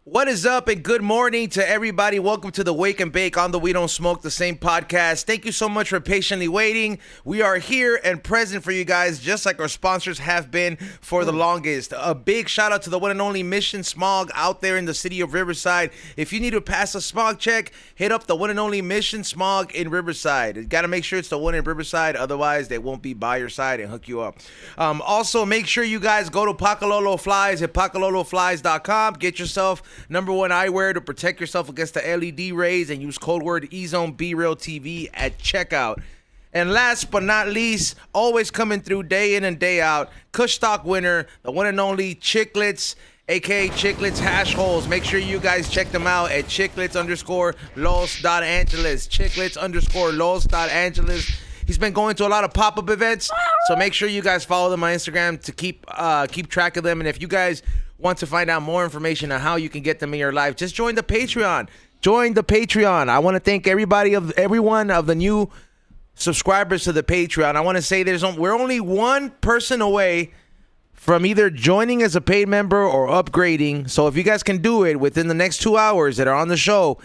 What is up and good morning to everybody. Welcome to the Wake and Bake on the We Don't Smoke the Same podcast. Thank you so much for patiently waiting. We are here and present for you guys just like our sponsors have been for the longest. A big shout out to the one and only Mission Smog out there in the city of Riverside. If you need to pass a smog check, hit up the one and only Mission Smog in Riverside. You got to make sure it's the one in Riverside. Otherwise, they won't be by your side and hook you up. Also, make sure you guys go to Pacalolo Flies at pacaloloflies.com. Get yourself number one eyewear to protect yourself against the LED rays and use code word EZONE-BREAL-TV at checkout. And last but not least, always coming through day in and day out, Kush Stock winner, the one and only Chiclets, aka Chiclets Hash Holes. Make sure you guys check them out at Chiclets_los.angeles. Chiclets_los.angeles. He's been going to a lot of pop-up events, so make sure you guys follow them on Instagram to keep track of them. And if you guys want to find out more information on how you can get them in your life, just join the Patreon. Join the Patreon. I want to thank everyone of the new subscribers to the Patreon. I want to say we're only one person away from either joining as a paid member or upgrading. So if you guys can do it within the next 2 hours that are on the show,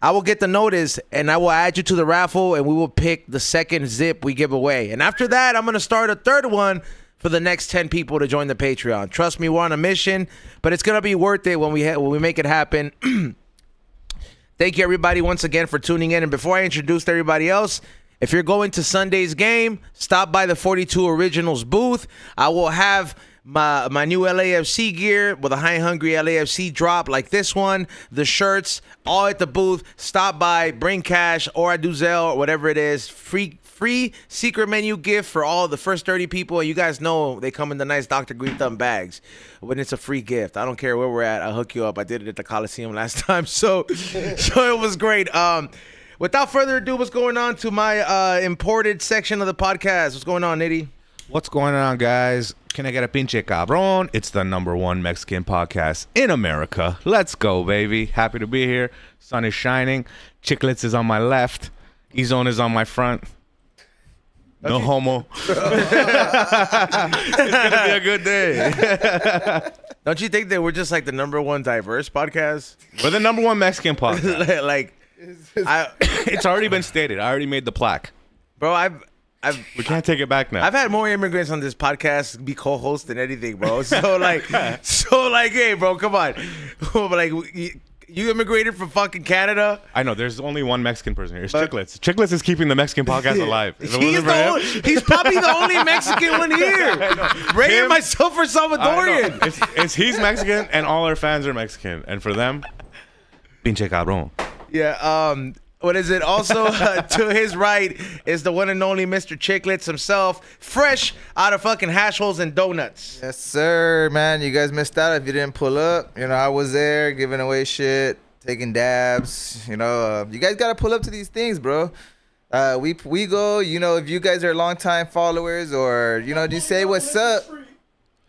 I will get the notice and I will add you to the raffle and we will pick the second zip we give away. And after that, I'm going to start a third one for the next 10 people to join the Patreon. Trust me, we're on a mission, but it's going to be worth it when we make it happen. Thank you, everybody, once again for tuning in. And before I introduce everybody else, if you're going to Sunday's game, stop by the 42 Originals booth. I will have my new LAFC gear with a High Hungry LAFC drop like this one, the shirts, all at the booth. Stop by, bring cash, or I do Zelle or whatever it is. Free secret menu gift for all the first 30 people. You guys know they come in the nice Dr. Green Thumb bags when it's a free gift. I don't care where we're at. I'll hook you up. I did it at the Coliseum last time, so it was great. Without further ado, what's going on to my imported section of the podcast? What's going on, Nitty? What's going on, guys? Can I get a pinche cabrón? It's the #1 Mexican podcast in America. Let's go, baby. Happy to be here. Sun is shining. Chiclets is on my left. E-Zone is on my front. No homo. It's going to be a good day. Don't you think that we're just like the #1 diverse podcast? We're the #1 Mexican podcast. Like, it's already been stated. I already made the plaque. Bro, we can't take it back now. I've had more immigrants on this podcast be co-host than anything, bro. So like, hey, bro, come on. Like, you immigrated from fucking Canada. I know. There's only one Mexican person here. It's Chiclets. Chiclets is keeping the Mexican podcast alive. He's probably the only Mexican one here. Ray and myself are Salvadorian. He's Mexican, and all our fans are Mexican. And for them, pinche cabrón. Yeah, what is it? Also, to his right is the one and only Mr. Chiclets himself, fresh out of fucking hash holes and donuts. Yes, sir, man. You guys missed out if you didn't pull up. You know, I was there giving away shit, taking dabs. You know, you guys got to pull up to these things, bro. We go, you know, if you guys are longtime followers or, you know, just say what's up,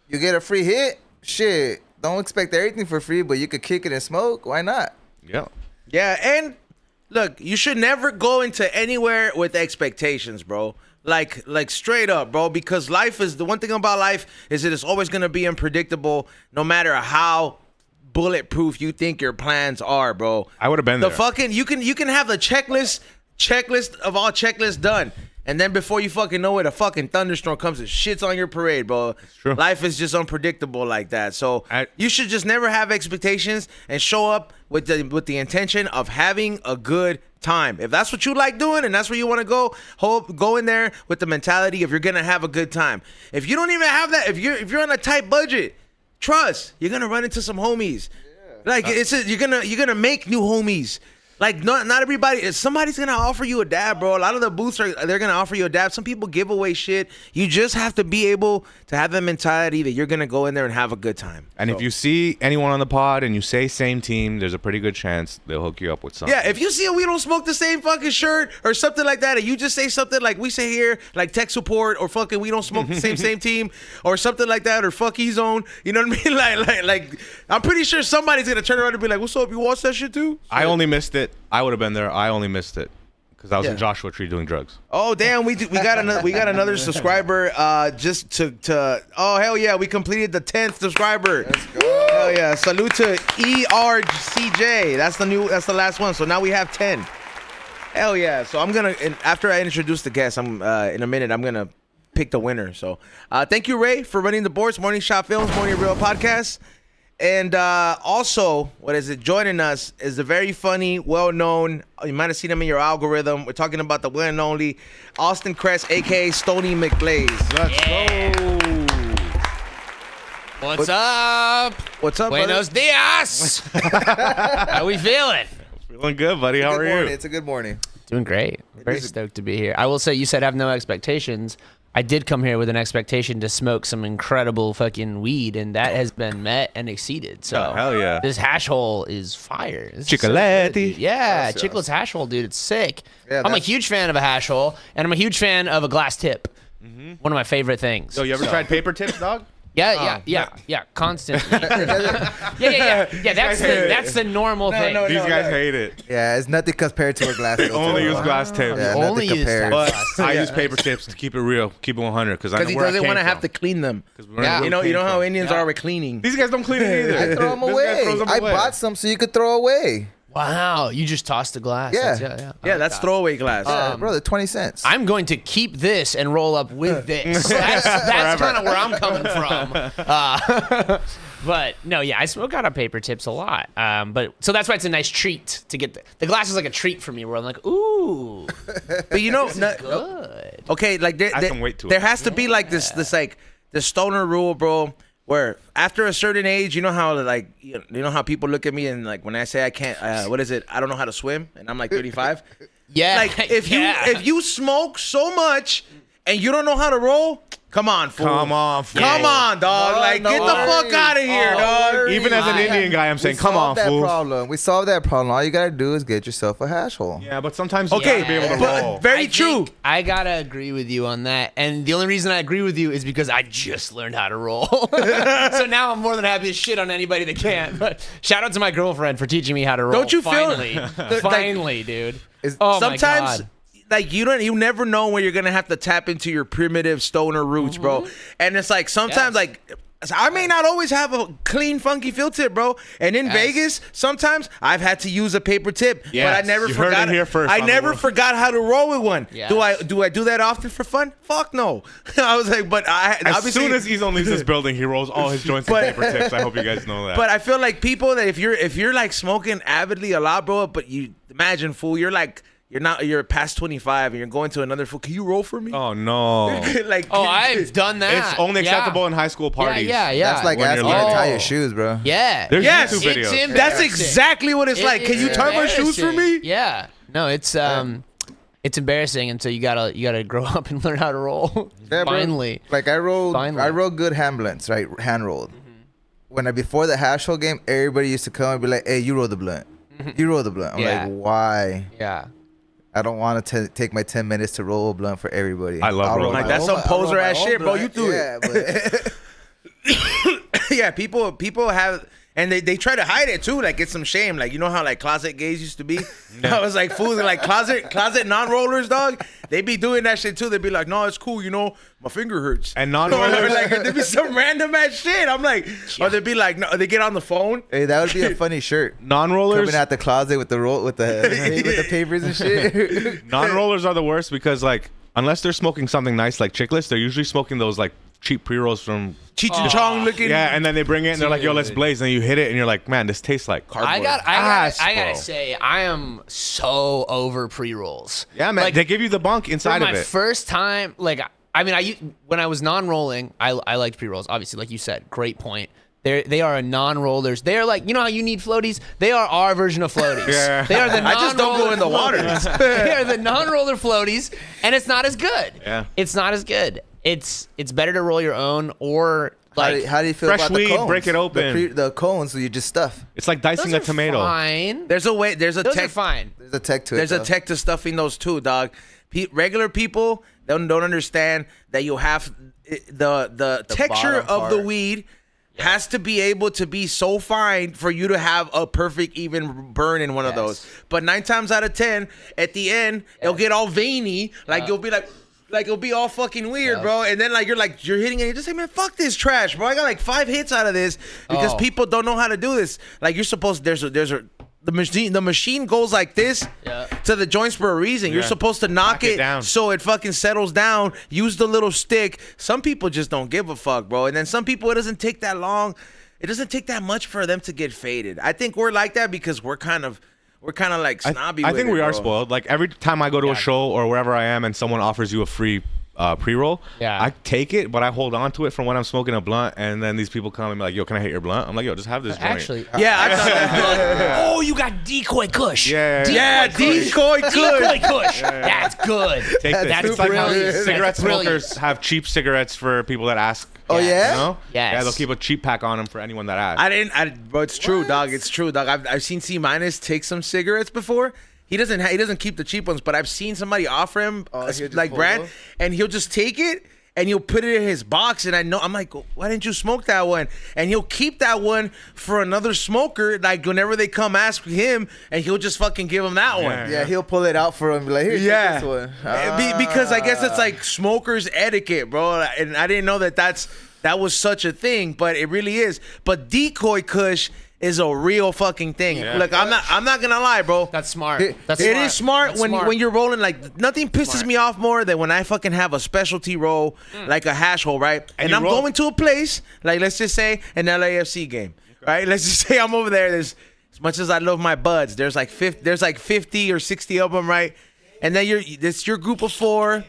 you get a free hit. Shit, don't expect everything for free, but you could kick it and smoke. Why not? Yeah. Yeah, and look, you should never go into anywhere with expectations, bro. Like straight up, bro, because life is, the one thing about life is that it's always going to be unpredictable no matter how bulletproof you think your plans are, bro. I would have been there. You can have the checklist of all checklists done. And then before you fucking know it, a fucking thunderstorm comes and shits on your parade, bro. It's true. Life is just unpredictable like that. So you should just never have expectations and show up with the intention of having a good time. If that's what you like doing and that's where you want to go in there with the mentality of you're gonna have a good time. If you don't even have that, if you're on a tight budget, trust you're gonna run into some homies. Yeah. Like you're gonna make new homies. Like, not everybody, somebody's going to offer you a dab, bro. A lot of the booths, they're going to offer you a dab. Some people give away shit. You just have to be able to have the mentality that you're going to go in there and have a good time. And if you see anyone on the pod and you say same team, there's a pretty good chance they'll hook you up with something. Yeah, if you see a We Don't Smoke the Same fucking shirt or something like that, and you just say something like we say here, like tech support or fucking We Don't Smoke the same team or something like that, or fuck E-Zone, you know what I mean? Like I'm pretty sure somebody's going to turn around and be like, what's up, you watch that shit too? I only missed it. I would have been there. I only missed it because I was in Joshua Tree doing drugs. Oh damn, we got another subscriber just to oh hell yeah, we completed the 10th subscriber. Let's go. Hell yeah. Salute to ERCJ. That's the last one. So now we have 10. Hell yeah. So I'm going to, after I introduce the guests, in a minute, I'm going to pick the winner. So thank you, Ray, for running the boards. Morning Shot Films, Morning Real Podcast. And also, joining us is the very funny, well-known, you might have seen him in your algorithm. We're talking about the one and only Austin Kress, a.k.a. Stoney McBlaze. Let's go. What's up? What's up, Buenos dias. How we feeling? Feeling good, buddy. How are you? It's a good morning. Doing great. Very stoked to be here. I will say, you said have no expectations. I did come here with an expectation to smoke some incredible fucking weed, and that has been met and exceeded. So Oh, hell yeah. This hash hole is fire. This is Chiclets. so good, dude. Yeah, Chiclets hash hole, dude. It's sick. Yeah, I'm a huge fan of a hash hole, and I'm a huge fan of a glass tip. One of my favorite things. So you ever tried paper tips, dog? Yeah, constantly. Yeah. That's the normal thing. These guys hate it. Yeah, it's nothing compared to a glass. Only use glass tips. Yeah, Only nothing use compared. But glass. I use paper tips to keep it real, keep it 100. Because he doesn't want to have to clean them. Yeah. You know how Indians are with cleaning. These guys don't clean it either. I throw them This guy away. throws them I away. bought some so you could throw away. Wow, you just tossed the glass. Yeah. Yeah, that's throwaway glass. Bro, they're 20 cents. I'm going to keep this and roll up with this. That's kind of where I'm coming from. But no, yeah, I smoke out of paper tips a lot. But so that's why it's a nice treat to get the glass is like a treat for me, where I'm like, ooh, But you know, good. okay, like Add some weight to there it. has to be like this like the stoner rule, bro. Where after a certain age, you know how like you know how people look at me and like when I say I can't, what is it? I don't know how to swim, and I'm like 35. Yeah, Like if you smoke so much and you don't know how to roll, come on, fool. Come on, fool. Come on, dog. No, like no get the fuck out of here, dog. Even as an Indian guy, I'm saying, come on, that fool. problem. We solved that problem. All you gotta do is get yourself a hash hole. Yeah, but sometimes you Okay, gotta be able to but roll. very I true. think I gotta agree with you on that, and the only reason I agree with you is because I just learned how to roll. So now I'm more than happy to shit on anybody that can't. But shout out to my girlfriend for teaching me how to roll. Don't you feel- finally, finally, dude? Is- Oh my Sometimes God. like you never know when you're gonna have to tap into your primitive stoner roots, bro. And it's like sometimes Yes. like I may not always have a clean, funky field tip, bro. And in Vegas, sometimes I've had to use a paper tip, but I Yes. never You heard forgot. it here first I on the never world. forgot how to roll with one. Yes. Do I do that often for fun? Fuck no. I was like, but As obviously, soon as Ezone leaves this building, he rolls all his joints in But- paper tips. I hope you guys know that. But I feel like people that if you're like smoking avidly a lot, bro, but you imagine, fool, you're past 25 and you're going to another fool. Can you roll for me? oh no, Like, Oh, I've done that. it's only Yeah. acceptable in high school parties. Yeah. That's like When asking you're you to learning. tie Oh. your shoes, bro. Yeah. There's Yes. YouTube It's videos. That's embarrassing. exactly what it's like. Can you tie my shoes for me? embarrassing. Yeah. No, it's embarrassing, and so you gotta grow up and learn how to roll. Yeah, bro. Finally. Like I rolled Finally. good hand blunts, right? Hand rolled. Before the hash hole game, everybody used to come and be like, "Hey, you roll the blunt. You roll the blunt." I'm Yeah. like, "Why? Yeah. I don't want to take my 10 minutes to roll a blunt for everybody." I love I'll rolling. roll Like, my that's own- some I'll roll poser my ass own shit, bro. blunt. You do it. Yeah, but Yeah, people have, and they try to hide it too. Like it's some shame. Like you know how like closet gays used to be. I was like fools like closet non-rollers, dog. They be doing that shit too. They be like, no, it's cool. You know, my finger hurts. And Or non-rollers, like there be some random ass shit. I'm like, or they be like, no, they get on the phone. hey, that would be a funny shirt. non-rollers, Coming out the closet with the roll with the papers and shit. non-rollers are the worst because like unless they're smoking something nice like Chiclets, they're usually smoking those like cheap pre-rolls from Cheech and Chong looking. yeah, and then they bring it and they're like, yo, let's Dude. blaze, and you hit it and you're like, man, this tastes like cardboard. I gotta bro. say, I am so over pre-rolls. Yeah, man, Like, they give you the bunk for inside my of it. first time, like, I mean, when I was non-rolling, I liked pre-rolls. Obviously, like you said, great point. They are a non-rollers. They are like, you know how you need floaties? They are our version of floaties. Yeah. They are the I just don't go in the non-roller water. floaties. They are the non-roller floaties, and it's not as good. Yeah. It's not as good. It's better to roll your own or like how do you feel fresh about weed, the cones? break it open. The cones, so you just stuff. It's like dicing those a tomato. Are fine. There's a way. There's a Those are tech. fine. There's a tech to it. There's a though. tech to stuffing those too, dog. Regular people don't understand that you have the texture bottom of the part. weed has to be able to be so fine for you to have a perfect even burn in one of those. But 9 times out of 10, at the end, it'll get all veiny. Like you'll be like, Like it'll be all fucking weird, bro. And then like you're hitting it. You're just like, man, fuck this trash, bro. I got like 5 hits out of this because people don't know how to do this. Like you're supposed. The machine goes like this to the joints for a reason. You're supposed to knock it down so it fucking settles down. Use the little stick. Some people just don't give a fuck, bro. And then some people, it doesn't take that long. It doesn't take that much for them to get faded. I think we're like that because we're kind of like snobby. I think we are bro. spoiled. Like every time I go to a show or wherever I am and someone offers you a free pre-roll, I take it, but I hold on to it from when I'm smoking a blunt, and then these people come and be like, yo, can I hit your blunt? I'm like, yo, just have this joint. Actually, Yeah, I thought that. oh, you got decoy kush. Yeah, decoy kush. Decoy kush. That's good. Take this. That's It's like how brilliant. cigarette That's brilliant. smokers have cheap cigarettes for people that ask. Oh yeah. You know? Yes. Yeah, they'll keep a cheap pack on them for anyone that asks. Bro, it's true, dog. It's true, dog. I've seen C- take some cigarettes before. He doesn't keep the cheap ones, but I've seen somebody offer him like brand, and he'll just take it and he'll put it in his box. And I'm like, why didn't you smoke that one? And he'll keep that one for another smoker. Like whenever they come ask him, and he'll just fucking give him that one. Yeah, he'll pull it out for him. Like, here, take this one. Because I guess it's like smokers etiquette, bro. And I didn't know that was such a thing, but it really is. But decoy kush is a real fucking thing. Yeah. Look, I'm not gonna lie, bro. That's smart. It is smart That's when smart. when you're rolling. Like nothing pisses me off more than when I fucking have a specialty roll, like a hash hole, right? And you I'm roll- going to a place, like let's just say an LAFC game, right? Let's just say I'm over there. There's, as much as I love my buds, there's like 50 or 60 of them, right? And then it's your group of 4.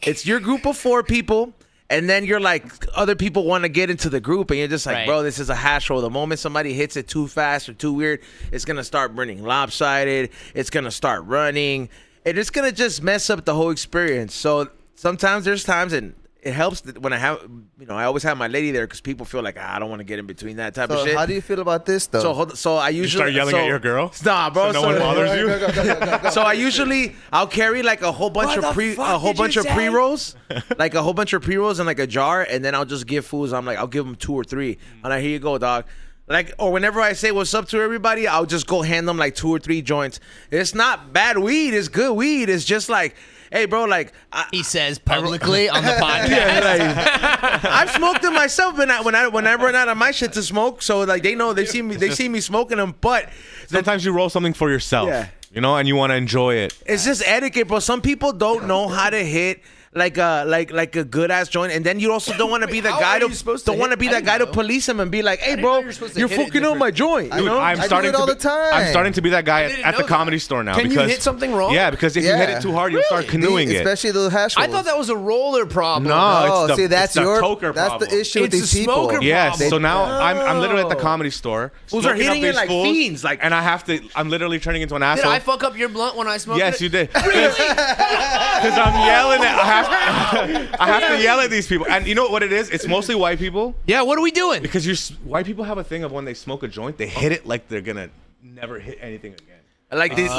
It's your group of 4 people. And then you're like, other people want to get into the group, and you're just like, Right. bro, this is a hash roll. The moment somebody hits it too fast or too weird, it's going to start burning lopsided. It's going to start running. And it's going to just mess up the whole experience. So sometimes there's times, and it helps that when I always have my lady there because people feel like, I don't want to get in between that type of So shit. how do you feel about this though? So I usually start yelling at your girl? Nah, bro. So no one bothers you? So I'll carry like a whole bunch of pre-rolls, like a whole bunch of pre-rolls in like a jar, and then I'll just give fools. I'll give them 2 or 3. I'm like, here you go, dog. Like, or whenever I say what's up to everybody, I'll just go hand them like 2 or 3 joints. It's not bad weed. It's good weed. It's just like, hey, bro, like He says publicly on the podcast. yeah, like, I've smoked them myself, but when I run out of my shit to smoke, so like they know they see me smoking them, but Sometimes you roll something for yourself, Yeah. you know, and you want to enjoy it. it's just etiquette, bro. Some people don't know how to hit like a good ass joint, and then you also don't want to be the how guy are to you supposed to don't want to hit? be I that didn't guy to know. police him and be like, hey, didn't bro, know you're supposed to you're hit it fucking on my joint, you Dude, know? I'm I starting do it to all be, the time. I'm starting to be that guy didn't at the know comedy that. store now. Can you because, hit something wrong? Yeah, because if you hit it too hard, you'll start canoeing it. Especially the hash rolls. I thought that was a roller problem. No, Oh, it's the, see, that's it's the your toker that's problem. the issue with It's these a people. smoker Yes, problem. so now I'm literally at the comedy store. Fools are smoking up hitting it these like fools, fiends, like- and I'm literally turning into an Did asshole. I fuck up your blunt when I smoked Yes, it? you did. Because I'm yelling at. I have to yell at these people, and you know what it is? It's mostly white people. Yeah, what are we doing? Because white people have a thing of when they smoke a joint, they hit it like they're gonna never hit anything again. Like this,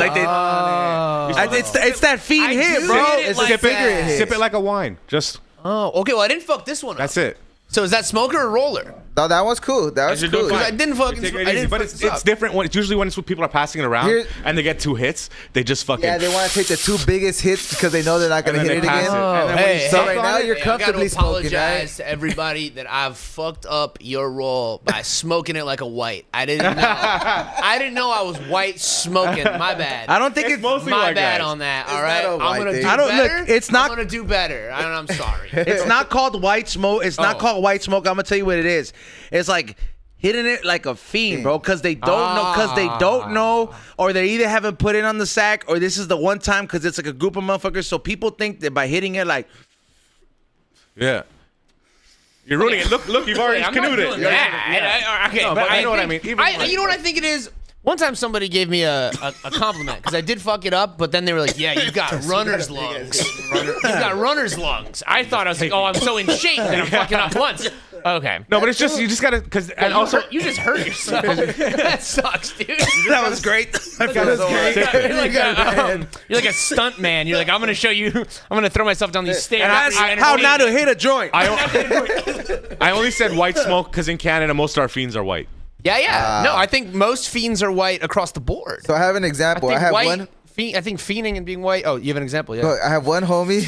it's that fiend I hit, do bro. hit it It's like like that. Sip it like a wine. Just Oh, okay. Well, I didn't fuck this one up. that's it. So is that smoker or roller? No, that one's cool. That was You're doing cool. fine. I didn't fucking. Take it I easy, didn't but fuck it's this up. different when it's usually when people are passing it around Here- and they get 2 hits, they just fucking. Yeah, they want to take the 2 biggest hits because they know they're not gonna And then hit it they pass again. it. And then when Hey, you So suck right on now it, you're Hey, comfortably I gotta smoking, apologize right? to everybody that I've fucked up your roll by smoking it like a white. I didn't know. I didn't know I was white smoking. My bad. I don't think It's it's mostly My white bad guys. on that. It's All right, not a I'm white gonna thing. do I don't- look, better. it's not- I'm gonna do better. I'm sorry. It's not called white smoke. It's not Oh. called white smoke. I'm gonna tell you what it is. It's like hitting it like a fiend, bro. Because they don't know, or they either haven't put it on the sack, or this is the one time because it's like a group of motherfuckers. So people think that by hitting it, like, Yeah. You're ruining it. Look, you've already I'm not canoed doing it. that. Okay, No, but I know what I mean. Even like- you know what I think it is? One time somebody gave me a compliment because I did fuck it up, but then they were like, yeah, you got runner's lungs. You got runner's lungs. I thought I was like, oh, I'm so in shape that I'm fucking up once. Okay. No, but it's just you just gotta because and also you just hurt yourself. That sucks, dude. that was great. I feel so You're like a stunt man. You're like, I'm gonna show you. I'm gonna throw myself down these stairs. And that's how not to hit a joint. I only said white smoke because in Canada most of our fiends are white. Yeah. No, I think most fiends are white across the board. So I have an example. I I think have white one I think fiending and being white. Oh, you have an example, yeah. Look, I have one homie.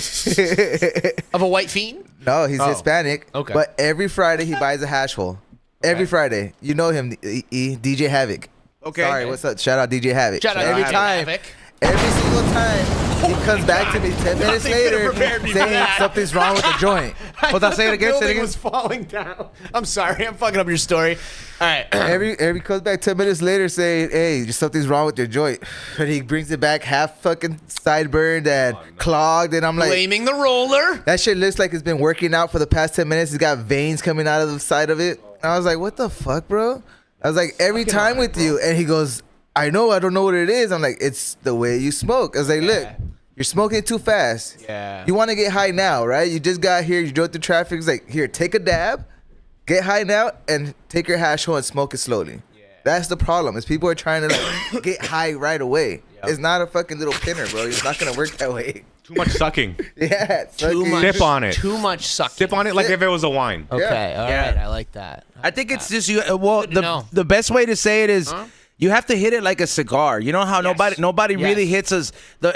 Of a white fiend? No, he's Hispanic. Okay. But every Friday he buys a hash hole. Every Friday. You know him, DJ Havoc. Okay. Sorry, what's up? Shout out DJ Havoc. Shout out every DJ time. Havoc. Every single time he comes back to me 10 minutes later saying something's wrong with the joint. Hold on, say it again. The Say it building again. was falling down. I'm sorry. I'm fucking up your story. All right. Every comes back 10 minutes later saying, hey, something's wrong with your joint. And he brings it back half fucking sideburn and clogged. And I'm like, Blaming the roller. that shit looks like it's been working out for the past 10 minutes. It's got veins coming out of the side of it. And I was like, what the fuck, bro? I was like, every time with you. And he goes, I don't know what it is. I'm like, it's the way you smoke. I was like, look, you're smoking too fast. Yeah. You want to get high now, right? You just got here, you drove through traffic. It's like, here, take a dab, get high now, and take your hash hole and smoke it slowly. Yeah. That's the problem, is people are trying to like get high right away. Yep. It's not a fucking little pinner, bro. It's not going to work that way. Too much sucking. Yeah. Too much. Sip on it. Too much sucking. Sip on it like if it was a wine. Okay. All Yeah. right. I like that. I think it's just you. Well, Good to know. the best way to say it is you have to hit it like a cigar. You know how nobody really hits us. They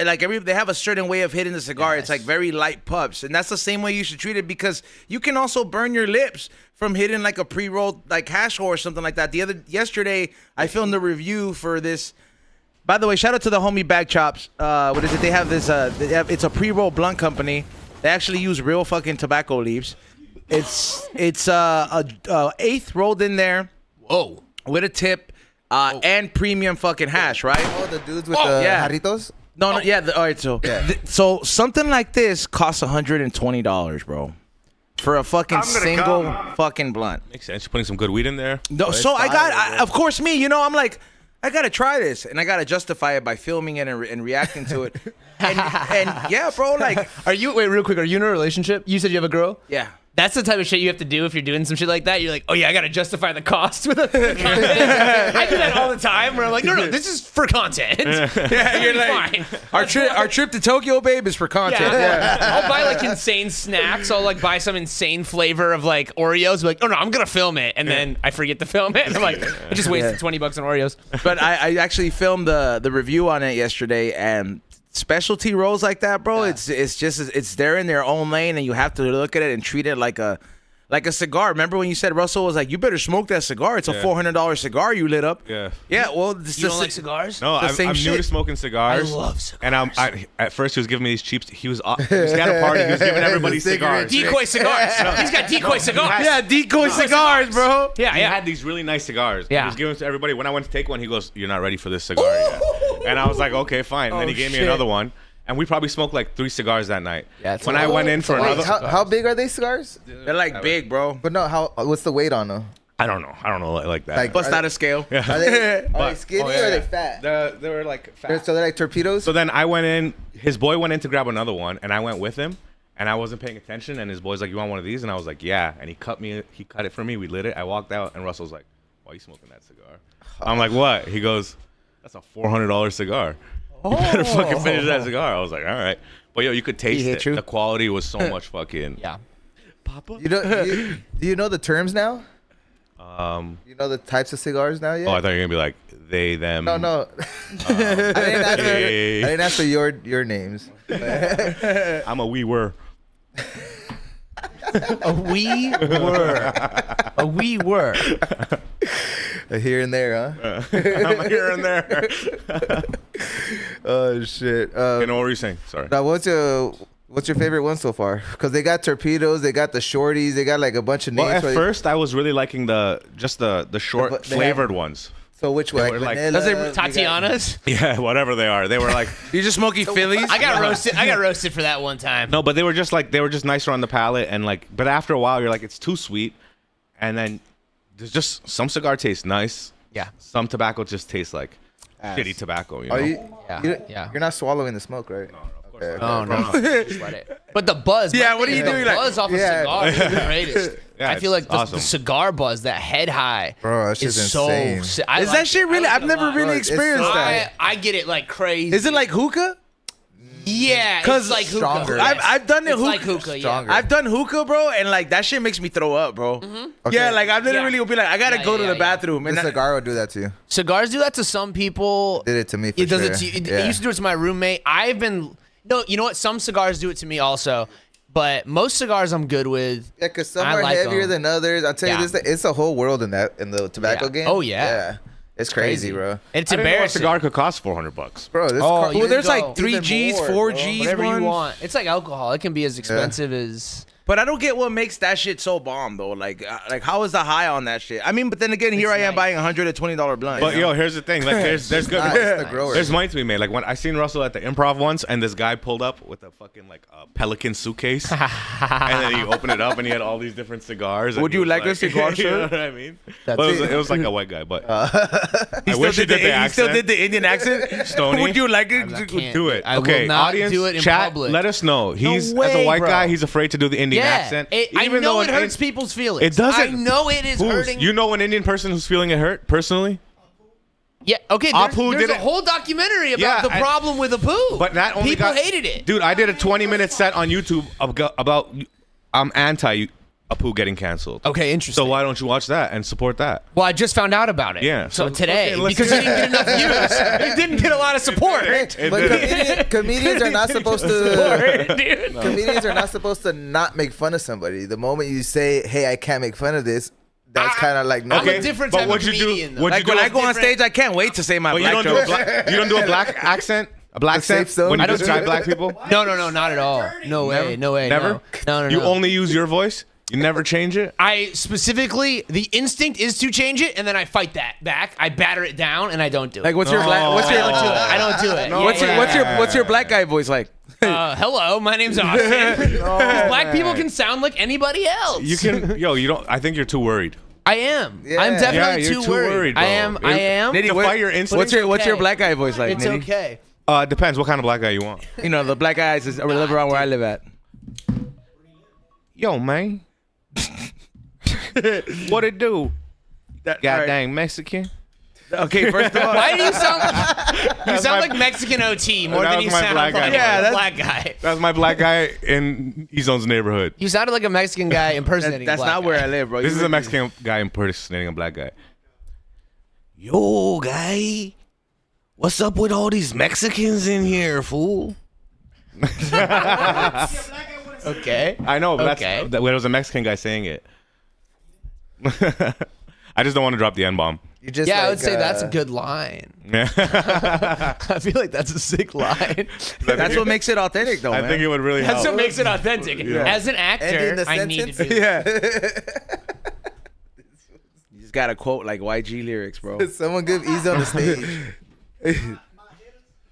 have a certain way of hitting the cigar. It's like very light puffs, and that's the same way you should treat it, because you can also burn your lips from hitting like a pre-rolled like hash hole or something like that. Yesterday I filmed the review for this. By the way, shout out to the homie Bag Chops. What is it? They have this. It's a pre-roll blunt company. They actually use real fucking tobacco leaves. It's a eighth rolled in there. Whoa. With a tip, and premium fucking hash, right? Oh, the dudes with the jarritos? No, all right, so so something like this costs $120, bro, for a fucking single fucking blunt. Makes sense. You're putting some good weed in there. No, so of course, I'm like, I gotta try this, and I gotta justify it by filming it and reacting to it, and yeah, bro, like, Wait, real quick. Are you in a relationship? You said you have a girl? yeah. That's the type of shit you have to do if you're doing some shit like that. You're like, oh yeah, I gotta justify the cost with it. I do that all the time where I'm like, no, this is for content. Yeah, you're like, fine. our trip to Tokyo, babe, is for content. Yeah. I'll buy like insane snacks. I'll like buy some insane flavor of like Oreos. Be like, oh no, I'm gonna film it, and then I forget to film it. And I'm like, I just wasted $20 on Oreos. But I actually filmed the review on it yesterday, and specialty rolls like that, bro, it's they're in their own lane, and you have to look at it and treat it like a cigar. Remember when you said Russell was like, you better smoke that cigar? It's a $400 cigar you lit up. Yeah. Yeah. Well, You don't like cigars? No, I'm same new shit. to smoking cigars. I love cigars. And at first he was giving me these cheap. He was at a party. He was giving everybody Cigarette. cigars. Decoy cigars. He's got decoy cigars. Yeah, decoy cigars, bro. He had these really nice cigars. Yeah. He was giving them to everybody. When I went to take one, he goes, "You're not ready for this cigar yet." And I was like, "Okay, fine." And then he gave me another one. And we probably smoked like 3 cigars that night. Yeah, when I went in for Wait, another, how big are they cigars? They're like big, bro. But no, what's the weight on them? I don't know like that. Like- Bust out a scale. Are they skinny or are they fat? They were like fat. So they're like torpedoes? So then I went in. His boy went in to grab another one, and I went with him. And I wasn't paying attention. And his boy's like, "You want one of these?" And I was like, "Yeah." And he cut it for me. We lit it. I walked out, and Russell's like, "Why are you smoking that cigar?" I'm like, "What?" He goes, "That's a $400 cigar. You better fucking finish that cigar." I was like, "All right." But yo, you could taste hit it. you? The quality was so much fucking. Yeah. Papa. Do you know the terms now? You know the types of cigars now yet? Oh, I thought you were gonna be like they, them. No. I didn't ask for your names. I'm a we were. A we were. Here and there, huh? I'm here and there. Oh shit. You know what were you saying? Sorry. Now, what's your favorite one so far? Because they got torpedoes, they got the shorties, they got like a bunch of names. Well, at for it. first I was really liking the short But they flavored have- ones. So which one? They Like were like- vanilla, Does it- they got- Tatiana's? Yeah, whatever they are. They were like You just smoking Phillies? I got roasted for that one time. no, but they were just nicer on the palate, and like, but after a while you're like, it's too sweet, and then there's just some cigar tastes nice. Yeah. Some tobacco just tastes like shitty tobacco. You know? Are you? Yeah. You're not swallowing the smoke, right? Okay. Oh no. Just let it. But the buzz. Yeah, my what are thing you is doing, The like- buzz off Yeah. a cigar is the greatest. Yeah, I feel like it's the awesome. cigar buzz, that head high, Bro, that shit's is so. insane. Is that shit really? I've never really It's experienced so- that. I get it like crazy. Is it like hookah? Yeah, it's 'Cause like hookah. stronger. Yes. I've done it It's hookah. like hookah, yeah. Stronger. I've done hookah, bro, and like that shit makes me throw up, bro. Okay. Yeah, like I literally Yeah. will be like, I gotta Yeah, go to yeah, the yeah. bathroom, The and cigar would do that to you. Cigars do that to some people. Did it to me for It does sure. it to you. It Yeah. used to do it to my roommate. You know what? Some cigars do it to me also, but most cigars I'm good with. Yeah, because some I are like heavier 'em. than others. I'll tell you Yeah. this, it's a whole world in the tobacco Yeah. game. Oh, yeah. It's crazy, bro. It's I didn't know a embarrassing. cigar could cost $400. Bro, this Oh, car- you well, there's didn't like go. 3 Even Gs, more, 4 bro. Gs, Whatever ones. you want. It's like alcohol. It can be as expensive as. But I don't get what makes that shit so bomb though. Like how is the high on that shit? I mean, but then again, here I am nice. buying $120 blunt. But you know? yo, here's the thing. Like, there's good. Nah, it's the grower. There's money to be made. Like when I seen Russell at the Improv once, and this guy pulled up with a fucking like Pelican suitcase, and then he opened it up, and he had all these different cigars. and Would he you was like a cigar, You know sir? what I mean? That's Well, it. it was like a white guy, but he I wish he did the he still accent. did the Indian accent. Stony? Would you like it? can't. Do it. I will Okay, not audience, do it in chat, public. let us know. He's as way, a white bro. guy, he's afraid to do the Indian Yeah, accent. I even know though it an hurts people's feelings. It doesn't. I know it is Who's- hurting. You know an Indian person who's feeling it hurt personally? Yeah. Okay. Apu There's a didn't- whole documentary about Yeah, the problem with Apu. But that only people got, hated it. Dude, I did a 20-minute set on YouTube about I'm anti Apu getting canceled. Okay, interesting. So why don't you watch that and support that? Well, I just found out about it. Yeah, So so today, fucking let's- because it didn't get enough views, it didn't get a lot of support. It But did. comedians are not supposed to. Dude. Comedians are not supposed to not make fun of somebody. The moment you say, "Hey, I can't make fun of this," that's kind of like no. I'm a different but type of what'd you do- comedian, though. what'd Like you when do I go on different- stage, I can't wait to say my But you black don't do a jokes. black. You don't do a black accent. A black The safe accent zone? when you I don't describe do- black people. No, not at all. No way. No way. Never. No. You only use your voice. You never change it. I specifically, the instinct is to change it, and then I fight that back. I batter it down, and I don't do it. Like what's your black? What's I your? don't do it. I don't do it. What's your black guy voice like? Hello, my name's Austin. Because black people can sound like anybody else. You can. Yo, you don't. I think you're too worried. I am. Yeah. I'm definitely Yeah, you're too worried, I bro. am. I am. Nitty, Defy your instincts. What's your okay. black guy voice like? It's Nitty? okay. Depends what kind of black guy you want. You know the black guys is live around where I live at. Yo, man. What it do? God dang Mexican. Okay, first of all, Why do you sound? You sound my- like Mexican OT more That than was you my sound black like guy. Yeah, a that's- black guy. That's my black guy in Ezone's neighborhood. You sounded like a Mexican guy impersonating. that's a black not guy. where I live, bro. This You is a really- Mexican guy impersonating a black guy. Yo, guy, what's up with all these Mexicans in here, fool? Okay. I know, but Okay. that was a Mexican guy saying it. I just don't want to drop the N-bomb. You just Yeah, I like, would say that's a good line. Yeah. I feel like that's a sick line. That's what makes it authentic, though, I man. think it would really That's help. what makes it authentic. As an Ending actor, the I need to sentence? do Yeah. You just gotta quote like YG lyrics, bro. Someone give Easy on the stage.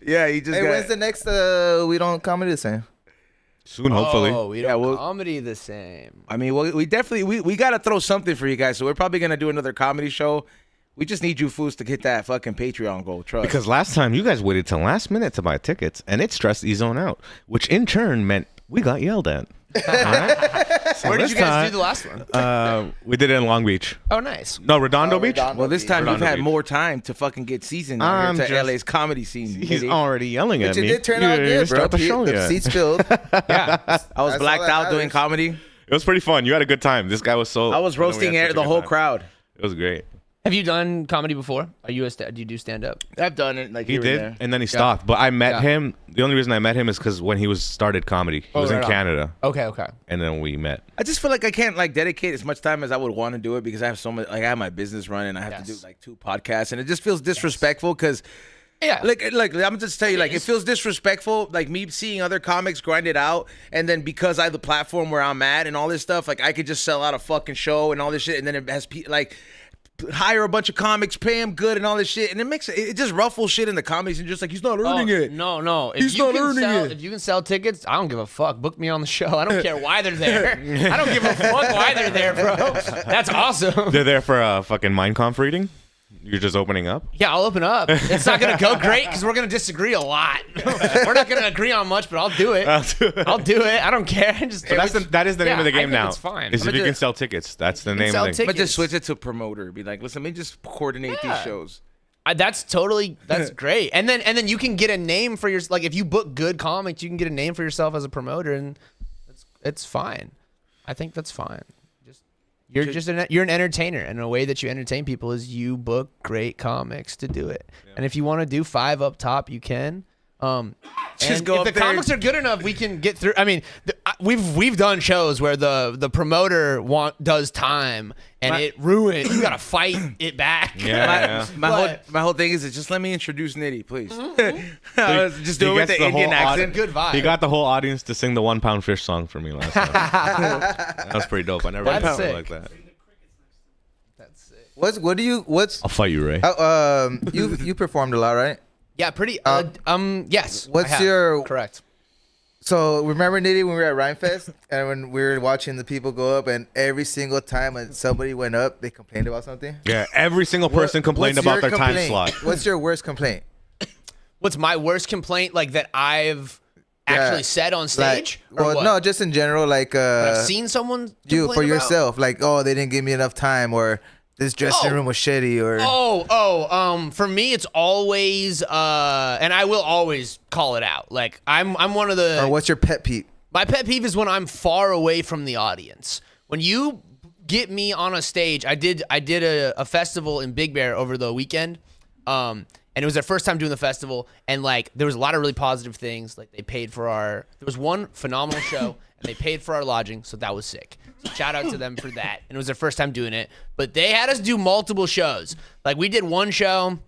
Yeah, you just Hey, got. when's the next We Don't Comedy the Same? Soon, hopefully. Oh, we Yeah, don't well- comedy the same. I mean, we definitely we gotta throw something for you guys. So we're probably gonna do another comedy show. We just need you fools to get that fucking Patreon goal. Trust. Because last time you guys waited till last minute to buy tickets, and it stressed E-Zone out, which in turn meant we got yelled at. Alright? So Where did this you guys time, do the last one? we did it in Long Beach. Oh, nice. No, Redondo Beach? well, this time you've Redondo had Beach. more time to fucking get seasoned I'm out here to just- LA's comedy scene. He's Nitty. already yelling at But you me. did turn You out didn't good, even bro. start the show The yet. seats filled. Yeah, I was That's all blacked that out doing matters. comedy. It was pretty fun. You had a good time. This guy was so. I was we had roasting such a the good whole time. crowd. It was great. Have you done comedy before? Are you do you do stand up? I've done it like He here did, and there. and then he stopped. But I met Yeah. him. The only reason I met him is because when he was started comedy, he was in right on. Canada, Okay. and then we met. I just feel like I can't like dedicate as much time as I would want to do it because I have so much. Like I have my business running. I have to do Yes. like 2 podcasts, and it just feels disrespectful because. Yeah. Like, I'm just tell you, like, it is. feels disrespectful, like me seeing other comics grind it out, and then because I have the platform where I'm at and all this stuff, like, I could just sell out a fucking show and all this shit, and then it has like hire a bunch of comics, pay them good and all this shit, and it just ruffles shit in the comedies and just like he's not earning it. No. If He's you not can earning sell, it. If you can sell tickets, I don't give a fuck. Book me on the show. I don't care why they're there. I don't give a fuck why they're there, bro. That's awesome. They're there for a fucking Minecraft reading. You're just opening up. Yeah, I'll open up. It's not gonna go great because we're gonna disagree a lot. We're not gonna agree on much, but I'll do it. I'll do it. I don't care. Just But that is the name of the I game think now. It's fine. Is I'm if you gonna can sell tickets. That's the name sell of the game. But just tickets. switch it to promoter. Be like, listen, let me just coordinate these Yeah. shows. That's great. And then you can get a name for your, like, if you book good comics, you can get a name for yourself as a promoter, and it's fine. I think that's fine. You're an entertainer, and a way that you entertain people is you book great comics to do it. Yeah. And if you want to do 5 up top, you can. Just go if up the there. comics are good enough, we can get through. I mean, we've done shows where the promoter does time and it ruins. You gotta fight it back. Yeah. My whole thing is just let me introduce Nitty, please. Just do He it with gets the Indian whole accent. Good vibe. He got the whole audience to sing the 1 Pound Fish song for me last time. That was pretty dope. I never heard That's something sick. like that. That's sick. What's I'll fight you, Ray. you performed a lot, right? Yeah, pretty. Yes. What's I have. your- correct? So remember Nitty when we were at Rhymefest and when we were watching the people go up, and every single time when somebody went up, they complained about something. Yeah, every single person complained What's about your their time complaint? slot. What's your worst complaint? What's my worst complaint? Like that I've Yeah. actually said on stage? Like, or well, what? no, just in general, like That I've seen someone you complain for about? yourself, like, oh, they didn't give me enough time, or this dressing room was shitty, or For me, it's always, and I will always call it out. Like I'm one of the. or what's your pet peeve? My pet peeve is when I'm far away from the audience. When you get me on a stage, I did a festival in Big Bear over the weekend, and it was their first time doing the festival, and like there was a lot of really positive things. Like they paid for there was one phenomenal show, and they paid for our lodging, so that was sick. So shout out to them for that. And it was their first time doing it, but they had us do multiple shows. Like we did one show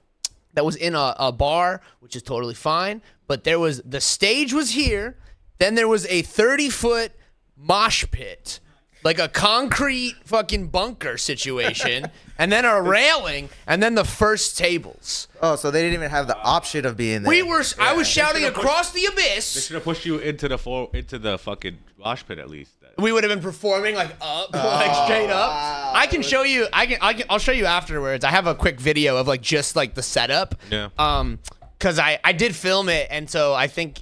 that was in a bar, which is totally fine, but the stage was here. Then there was a 30-foot mosh pit, like a concrete fucking bunker situation, and then a railing, and then the first tables. Oh, so they didn't even have the option of being there. I was shouting across the They abyss. should have pushed you into the fucking mosh pit at least. We would have been performing like up, like straight up. I can show you. I'll show you afterwards. I have a quick video of like just like the setup. Yeah. Because I did film it, and so I think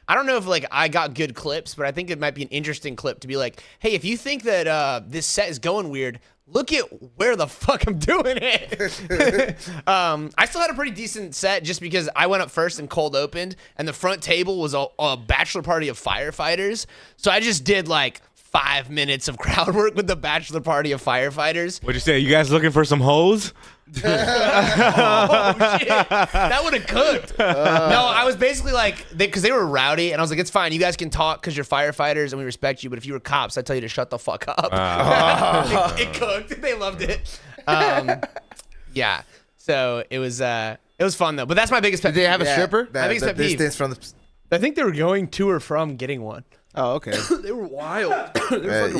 I don't know if like I got good clips, but I think it might be an interesting clip to be like, hey, if you think that this set is going weird, look at where the fuck I'm doing it. I still had a pretty decent set just because I went up first and cold opened, and the front table was a bachelor party of firefighters. So I just did like 5 minutes of crowd work with the bachelor party of firefighters. What'd you say? You guys looking for some hoes? Oh, shit. That would have cooked. No, I was basically like, because they were rowdy, and I was like, it's fine. You guys can talk because you're firefighters and we respect you. But if you were cops, I'd tell you to shut the fuck up. It cooked. They loved it. Yeah. So it was fun though. But that's my biggest pet. Did they have a stripper? I think it's the pet peeve. distance from the. I think they were going to or from getting one. Oh, okay. They were wild.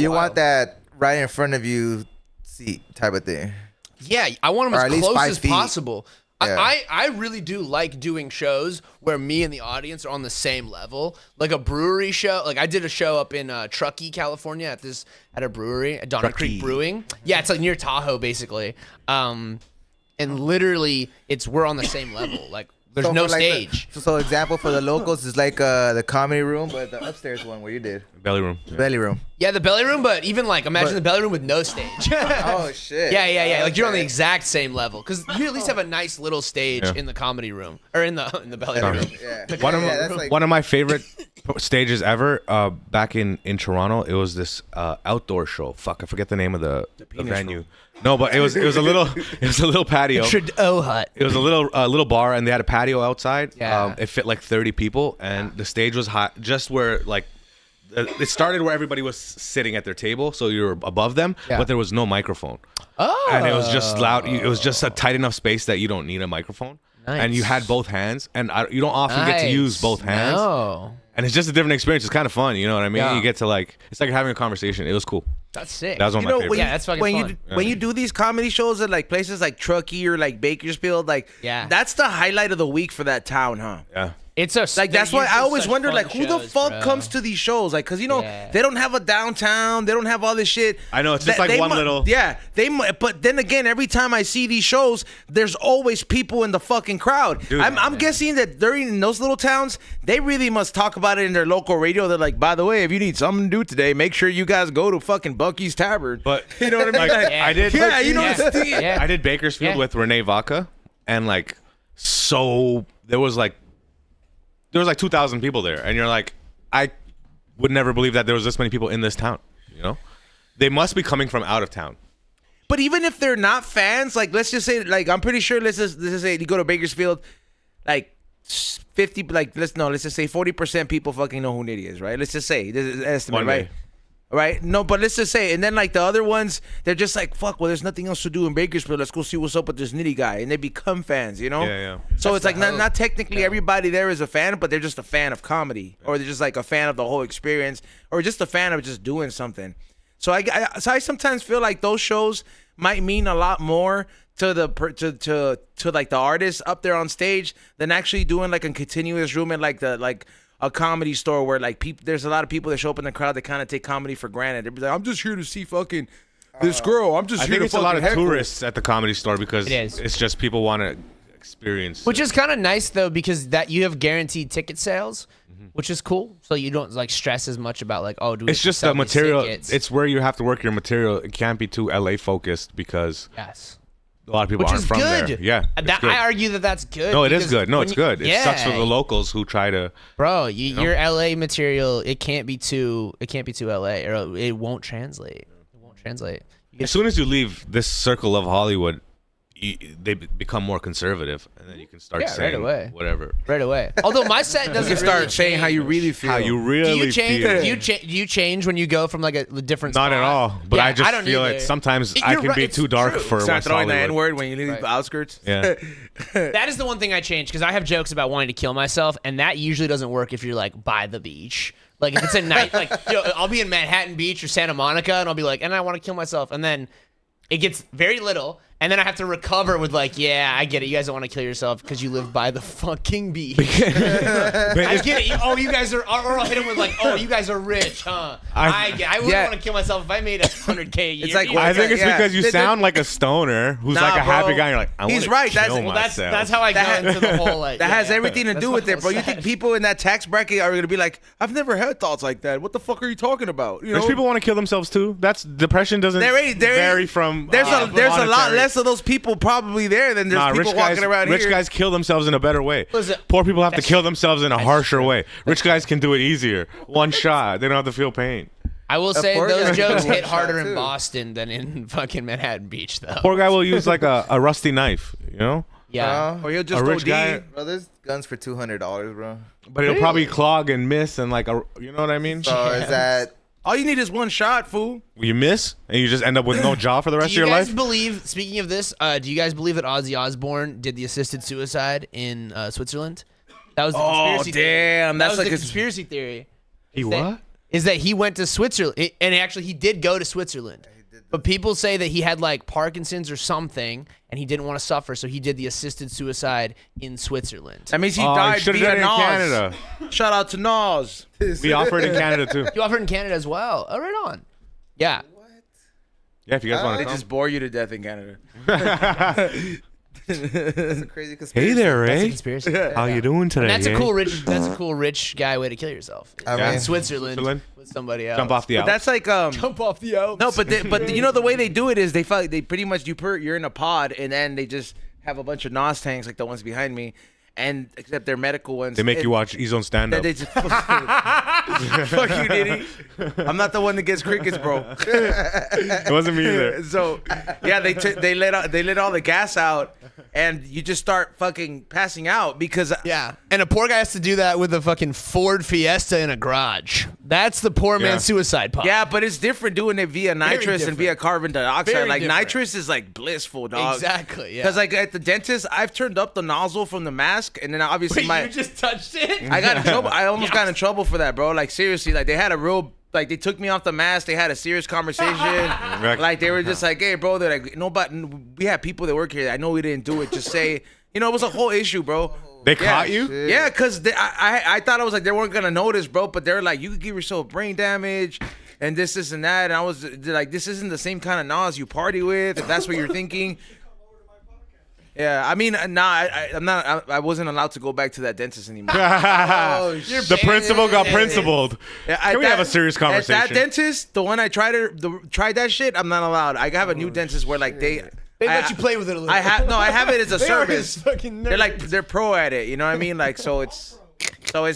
You want that right in front of you seat type of thing. Yeah, I want them Or as at least close 5 as feet. possible. Yeah. I really do like doing shows where me and the audience are on the same level. Like a brewery show. Like I did a show up in Truckee, California at a brewery, at Donner Creek Brewing. Yeah, it's like near Tahoe basically. And literally we're on the same level. Like there's So no for, like, stage. So example for the locals is like the comedy room, but the upstairs one where you did Belly room. belly room. Yeah, the belly room, but even like imagine the belly room with no stage. Oh shit. Yeah. Like you're on the Okay. exact same level because you at least have a nice little stage Yeah. in the comedy room or in the belly room. Yeah. One of, one of my favorite stages ever back in Toronto, it was this outdoor show. Fuck, I forget the name of the venue. No, but it was a little patio. Trudeau hut. It was a little bar, and they had a patio outside. Yeah. It fit like 30 people, and the stage was high, just where like it started where everybody was sitting at their table, so you were above them, Yeah. but there was no microphone. Oh. And it was just loud. It was just a tight enough space that you don't need a microphone. Nice. And you had both hands, and you don't often get to use both hands. No. And it's just a different experience. It's kind of fun, you know what I mean? Yeah. You get to it's like having a conversation. It was cool. That's sick. That was one of my favorites. Yeah, that's fucking when fun. when you do these comedy shows at like places like Truckee or like Bakersfield, like Yeah. that's the highlight of the week for that town, huh? Yeah. It's a Like that's why I always wonder, wonder like, who the fuck comes to these shows? Like, cause you know Yeah. they don't have a downtown, they don't have all this shit. I know, it's just like They one mu- little- Yeah, but then again, every time I see these shows, there's always people in the fucking crowd. Dude. I'm guessing that during in those little towns, they really must talk about it in their local radio. They're like, by the way, if you need something to do today, make sure you guys go to fucking Bucky's Tavern. But you know what I mean? like, Like, I did. Yeah, you know. Yeah. it's- Yeah. I did Bakersfield Yeah. with Renee Vaca. and like there was like 2,000 people there, and you're like, I would never believe that there was this many people in this town. You know, they must be coming from out of town. But even if they're not fans, like let's just say, like I'm pretty sure, let's just say you go to Bakersfield, like 50, like let's just say 40% people fucking know who Nitty is, right? Let's just say this is an estimate, One right? day. Right? No, but let's just say, and then like the other ones, they're just like, fuck, well, there's nothing else to do in Bakersfield. Let's go see what's up with this Nitty guy, and they become fans, you know? Yeah. So it's like not technically everybody there is a fan, but they're just a fan of comedy, or they're just like a fan of the whole experience, or just a fan of just doing something. So I sometimes feel like those shows might mean a lot more to to like the artists up there on stage than actually doing like a continuous room in like a comedy store where like there's a lot of people that show up in the crowd that kind of take comedy for granted. They're like, I'm just here to see fucking this girl. I'm just I here think to it's a lot of heckle. tourists at the Comedy Store because It is. it's just people want to experience. Which is kind of nice though, because that you have guaranteed ticket sales, which is cool. So you don't like stress as much about like, oh, do we It's have to just sell the these material. tickets? It's where you have to work your material. It can't be too LA focused because yes. a lot of people Which aren't is from good. there. Yeah, it's That, good. I argue that that's good. No, it is because good. No, when it's you- good. It sucks for the locals who try to. Bro, your LA material, it can't be too LA, or it won't translate. It won't translate. As soon as you leave this circle of Hollywood, they become more conservative, and then you can start Yeah, right saying away. whatever. Right away. Although my set doesn't You start really saying how you change. really feel. How you Do really you change? feel. Do you change when you go from like a different? Not at spot? all. But Yeah, I just don't feel either. it. Sometimes I You're can right, be it's too dark true. for Start West throwing the Hollywood. N-word when you leave Right. the outskirts. Yeah. That is the one thing I change, because I have jokes about wanting to kill myself, and that usually doesn't work if you're like by the beach. Like if it's a night, like I'll be in Manhattan Beach or Santa Monica, and I'll be like, and I want to kill myself, and then it gets very little, and then I have to recover with like, yeah, I get it. You guys don't want to kill yourself because you live by the fucking beach. I get it. Oh, you guys are, or I'll hit him with like, oh, you guys are rich, huh? I wouldn't Yeah. want to kill myself if I made $100K a year. It's like, either. I think it's Yeah. because you The- sound like a stoner who's Nah, like a happy bro. guy. And you're like, I He's want right. to That's- kill well, myself. that's how I go into the whole like. That yeah, has yeah. everything to That's do with it, bro. You sad. think people in that tax bracket are gonna be like, I've never had thoughts like that. What the fuck are you talking about? You know, Rich people want to kill themselves too. That's depression doesn't vary from. There's a lot monetary. less of those people probably there than there's Nah, people walking around rich here. guys kill themselves in a better way. Listen, Poor people have to that's- kill themselves in a harsher true. way. Rich guys can do it easier. One shot. They don't have to feel pain. I will say poor guy those can jokes do one hit harder shot, in too. Boston than in fucking Manhattan Beach, though. Poor guy will use like a rusty knife, you know? Yeah. Or he'll just A rich OD. guy- Bro, there's guns for $200, bro. But it'll probably clog and miss and like, you know what I mean? So is that All you need is one shot, fool. You miss and you just end up with no jaw for the rest Do of you your guys life? believe, speaking of this, do you guys believe that Ozzy Osbourne did the assisted suicide in Switzerland? That was the Oh, conspiracy theory. damn, That that's was like the a- conspiracy theory. He Is that- what? Is that he went to Switzerland, and actually he did go to Switzerland. But people say that he had like Parkinson's or something, and he didn't want to suffer, so he did the assisted suicide in Switzerland. That means he Oh, died should've via done it in Nas. Canada. Shout out to Nas. We offered in Canada too. You offered in Canada as well. Oh, right on. Yeah. Yeah, if you guys want They to just bore you to death in Canada. that's a crazy conspiracy? Hey there, That's a Ray. conspiracy. How you doing today? That's a eh? cool rich. That's a cool rich guy way to kill yourself. I Yeah. mean, In Switzerland, Switzerland? with somebody else. Jump off the But Alps. that's like Jump off the Alps. no, but you know the way they do it is they pretty much you're in a pod and then they just have a bunch of Nas tanks like the ones behind me, and except they're medical ones. They make And- you watch his own stand that up. they just fuck you, Nitty. I'm not the one that gets crickets, bro. It wasn't me either. So yeah, they let all the gas out, and you just start fucking passing out because Yeah, and a poor guy has to do that with a fucking Ford Fiesta in a garage. That's the poor Yeah. man's suicide pod. yeah, but it's different doing it via nitrous and different. via carbon dioxide. Very like different. nitrous is like blissful, dog. Exactly. Yeah. Because like at the dentist, I've turned up the nozzle from the mask, and then obviously Wait, my you just touched it. I got in trouble. I almost got in trouble for that, bro. Like seriously, like they had a real like they took me off the mask. They had a serious conversation. Like they were just like, hey, bro, they're like, no, but we have people that work here. I know we didn't do it. Just say, you know, it was a whole issue, bro. They caught you? shit. Yeah, cause I thought I was like they weren't gonna notice, bro. But they're like, you could give yourself brain damage. And this and that, and I was like, "This isn't the same kind of Nas you party with. If that's what you're thinking." Yeah, I mean, nah, I'm not. I wasn't allowed to go back to that dentist anymore. Oh, The principal got principled. Yeah, Can at we have a serious conversation? At that dentist, the one I tried that shit, I'm not allowed. I have a new dentist where like They let you play with it a little. I have it as a They are service. fucking They're pro at it. You know what I mean? Like so it's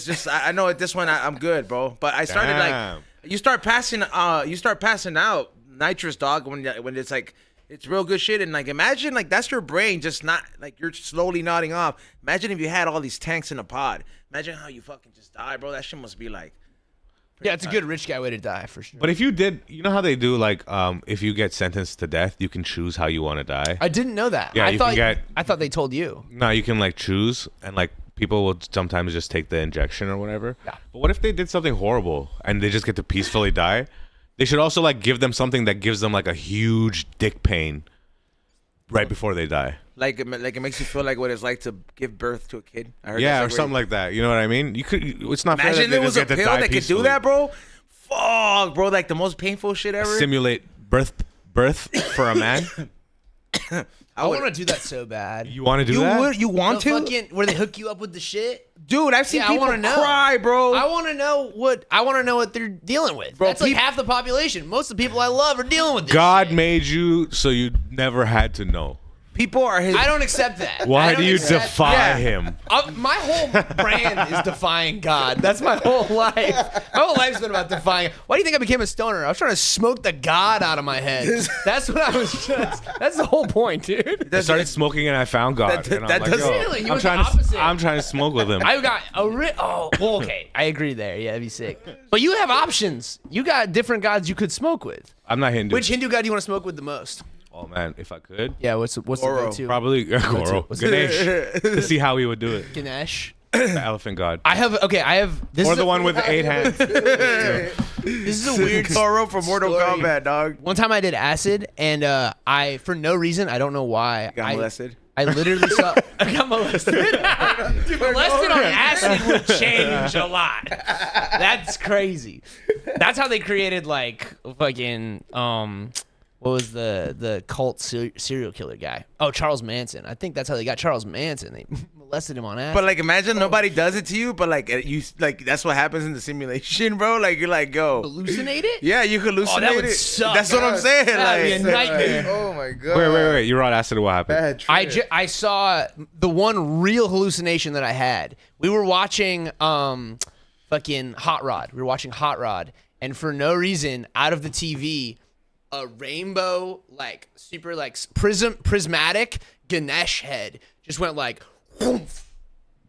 just I know at this one I'm good, bro. But I started like you start passing out nitrous, dog, when it's like it's real good shit. And like imagine like that's your brain just not like you're slowly nodding off. Imagine if you had all these tanks in a pod. Imagine how you fucking just die, bro. That shit must be like. Yeah, it's a good rich guy way to die for sure. But if you did, you know how they do like if you get sentenced to death, you can choose how you want to die. I didn't know that. Yeah, I you thought can get- I thought they told you. No, you can like choose, and like people will sometimes just take the injection or whatever. Yeah. But what if they did something horrible and they just get to peacefully die? They should also like give them something that gives them like a huge dick pain right before they die. Like it makes you feel like what it's like to give birth to a kid. I heard Yeah, or that's something like that. You know what I mean? You could. It's not fair Imagine that they there was just a get to pill die that could do peacefully. that, bro. Fuck, bro. Like the most painful shit ever. Simulate birth for a man. I want to do that so bad. You want to do that? You want The to? fucking, where they hook you up with the shit? Dude, I've seen Yeah, I people wanna know. cry, bro. I want to know what they're dealing with. Bro, That's like peop- half the population. Most of the people I love are dealing with this. God shit. made you so you never had to know. People are his. I don't accept that. Why I don't do you accept- defy Yeah. him? My whole brand is defying God. That's my whole life. My whole life's been about defying. Why do you think I became a stoner? I was trying to smoke the God out of my head. That's what I was. That's the whole point, dude. I started smoking and I found God. That- and I'm that like, doesn't- yo, Really? You I'm went the trying to. opposite. I'm trying to smoke with him. I got a well, okay. I agree there. Yeah, that'd be sick. But you have options. You got different gods you could smoke with. I'm not Hindu. Which Hindu god do you want to smoke with the most? Oh man, if I could, Yeah, what's the Goro. go-to? probably Goro, What's Ganesh, to see how he would do it. Ganesh. The elephant god, I have this or is the a- one with 8 hands. This is a weird Goro from Mortal story. Kombat, dog. One time I did acid, and I for no reason, I don't know why, Got molested. I literally saw. I got molested. Dude, molested on acid would change a lot. That's crazy. That's how they created like fucking what was the cult serial killer guy? Oh, Charles Manson. I think that's how they got Charles Manson. They molested him on acid. But like, imagine nobody does it to you, but like you like that's what happens in the simulation, bro. Like you're like, go. hallucinate it? Yeah, you hallucinate Oh, that would it. suck. That's what I'm saying. That'd be a Like, nightmare. Oh my god. Wait. You're on acid. What happened? Bad trip. I saw the one real hallucination that I had. We were watching fucking Hot Rod. We were watching Hot Rod, and for no reason, out of the TV, a rainbow like super like prismatic Ganesh head just went like whoomph,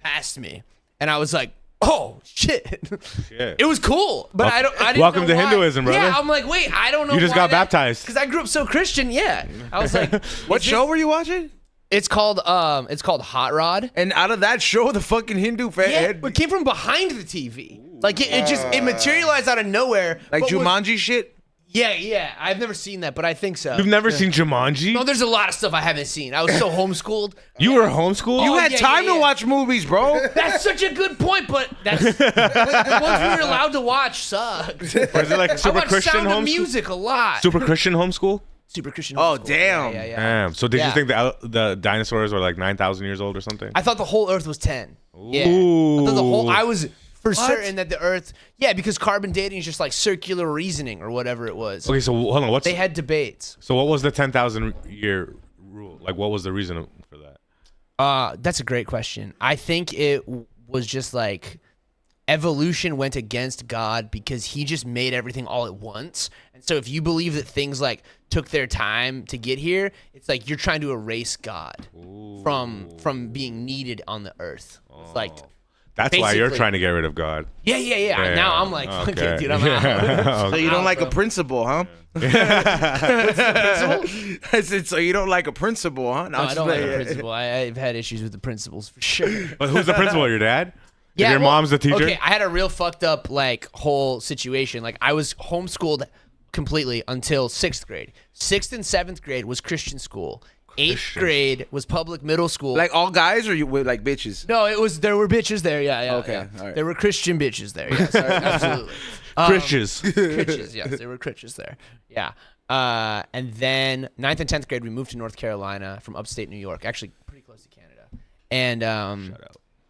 past me, and I was like, oh shit. Shit. It was cool, but I didn't welcome know to why. Hinduism, brother. Yeah, I'm like, wait, I don't know. You just got baptized. because I grew up so Christian. Yeah, I was like, what show were you watching? It's called Hot Rod. And out of that show, the fucking Hindu Yeah, head, it came from behind the TV. Like it materialized out of nowhere. like but was- Jumanji shit. Yeah. I've never seen that, but I think so. You've never seen Jumanji? No, there's a lot of stuff I haven't seen. I was so homeschooled. You were homeschooled? You Oh, had yeah, time yeah. to watch movies, bro. That's such a good point, but that's the ones we were allowed to watch sucked. Or is it like I super watched Christian Sound of homeschool? Music a lot. Super Christian homeschool? Super Christian. Oh, homeschool. damn. Yeah. Damn. So did Yeah. you think the dinosaurs were like 9,000 years old or something? I thought the whole Earth was 10. Yeah. Ooh. I thought I was for certain that the Earth. Yeah, because carbon dating is just like circular reasoning or whatever it was. Okay, so hold on. They had debates. So what was the 10,000 year rule? Like, what was the reason for that? That's a great question. I think it was just like evolution went against God because he just made everything all at once. And so if you believe that things like took their time to get here, it's like you're trying to erase God from being needed on the earth. It's like That's why you're basically- trying to get rid of God. yeah. Now I'm like, fuck Okay. it, dude, I'm out. So you don't Out, like bro. a principle, huh? I said, so you don't like a principle, huh? No, I don't like the principle. I've had issues with the principles for sure. But who's the principal? Your dad? Your well, mom's the teacher? Okay, I had a real fucked up like whole situation. Like I was homeschooled completely until 6th grade. 6th and 7th grade was Christian school. 8th grade was public middle school. Like all guys, or you with like bitches? no, there were bitches there. Yeah. Okay, yeah. all right. There were Christian bitches there. Yes, absolutely. Christians. Critches, yes, there were Critches there. Yeah. And then 9th and 10th grade, we moved to North Carolina from upstate New York, actually pretty close to Canada. And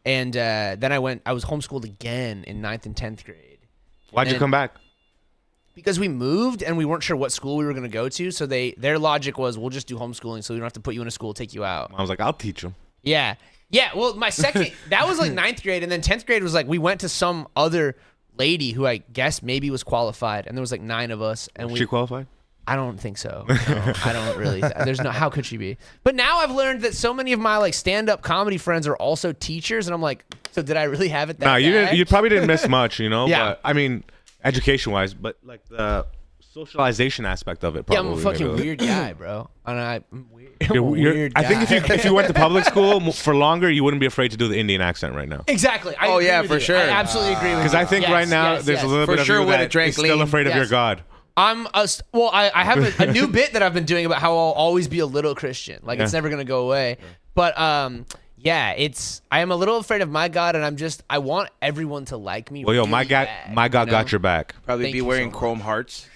and then I was homeschooled again in 9th and 10th grade. Why'd you and- come back? because we moved and we weren't sure what school we were going to go to. So their logic was, we'll just do homeschooling so we don't have to put you in a school, take you out. I was like, I'll teach them. Yeah. Yeah. Well, my second, that was like 9th grade. And then 10th grade was like, we went to some other lady who I guess maybe was qualified. And there was like 9 of us. And She qualified? I don't think so. No, I don't really. There's no. How could she be? But now I've learned that so many of my like stand-up comedy friends are also teachers, and I'm like, so did I really have it that? No, you bad? didn't. You probably didn't miss much, you know. Yeah. But, I mean, education-wise, but like the socialization aspect of it. Yeah, Probably, I'm a fucking maybe. weird guy, bro. And I'm weird. I'm a You're- weird I think guy. if you went to public school for longer, you wouldn't be afraid to do the Indian accent right now. Exactly. I Oh, agree yeah, with for you. sure. I absolutely agree with you. Because I think Yes, right now yes, there's yes. a little For bit sure of you would've that drank is still lean. afraid of your Yes. God. I have a new bit that I've been doing about how I'll always be a little Christian. Like it's Yeah. never gonna go away. But yeah, I am a little afraid of my God, and I want everyone to like me. Well, yo, really my God bad, got your back. Probably Thank be you wearing so chrome hearts.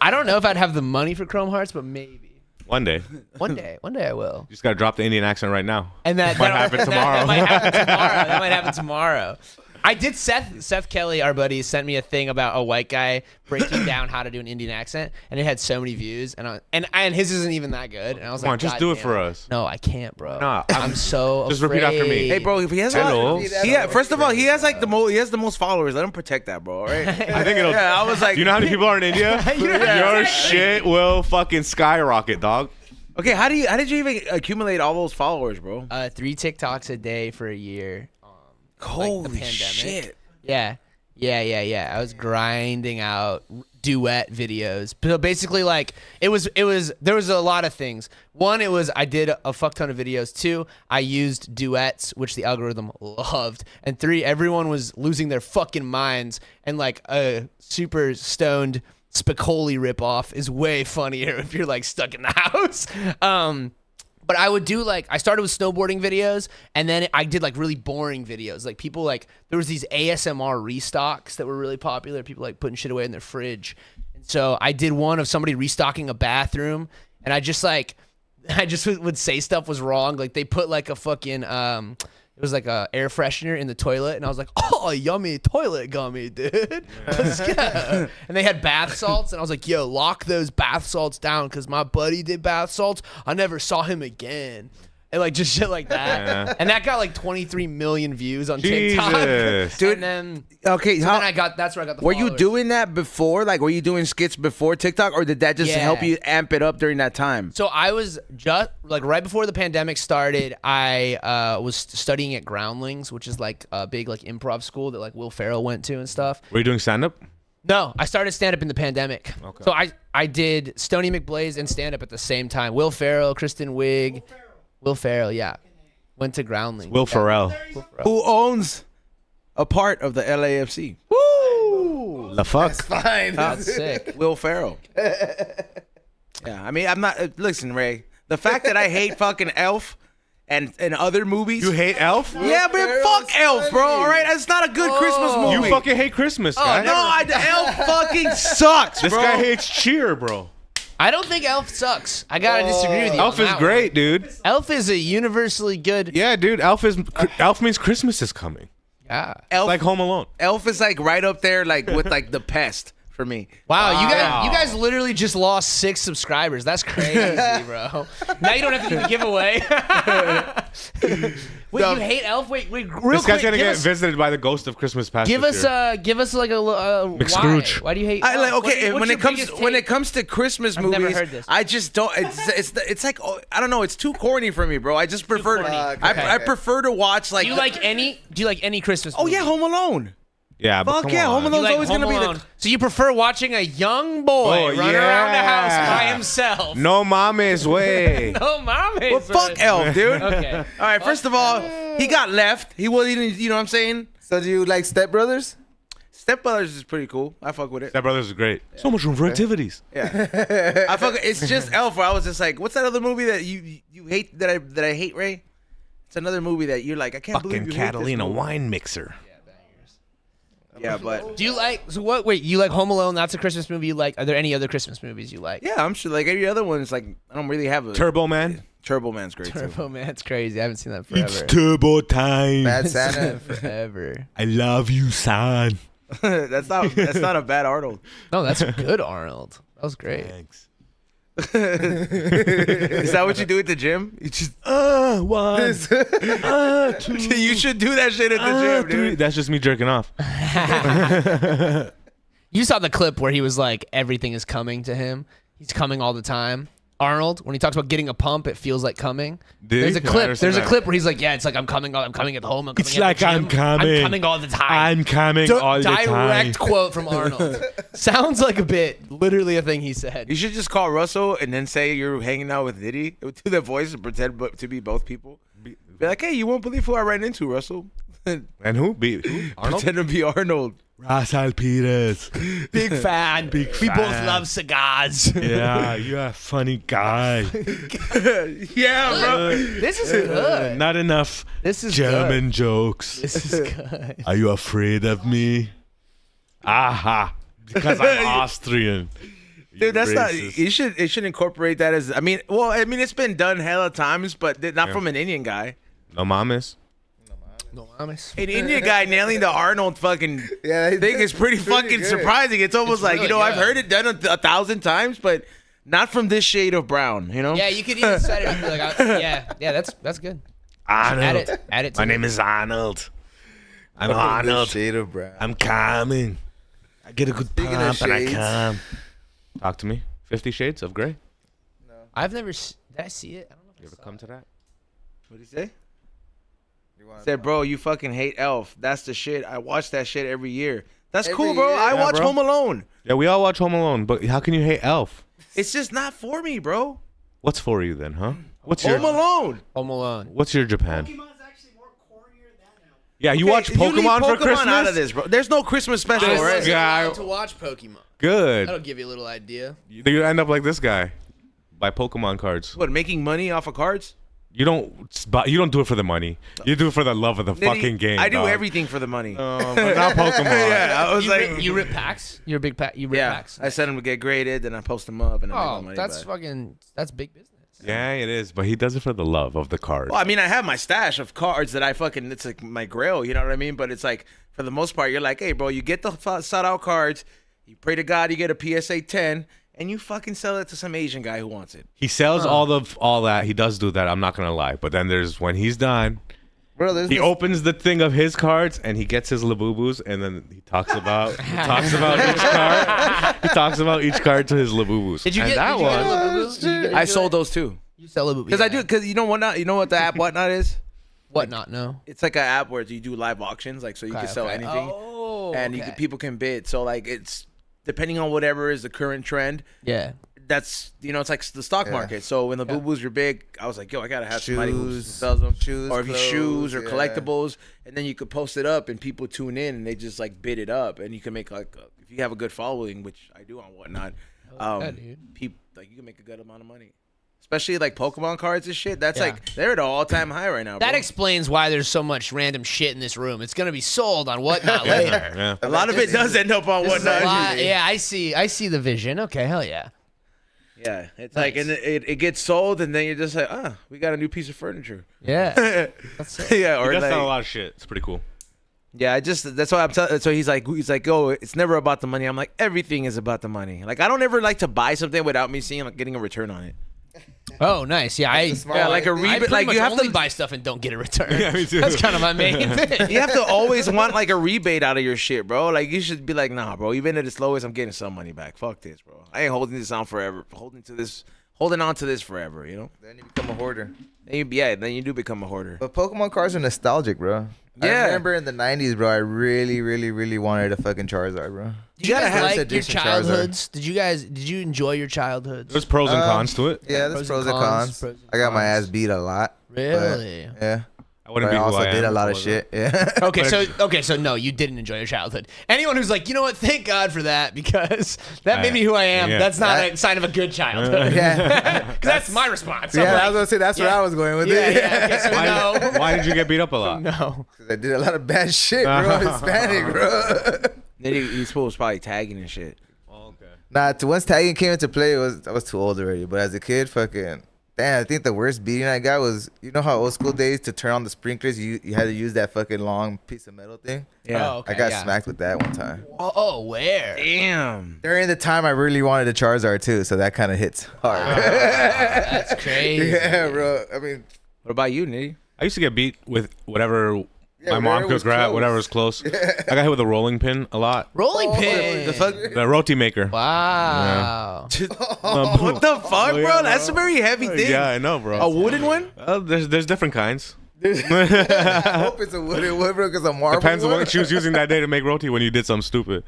I don't know if I'd have the money for Chrome Hearts, but maybe One day, one day I will. you just gotta drop the Indian accent right now. And that Might happen tomorrow. That might happen tomorrow. That might happen tomorrow. I did. Seth Kelly, our buddy, sent me a thing about a white guy breaking down how to do an Indian accent, and it had so many views. And his isn't even that good. And I was Come like, on, just "God do it damn for us." No, I can't, bro. Nah, I'm so. Just repeat after me. Hey, bro, if he has Hello. first of all, he has like he has the most followers. Let him protect that, bro. All right? I think it'll. Yeah, I was like, Do you know how many people are in India? Yeah. Your shit will fucking skyrocket, dog. okay, how did you even accumulate all those followers, bro? 3 TikToks a day for a year. Holy pandemic. shit! Yeah. I was grinding out duet videos. So basically, like there was a lot of things. One, I did a fuck ton of videos. 2, I used duets, which the algorithm loved. And 3, everyone was losing their fucking minds. And like a super stoned Spicoli ripoff is way funnier if you're like stuck in the house. But I would do I started with snowboarding videos, and then I did like really boring videos. Like people there was these ASMR restocks that were really popular. People like putting shit away in their fridge. And so I did one of somebody restocking a bathroom, and I just would say stuff was wrong. Like they put like a fucking it was like a air freshener in the toilet, and I was like, "Oh, yummy toilet gummy, dude." Let's go. And they had bath salts, and I was like, "Yo, lock those bath salts down, because my buddy did bath salts. I never saw him again." And like just shit like that. Yeah. And that got like 23 million views on TikTok. Jesus. Dude, And then Okay, so how, then that's where I got the were you followers. doing that before? Like, were you doing skits before TikTok, or did that just Yeah. help you amp it up during that time? So I was just like right before the pandemic started, I was studying at Groundlings, which is like a big like improv school that like Will Ferrell went to and stuff. Were you doing stand-up? No, I started stand up in the pandemic. Okay. So I did Stoney McBlaze and stand up at the same time. Will Ferrell, Kristen Wiig. Will Ferrell, yeah. Went to Groundlings. Will Ferrell. Who owns a part of the LAFC? Woo! The fuck? Fine. That's sick. Will Ferrell. Yeah, I mean, I'm not. Listen, Ray. The fact that I hate fucking Elf and other movies. You hate Elf? Yeah, but fuck Elf, bro. All right, it's not a good Christmas movie. You fucking hate Christmas, guy. No, Elf fucking sucks, This bro. guy hates Cheer, bro. I don't think Elf sucks. I gotta disagree with you. Elf on is that great, one. dude. Elf is a universally good. Yeah, dude. Elf means Christmas is coming. Yeah. Elf, Like Home Alone. Elf is like right up there, like with like the pest for me. Wow, you guys literally just lost 6 subscribers. That's crazy, bro. Now you don't have to do the giveaway. Wait, you hate Elf? Wait, real This quick. guy's gonna give get us, visited by the ghost of Christmas past. give this us, year. give us like a why? McScrooge. Why do you hate? I like Elf? okay. What's When your it comes biggest when take? it comes to Christmas I've movies, never heard this. I just don't. It's like I don't know. It's too corny for me, bro. I just prefer. corny. I prefer to watch like. Do you like any Christmas? Oh movie? yeah, Home Alone. Yeah, but Fuck come yeah, on. Home Alone's You like always Home gonna be Alone. the. So you prefer watching a young boy run around the house by himself? No mames, way. Oh, mommy. Well, fuck Elf, dude. Okay. All right. First of all, he got left. He wasn't. You know what I'm saying? So do you like Step Brothers? Step Brothers is pretty cool. I fuck with it. That Brothers is great. So much room for activities. Yeah. I fuck. It's just Elf. Where I was just like, what's that other movie that you hate that I hate, Ray? It's another movie that you're like, I can't believe Fucking you hate this Catalina movie. wine mixer. Yeah, but Do you like so what? Wait, you like Home Alone? That's a Christmas movie. You like? Are there any other Christmas movies you like? yeah, I'm sure like every other one is like I don't really have a Turbo Man. Turbo Man's great too. Turbo Man, it's crazy. I haven't seen that forever. Turbo time. Bad Santa. Forever. I love you, son. That's not a bad Arnold. No, that's good, Arnold. That was great. Thanks. Is that what you do at the gym? You just One, two, you should do that shit at the gym, three. dude. That's just me jerking off. You saw the clip where he was like, everything is coming to him. He's coming all the time. Arnold, when he talks about getting a pump, it feels like coming. Did There's he? a clip. I There's a understand clip where he's like, yeah, it's like I'm coming at home. I'm coming It's at like the gym. I'm coming. I'm coming all the time. I'm coming all the time. Direct quote from Arnold. Sounds like a bit. Literally a thing he said. You should just call Russell and then say you're hanging out with Nitty. Do that voice and pretend to be both people. Be like, hey, you won't believe who I ran into, Russell. And who? Who? Arnold? Pretend to be Arnold. Russell Peters. Big fan. We both love cigars. Yeah, you're a funny guy. Yeah, bro. This is good. Not enough This is German jokes. This is good. Are you afraid of me? Aha. Because I'm Austrian. Dude, that's not. Racist. It should incorporate that as. I mean, it's been done hella times, but not from an Indian guy. No mames. No mames. An Indian guy nailing the Arnold fucking thing is pretty fucking good. surprising. It's almost It's like really I've good. heard it done 1,000 times, but not from this shade of brown. You know? Yeah, you could even set it up like, yeah, that's good. Arnold. Add it. To My name is Arnold. I'm This Arnold. shade of brown. I'm coming. I get a good Speaking of pump and I shades. come. Talk to me. 50 Shades of Grey. I've never. Did I see it? I don't know. You ever come to that? What did he say? You wanna Said, know? bro, you fucking hate Elf. That's the shit. I watch that shit every year. That's Every cool, bro. year? I Yeah, watch bro. Home Alone. Yeah, we all watch Home Alone, but how can you hate Elf? It's just not for me, bro. What's for you then, huh? What's your Home Alone. Home Alone. What's your Japan? Yeah, you Okay, watch leave Pokemon for Pokemon Christmas? out of this, bro. There's no Christmas special, This right? guy- allowed to watch Pokemon. Good. That'll give you a little idea. You end up like this guy. Buy Pokemon cards. What, making money off of cards? You don't do it for the money. You do it for the love of the fucking game. I do dog. everything for the money. But not Pokemon. Yeah, I was You rip packs. You're a big pack. You rip yeah, packs. I send them to get graded, then I post them up, and I make my Oh, money that's back. that's big business. Yeah, it is. But he does it for the love of the card. Well, I mean, I have my stash of cards that I fucking, it's like my grail, you know what I mean? But it's like, for the most part, you're like, hey, bro, you get the sought out cards, you pray to God, you get a PSA 10, and you fucking sell it to some Asian guy who wants it. He sells all that. He does do that. I'm not gonna lie. But then there's when he's done, Bro, there's he this- opens the thing of his cards and he gets his labubus and then he talks about each card. He talks about each card to his labubus. Did you and get that did you get a one? Labubu? Did you get I into sold it? those too. You sell a Labubu. Because I do, because you know Whatnot, you know what the app Whatnot is? Whatnot? No. It's like an app where you do live auctions, like so you can sell anything, Oh. and you can, people can bid. So like it's depending on whatever is the current trend. Yeah. That's it's like the stock market. So when the boo boos are big, I was like, yo, I gotta have somebody who Shoes, sells them, shoes, or if you clothes, shoes or yeah. collectibles, and then you could post it up and people tune in and they just like bid it up, and you can make like if you have a good following, which I do on Whatnot, yeah, dude. people like you can make a good amount of money. Especially like Pokemon cards and shit. That's like they're at an all-time high right now. That bro. explains why there's so much random shit in this room. It's gonna be sold on Whatnot later. Yeah. a lot of it does end up on This is a Whatnot. lot- usually. yeah, I see the vision. Okay, hell yeah. Yeah, it's like, and it gets sold, and then you're just like, we got a new piece of furniture. Yeah. That's it. Yeah, He or does like, sell a lot of shit. It's pretty cool. yeah, that's why I'm telling. So he's like, oh, it's never about the money. I'm like, everything is about the money. Like, I don't ever like to buy something without me seeing like getting a return on it. Oh, nice. Yeah, I smart Yeah, like a I I rebate. pretty Like much you have only to buy stuff and don't get a return. Yeah, me too. That's kind of my main thing. You have to always want like a rebate out of your shit, bro. Like you should be like, nah, bro. Even at its lowest, I'm getting some money back. Fuck this, bro. I ain't holding this on forever. Holding on to this forever. You know. Then you become a hoarder. Then you do become a hoarder. But Pokemon cards are nostalgic, bro. I Yeah. remember in the 90s, bro, I really, really, really wanted a fucking Charizard, bro. Did you gotta guys have like your edition Charizard. childhoods? Did you enjoy your childhoods? There's pros and cons to it. Yeah, there's pros and cons. pros and I got my cons. ass beat a lot. but, Really? yeah. I wouldn't But I be who also I did am a lot if of I wasn't. shit. Yeah. Okay, so no, you didn't enjoy your childhood. Anyone who's like, you know what, thank God for that because that made me who I am. Yeah. That's not That- a sign of a good childhood. yeah. Because that's my response. Yeah, I'm I like, was gonna say that's where yeah. I was going with yeah, it. yeah, okay, so no. Why did you get beat up a lot? No. Cause I did a lot of bad shit, bro. I'm Hispanic, bro. Then he's probably tagging and shit. Oh, okay. Nah, once tagging came into play, I was too old already. But as a kid, fucking, Damn, I think the worst beating I got was, you know how old school days to turn on the sprinklers, you had to use that fucking long piece of metal thing? Yeah. Oh, okay, I got yeah. smacked with that one time. Oh, where? Damn. During the time I really wanted a Charizard too, so that kind of hits hard. That's crazy. Yeah, bro. I mean, What about you, Nitty? I used to get beat with whatever my mom whatever could was grab, close. whatever was close. I got hit with a rolling pin a lot. Rolling pin. The fuck? The roti maker. Wow. What the fuck, bro? That's a very heavy thing. Yeah, I know, bro. A wooden one? There's different kinds. I hope it's a wooden one, bro, because a marble Depends on one. what she was using that day to make roti when you did something stupid.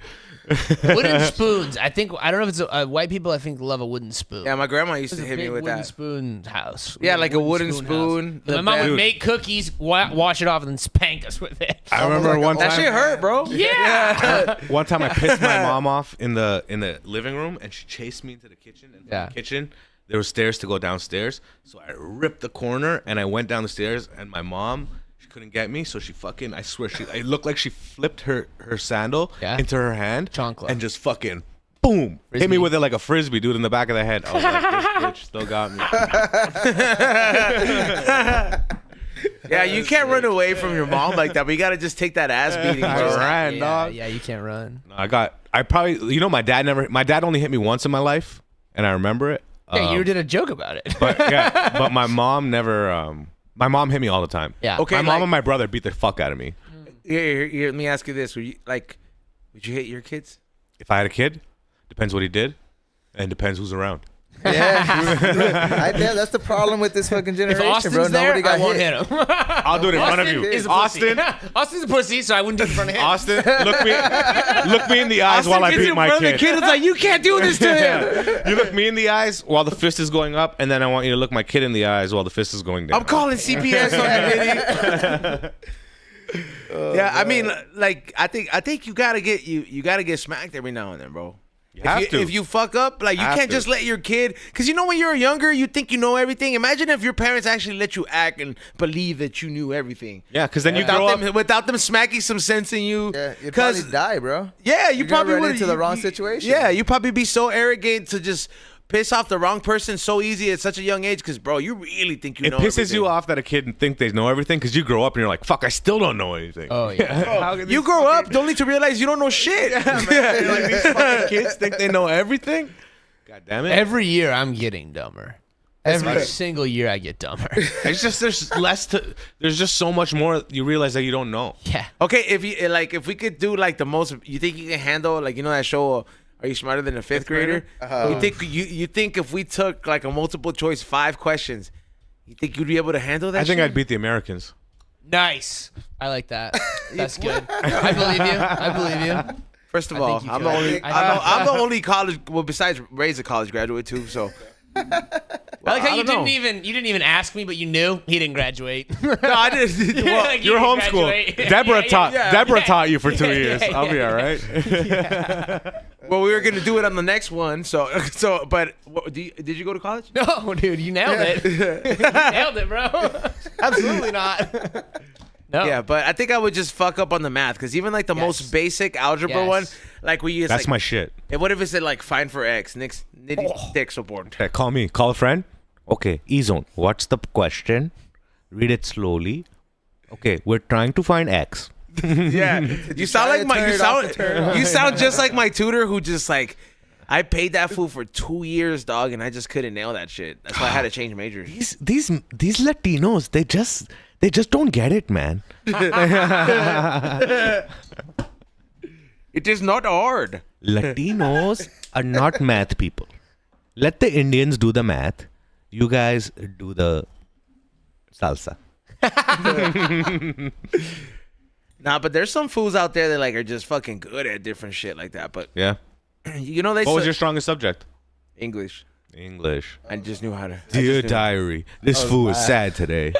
Wooden spoons. I don't know if it's white people. I think love a wooden spoon. Yeah, my grandma used It's to a hit me big with wooden that. spoon house. Yeah, like a wooden house. spoon. My The mom would Dude. make cookies, wash it off, and then spank us with it. I remember like one a- time. That shit hurt, bro. Yeah. One time I pissed my mom off in the living room, and she chased me into the kitchen. And from Yeah. the kitchen, there were stairs to go downstairs. So I ripped the corner, and I went down the stairs. And my mom, she couldn't get me, so she fucking, I swear, it looked like she flipped her sandal Yeah. into her hand, Chancla. and just fucking boom, hit Frisbee. me with it like a frisbee, dude, in the back of the head. I was like, this bitch still got me. Yeah, you can't run away from your mom like that, but you gotta just take that ass beating. I bro. ran, yeah, dog. yeah, you can't run. I probably, my dad only hit me once in my life, and I remember it. Yeah, you did a joke about it. But my mom never. My mom hit me all the time. Yeah. Okay, My mom like- and my brother beat the fuck out of me. Here, let me ask you this: would you hit your kids? If I had a kid, depends what he did, and depends who's around. Yeah, that's the problem with this fucking If generation, Austin's bro. there, Nobody got I won't hit. hit him. I'll do it in front of you. Is a Austin, pussy. Austin's a pussy, so I wouldn't do it in front of him. Austin, look me in the eyes while I beat my kid. The kid is like, you can't do this to him. You look me in the eyes while the fist is going up, and then I want you to look my kid in the eyes while the fist is going down. I'm calling CPS on you, Nitty. Yeah, I mean, like, I think you gotta get smacked every now and then, bro. If you fuck up, like, you Have can't to. just let your kid, because you know when you're younger, you think you know everything. Imagine if your parents actually let you act and believe that you knew everything. Yeah, because then you grow up. Without them smacking some sense in you. Yeah, you'd probably 'Cause- die, bro. Yeah, you You're gonna probably run would into the wrong situation. Yeah, you probably be so arrogant to just piss off the wrong person so easy at such a young age, because bro, you really think you It know pisses everything. you off that a kid think they know everything because you grow up and you're like, fuck, I still don't know anything. Oh, yeah. You grow up only to realize you don't know shit. Like, these fucking kids think they know everything. God damn it. Every year, I'm getting dumber. Every single year, I get dumber. It's just there's just so much more you realize that you don't know. Yeah. Okay, if we could do like the most, you think you can handle, like, you know that show, Are You Smarter Than a Fifth Grader? You think if we took like a multiple choice 5 questions, you think you'd be able to handle that? I think shit? I'd beat the Americans. Nice. I like that. That's good. I believe you. I believe you. First of I all, think you I'm the could. only I'm the only college. Well, besides Ray's a college graduate too. So I like how I you don't didn't even ask me, but you knew he didn't graduate. no, I didn't. Well, Like, You're didn't graduate. homeschooled. Deborah yeah. taught you for 2 Yeah, years. yeah, I'll be yeah. all right. well, we were gonna do it on the next one. So, but did you go to college? No, dude, you nailed it. You nailed it, bro. Absolutely not. No. Yeah, but I think I would just fuck up on the math, because even like the most Yes. basic algebra Yes. one, like we use. That's like, my shit. What if it said like find for x? Nitty dicks born. Okay, call me. Call a friend. Okay, E-Zone. What's the question? Read it slowly. Okay, we're trying to find X. Yeah, you sound like my you sound just like my tutor who just like. I paid that fool for 2 years, dog, and I just couldn't nail that shit. That's why I had to change majors. These Latinos, they just don't get it, man. It is not hard. Latinos are not math people. Let the Indians do the math. You guys do the salsa. Nah, but there's some fools out there that like are just fucking good at different shit like that. But Yeah. you know they What was said your strongest subject? English. English. I just knew how to. Dear diary, this fool is sad today.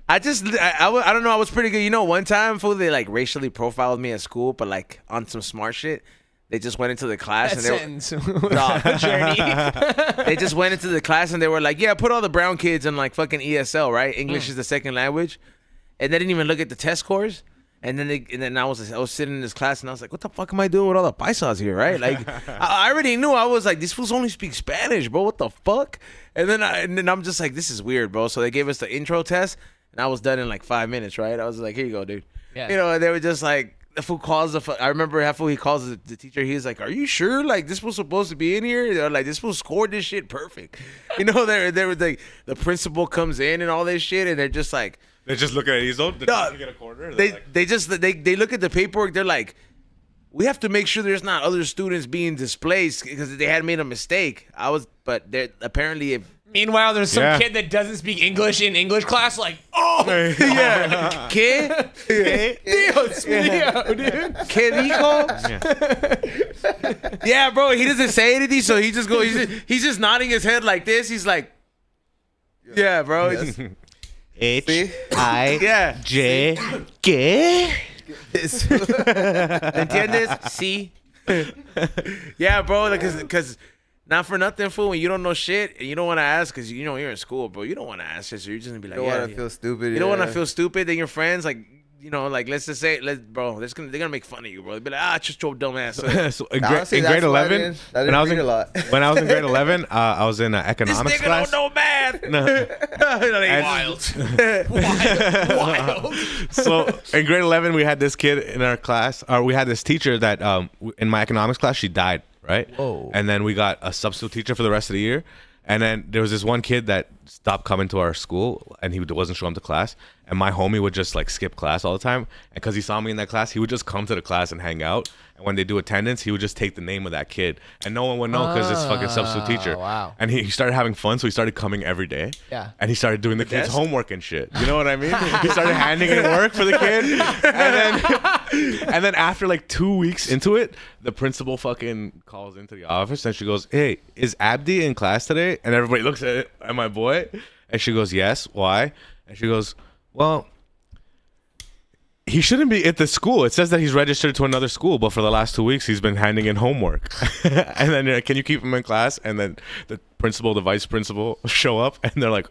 I don't know. I was pretty good. You know, one time, fool, they like racially profiled me at school, but like on some smart shit. They just went into the class That and they were, sentence. Dog. Journey. they just went into the class and they were like, yeah, put all the brown kids in like fucking ESL, right? English is the second language. And they didn't even look at the test scores. And then I was sitting in this class and I was like, what the fuck am I doing with all the paisas here, right? Like I already knew. I was like, these fools only speak Spanish, bro. What the fuck? And then I'm just like, this is weird, bro. So they gave us the intro test and I was done in like 5 minutes, right? I was like, here you go, dude. Yeah. You know, and they were just like, the fool calls I remember half he calls the teacher. He's like, "Are you sure? Like this was supposed to be in here? They're like this fool scored this shit perfect." You know, they were like the principal comes in and all this shit, and they're just like They just look at Easel. Did you get a quarter? they look at the paperwork. They're like, "We have to make sure there's not other students being displaced because they had made a mistake." But apparently if. Meanwhile, there's some kid that doesn't speak English in English class, like, oh, Yeah. ¿Qué? Dios mío, dude. ¿Qué dijo? Yeah, bro. He doesn't say anything, so he just goes. He's just nodding his head like this. He's like, yeah, bro. Yes. H-I-J. ¿Qué? ¿Entiendes? Sí. Yeah, bro. Because not for nothing, fool. When you don't know shit and you don't want to ask, because you know you're in school, bro. You don't want to ask shit, so you're just gonna be like, You don't want to feel stupid. You don't want to feel stupid. Then your friends, like, you know, like let's just say, they're gonna make fun of you, bro. They'll be like, just your dumb ass. So in Honestly, grade that's why I 11, didn't when I was read in a lot. when I was in grade 11, I was in This economics nigga class. don't know math. No. Wild. So in grade 11, we had this kid in our class, or we had this teacher that in my economics class, she died, right? Whoa. And then we got a substitute teacher for the rest of the year. And then there was this one kid that stopped coming to our school and he wasn't showing up to class. And my homie would just like skip class all the time. And because he saw me in that class, he would just come to the class and hang out. And when they do attendance, he would just take the name of that kid. And no one would know because it's fucking substitute teacher. Wow. And he started having fun, so he started coming every day. Yeah. And he started doing the kids' homework and shit. You know what I mean? He started handing in work for the kid. And then after like 2 weeks into it, the principal fucking calls into the office and she goes, "Hey, is Abdi in class today?" And everybody looks at my boy. And she goes, "Yes, why?" And she goes, "Well, he shouldn't be at the school. It says that he's registered to another school, but for the last 2 weeks, he's been handing in homework." And then, can you keep him in class? And then the principal, the vice principal show up and they're like,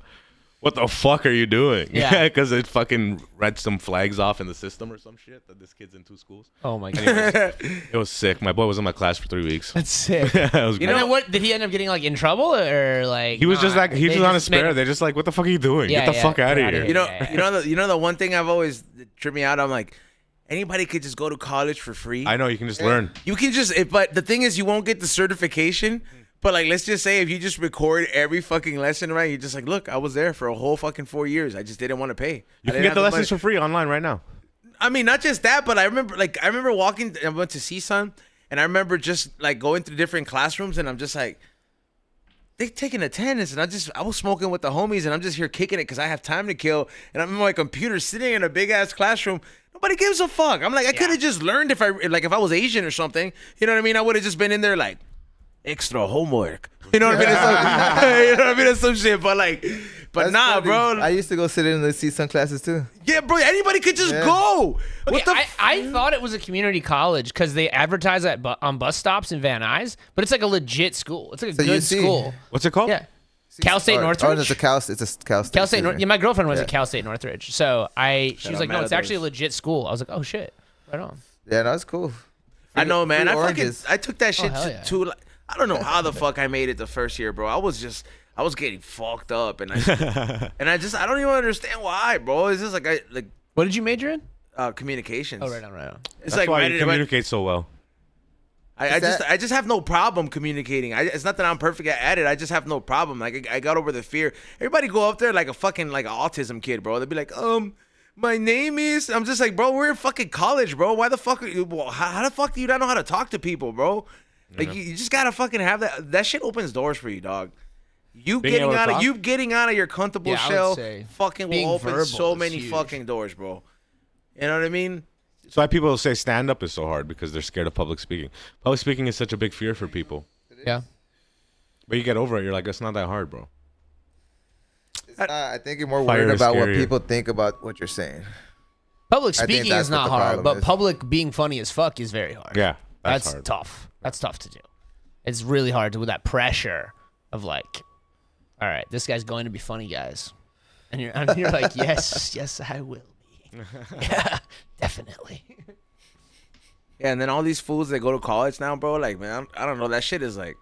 "What the fuck are you doing?" Yeah. Because it fucking read some flags off in the system or some shit that this kid's in 2 schools. Oh, my God. It was sick. My boy was in my class for 3 weeks. That's sick. It was You great. know what? Did he end up getting like in trouble or like? He was just like, he was they on a just made spare. him- They're just like, "What the fuck are you doing? Yeah, Get the fuck out of here." You know, Yeah. you know the one thing I've always tripped me out. I'm like, anybody could just go to college for free. I know, you can just learn. You can just, but the thing is, you won't get the certification. But like, let's just say if you just record every fucking lesson, right? You're just like, look, I was there for a whole fucking 4 years. I just didn't want to pay. You can get the lessons for free online right now. I mean, not just that, but I remember walking. I went to CSUN, and I remember just like going through different classrooms, and I'm just like, they taking attendance, and I was smoking with the homies, and I'm just here kicking it because I have time to kill, and I'm on my computer sitting in a big ass classroom. Nobody gives a fuck. I'm like, I could have just learned if I was Asian or something. You know what I mean? I would have just been in there like extra homework. You know what I mean? You know what I mean? It's some shit, but like. But That's nah, funny. bro. I used to go sit in and see some classes too. Yeah, bro. Anybody could just Yeah. go. What Okay, the? I thought it was a community college because they advertise on bus stops in Van Nuys, but it's like a legit school. It's like a So good UC. school. What's it called? Yeah. Cal State Northridge? Oh, it's a Cal State. It's a Cal State. Cal State. excuse me. Yeah, my girlfriend was Yeah. at Cal State Northridge, so she was out like, "No, it's actually a Matadors. legit school." I was like, "Oh shit, right on." Yeah, no, it's cool. I know, man. Free I oranges. took that shit hell yeah. to like, I don't know how the fuck I made it the first year, bro. I was getting fucked up, and I don't even understand why, bro. It's just like What did you major in? communications. Oh, right on, right on. It's That's like why right- you communicate so well. I Is that- just have no problem communicating. It's not that I'm perfect at it. I just have no problem. Like I got over the fear. Everybody go up there like a fucking like an autism kid, bro. They'd be like, my name is. I'm just like, bro, we're in fucking college, bro. Why the fuck? How the fuck do you not know how to talk to people, bro? Like you just gotta fucking have that. That shit opens doors for you, dog. Being able to talk? Getting out of your comfortable Yeah, I would shell, say fucking being will open verbal so is many huge. fucking doors, bro. You know what I mean? That's why people say stand up is so hard because they're scared of public speaking. Public speaking is such a big fear for people. Yeah. But you get over it, you're like, it's not that hard, bro. It's not, I think you're more Fire worried is about what scarier. people think about what you're saying. Public I think speaking that's is what not the hard, problem but is. public being funny as fuck is very hard. Yeah, That's hard. tough. That's tough to do. It's really hard to with that pressure of like, all right, this guy's going to be funny, guys, and you're like, yes, I will be. Yeah, definitely. Yeah, and then all these fools that go to college now, bro. Like, man, I don't know. That shit is like,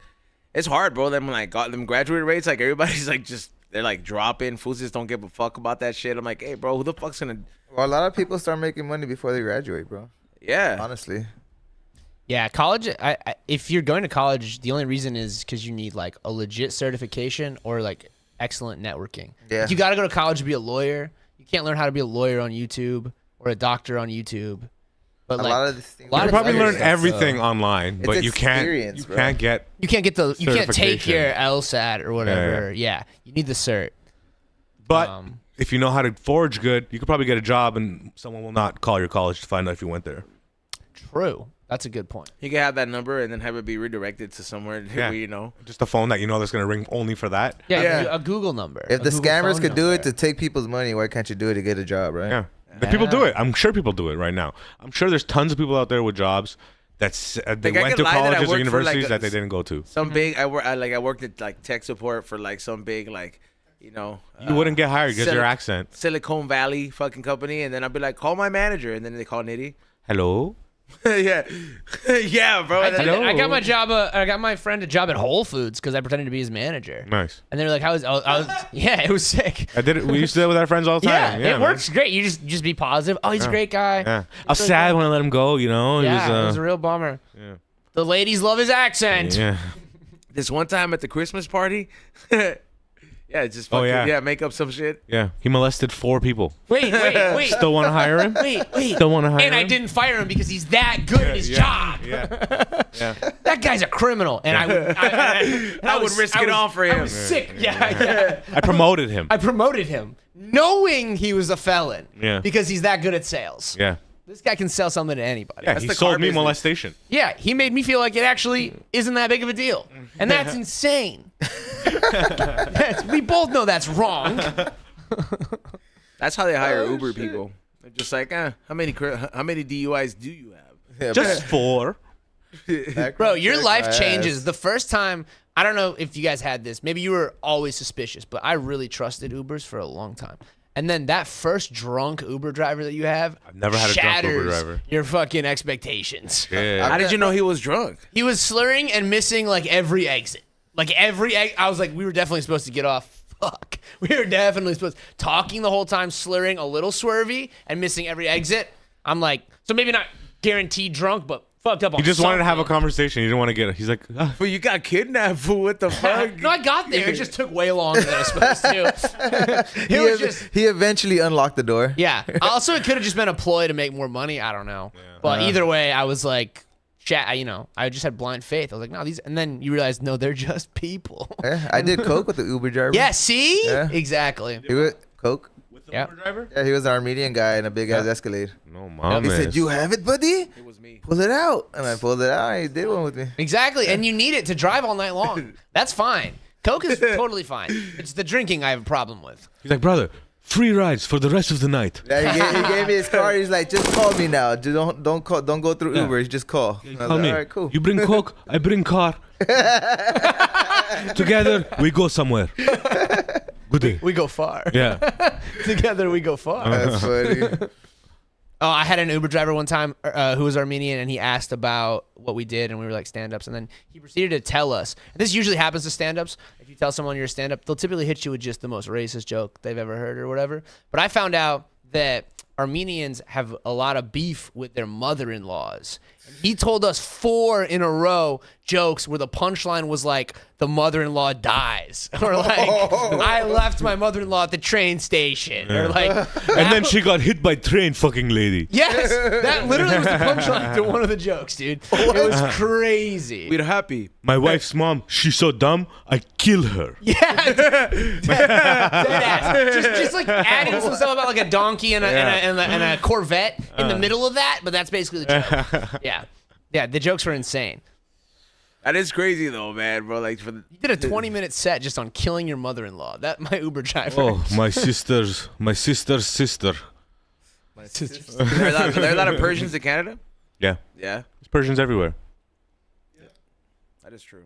it's hard, bro. Them like got them graduate rates. Like everybody's like just they're like dropping. Fools just don't give a fuck about that shit. I'm like, hey, bro, who the fuck's gonna? Well, a lot of people start making money before they graduate, bro. Yeah, Honestly. Yeah, college. If you're going to college, the only reason is because you need like a legit certification or like excellent networking. Yeah. Like, you got to go to college to be a lawyer. You can't learn how to be a lawyer on YouTube or a doctor on YouTube. But A like, lot of these things. a lot You of probably other learn stuff, everything so- online, It's but you can't experience, bro. get You can't get the. You can't take Certification. your LSAT or whatever. Yeah, you need the cert. But Um, if you know how to forge good, you could probably get a job and someone will not call your college to find out if you went there. True. That's a good point. you can have that number and then have it be redirected to somewhere Yeah. where you know. Just a phone that you know that's going to ring only for that. Yeah, Yeah. a Google number. If a the Google scammers phone could do number. it to take people's money, why can't you do it to get a job, right? Yeah. But people do it. I'm sure people do it right now. I'm sure there's tons of people out there with jobs that's they Like, I went could to lie that I colleges or worked for, universities like, that they didn't go to. Some big. I worked at like tech support for like some big like, you know. You wouldn't get hired because your accent. Silicon Valley fucking company, and then I'd be like, call my manager, and then they call Nitty. Hello? Yeah, yeah, bro. I, did That- it. I got my job. I got my friend a job at Whole Foods because I pretended to be his manager. Nice. And they're like, "How was?" I was yeah, it was sick. I did it. We used to do it with our friends all the Yeah, time. it man. works great. You just be positive. Oh, he's a great guy. Yeah. I was sad when I let him go, you know? Yeah, it was a real bummer. yeah. The ladies love his accent. Yeah. This one time at the Christmas party, yeah, just Oh, fucking, yeah. make up some shit. Yeah. He molested 4 people. Wait. Still want to hire him? Wait. Still want to hire him? And I didn't fire him because he's that good at his job. Yeah. Yeah. That guy's a criminal, and I would risk it all for I him. was sick. Yeah. I promoted him. I promoted him, knowing he was a felon. Yeah. Because he's that good at sales. Yeah. This guy can sell something to anybody. Yeah, That's he the sold car me business. molestation. Yeah, he made me feel like it actually isn't that big of a deal. And that's insane. We both know that's wrong. That's how they hire Uber people. They're just like, how many DUIs do you have? Yeah, Just 4. Bro, your check life my changes. ass. The first time, I don't know if you guys had this. Maybe you were always suspicious, but I really trusted Ubers for a long time. And then that first drunk Uber driver that you have, I've never had a drunk Uber shatters driver. your fucking expectations. Yeah. How did you know he was drunk? He was slurring and missing like every exit. I was like, we were definitely supposed to get off. Fuck. We were definitely supposed talking the whole time, slurring, a little swervy, and missing every exit. I'm like, so maybe not guaranteed drunk, but fucked up on He just wanted to have a something. conversation. He didn't want to get it. He's like, ah. But you got kidnapped, fool. What the fuck? No, I got there. It just took way longer than I was supposed to. It was just, he eventually unlocked the door. yeah. Also, it could have just been a ploy to make more money. I don't know. But either way, I was like, I just had blind faith. I was like, no, these, and then you realize, no, they're just people. Yeah, I did coke with the Uber driver. Yeah, see? Yeah. Exactly. He was coke. With the Yeah. Uber driver? Yeah, he was an Armenian guy in a big ass Escalade. No, mom. He said, "You have it, buddy? It was me. Pull it out." And I pulled it out. And he did one with me. Exactly. And you need it to drive all night long. That's fine. Coke is totally fine. It's the drinking I have a problem with. He's like, brother, free rides for the rest of the night. Yeah, he gave me his car. He's like, "Just call me now. Don't go through Uber. Just call." And I was Call like, me. All right, cool. You bring coke, I bring car. Together, we go somewhere. Good day. We go far. Yeah. Together we go far. That's funny. Oh, I had an Uber driver one time who was Armenian, and he asked about what we did, and we were like stand-ups, and then he proceeded to tell us. And this usually happens to stand-ups. If you tell someone you're a stand-up, they'll typically hit you with just the most racist joke they've ever heard or whatever. But I found out that Armenians have a lot of beef with their mother-in-laws. And he told us 4 in a row jokes where the punchline was like, the mother-in-law dies. Or like, I left my mother-in-law at the train station. Or like, And then she got hit by train, fucking lady. yes, that literally was the punchline to one of the jokes, dude. It was crazy. We're happy. My wife's mom, she's so dumb, I kill her. Yeah, deadass. Just like adding some stuff about like a donkey and a Corvette in the middle of that, but that's basically the joke. Yeah, the jokes were insane. That is crazy though, man, bro. Like for the, You did a 20-minute set just on killing your mother-in-law. That my Uber driver. Oh, my sister's sister. there are a lot of Persians in Canada. Yeah. Yeah, There's Persians everywhere. that is true.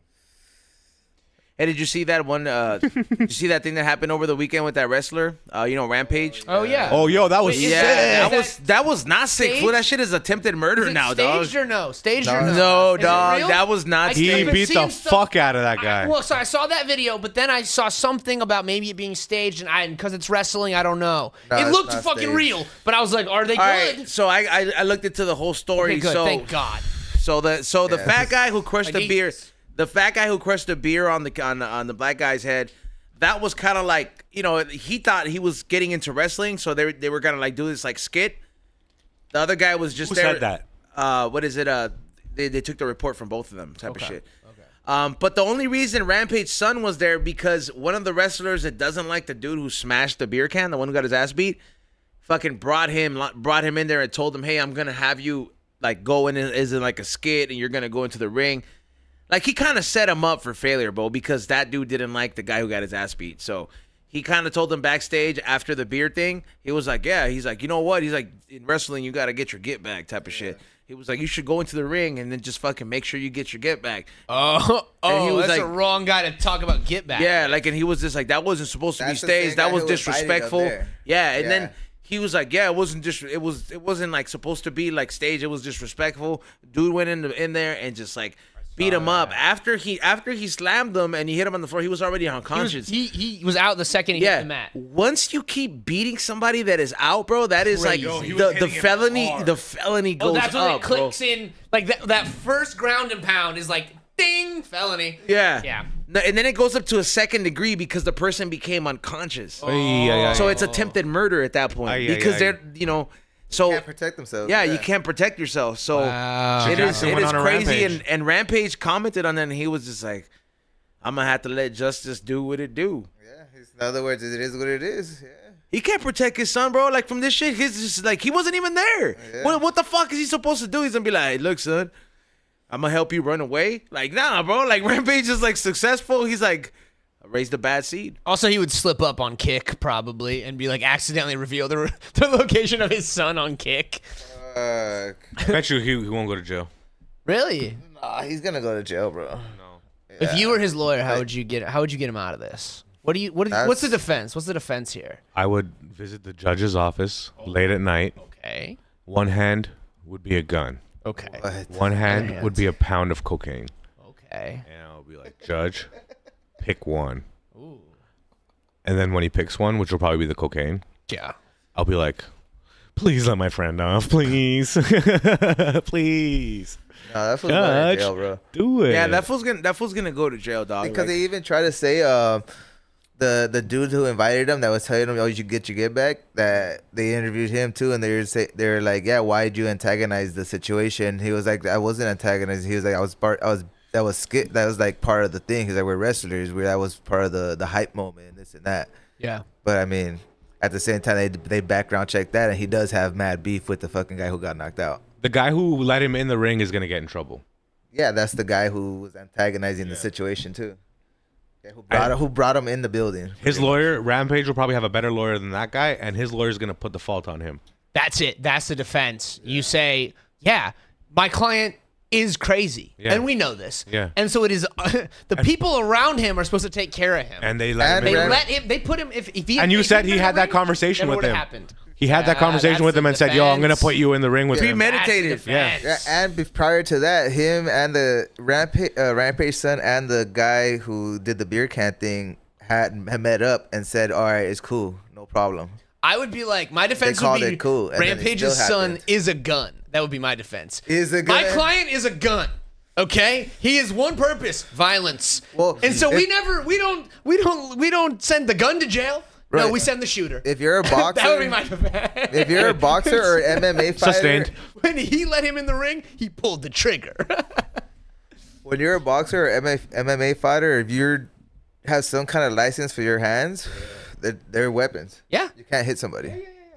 Hey, did you see that one? Did you see that thing that happened over the weekend with that wrestler? Rampage. Oh yeah. Oh, yo, that was Wait, is sick. Yeah, that was not sick. staged? Fool, that shit is attempted murder Is it now, dog. staged or no? Staged or No. No, Is it dog, real? that was not. I He haven't beat the seen stuff- fuck out of that guy. Well, so I saw that video, but then I saw something about maybe it being staged, and because it's wrestling, I don't know. No, it it's looked not fucking staged. real, but I was like, are they All good? right, so I looked into the whole story. Okay, good. So Thank God. So the fat guy who crushed the beer, Jesus. the fat guy who crushed the beer on the black guy's head, that was kind of like, he thought he was getting into wrestling, so they were gonna like do this like skit. The other guy was just Who there. said that? What is it? They took the report from both of them, type of shit. But the only reason Rampage's son was there because one of the wrestlers that doesn't like the dude who smashed the beer can, the one who got his ass beat, fucking brought him in there and told him, hey, I'm gonna have you like go in as in like a skit and you're gonna go into the ring. Like he kind of set him up for failure, bro, because that dude didn't like the guy who got his ass beat. So he kind of told him backstage after the beer thing, he was like, yeah, he's like, you know what? He's like, in wrestling, you got to get your get back type of shit. He was like, you should go into the ring and then just fucking make sure you get your get back. And he was that's like- the wrong guy to talk about get back. Yeah, like, and he was just like, that wasn't supposed to be That's the same staged. That guy was who invited him disrespectful. there. Yeah, and Yeah. then he was like, yeah, it wasn't like supposed to be like staged. It was disrespectful. Dude went in there and just like beat him up. After he slammed him and he hit him on the floor, he was already unconscious. He was out the second he hit the mat. Once you keep beating somebody that is out, bro, that is Crazy. like Yo, he was the hitting him felony. hard. The felony Oh, goes that's when up, it clicks in. Like that first ground and pound is like ding felony. Yeah. Yeah. No, and then it goes up to a second degree because the person became unconscious. So it's attempted murder at that point Ay, ay, because ay. they're so Can't protect themselves. yeah, you can't protect yourself. So Wow. it is Jackson went on a crazy. rampage. And Rampage commented on that, and he was just like, "I'm gonna have to let justice do what it do." Yeah. In other words, it is what it is. Yeah. He can't protect his son, bro. Like from this shit, he's just like he wasn't even there. Yeah. What the fuck is he supposed to do? He's gonna be like, hey, "Look, son, I'm gonna help you run away." Like, nah, bro. Like Rampage is like successful. He's like, I raised a bad seed. Also, he would slip up on Kick probably and be like accidentally reveal the location of his son on Kick. Fuck. I bet you he won't go to jail. Really? Nah, he's gonna go to jail, bro. If you were his lawyer, how would you get him out of this? What's the That's- defense? What's the defense here? I would visit the judge's office late at night. Okay. One hand would be a gun. Okay. What? One hand would be a pound of cocaine. Okay. And I'll be like, Judge, pick one. And then when he picks one, which will probably be the cocaine, Yeah. I'll be like, please let my friend off, please. Please. Nah, that fool's going to Judge, jail, bro. do it. Yeah, that fool's gonna go to jail, dog. Because Like, they even try to say the dude who invited him that was telling him, oh, you should get your get back, that they interviewed him too, and they're like, yeah, why did you antagonize the situation? He was like, I wasn't antagonizing. He was like, that was like part of the thing. He's like, we're wrestlers. That was part of the hype moment, this and that. Yeah. But I mean, at the same time, they background check that, and he does have mad beef with the fucking guy who got knocked out. The guy who let him in the ring is going to get in trouble. Yeah, that's the guy who was antagonizing the situation too. Yeah, who brought him in the building? His lawyer, Rampage, will probably have a better lawyer than that guy, and his lawyer's going to put the fault on him. That's it. That's the defense. You say, yeah, my client is crazy. Yeah. And we know this. Yeah. And so it is the people around him are supposed to take care of him. And they let And him they in. let him, they put him, if he And you if said he'd he been had in the that ring, conversation never with would've him. happened. He had that Yeah, conversation that's with him the and said, yo, I'm going to defense. put you in the ring with him. Premeditated. That's the Yeah. defense. Yeah, and prior to that, him and the Rampage son and the guy who did the beer can thing had met up and said, all right, it's cool, no problem. I would be like, my defense called would be it cool, and then it Rampage's still son happened. is a gun. That would be my defense. Is a My gun? client is a gun. Okay, he has one purpose: violence. Well, and so if- we don't send the gun to jail. No, Right. we send the shooter. If you're a boxer, That would be my defense. if you're a boxer or MMA fighter, Sustained. When he let him in the ring, he pulled the trigger. when you're a boxer or MMA fighter, if you have some kind of license for your hands, they're weapons. Yeah. You can't hit somebody.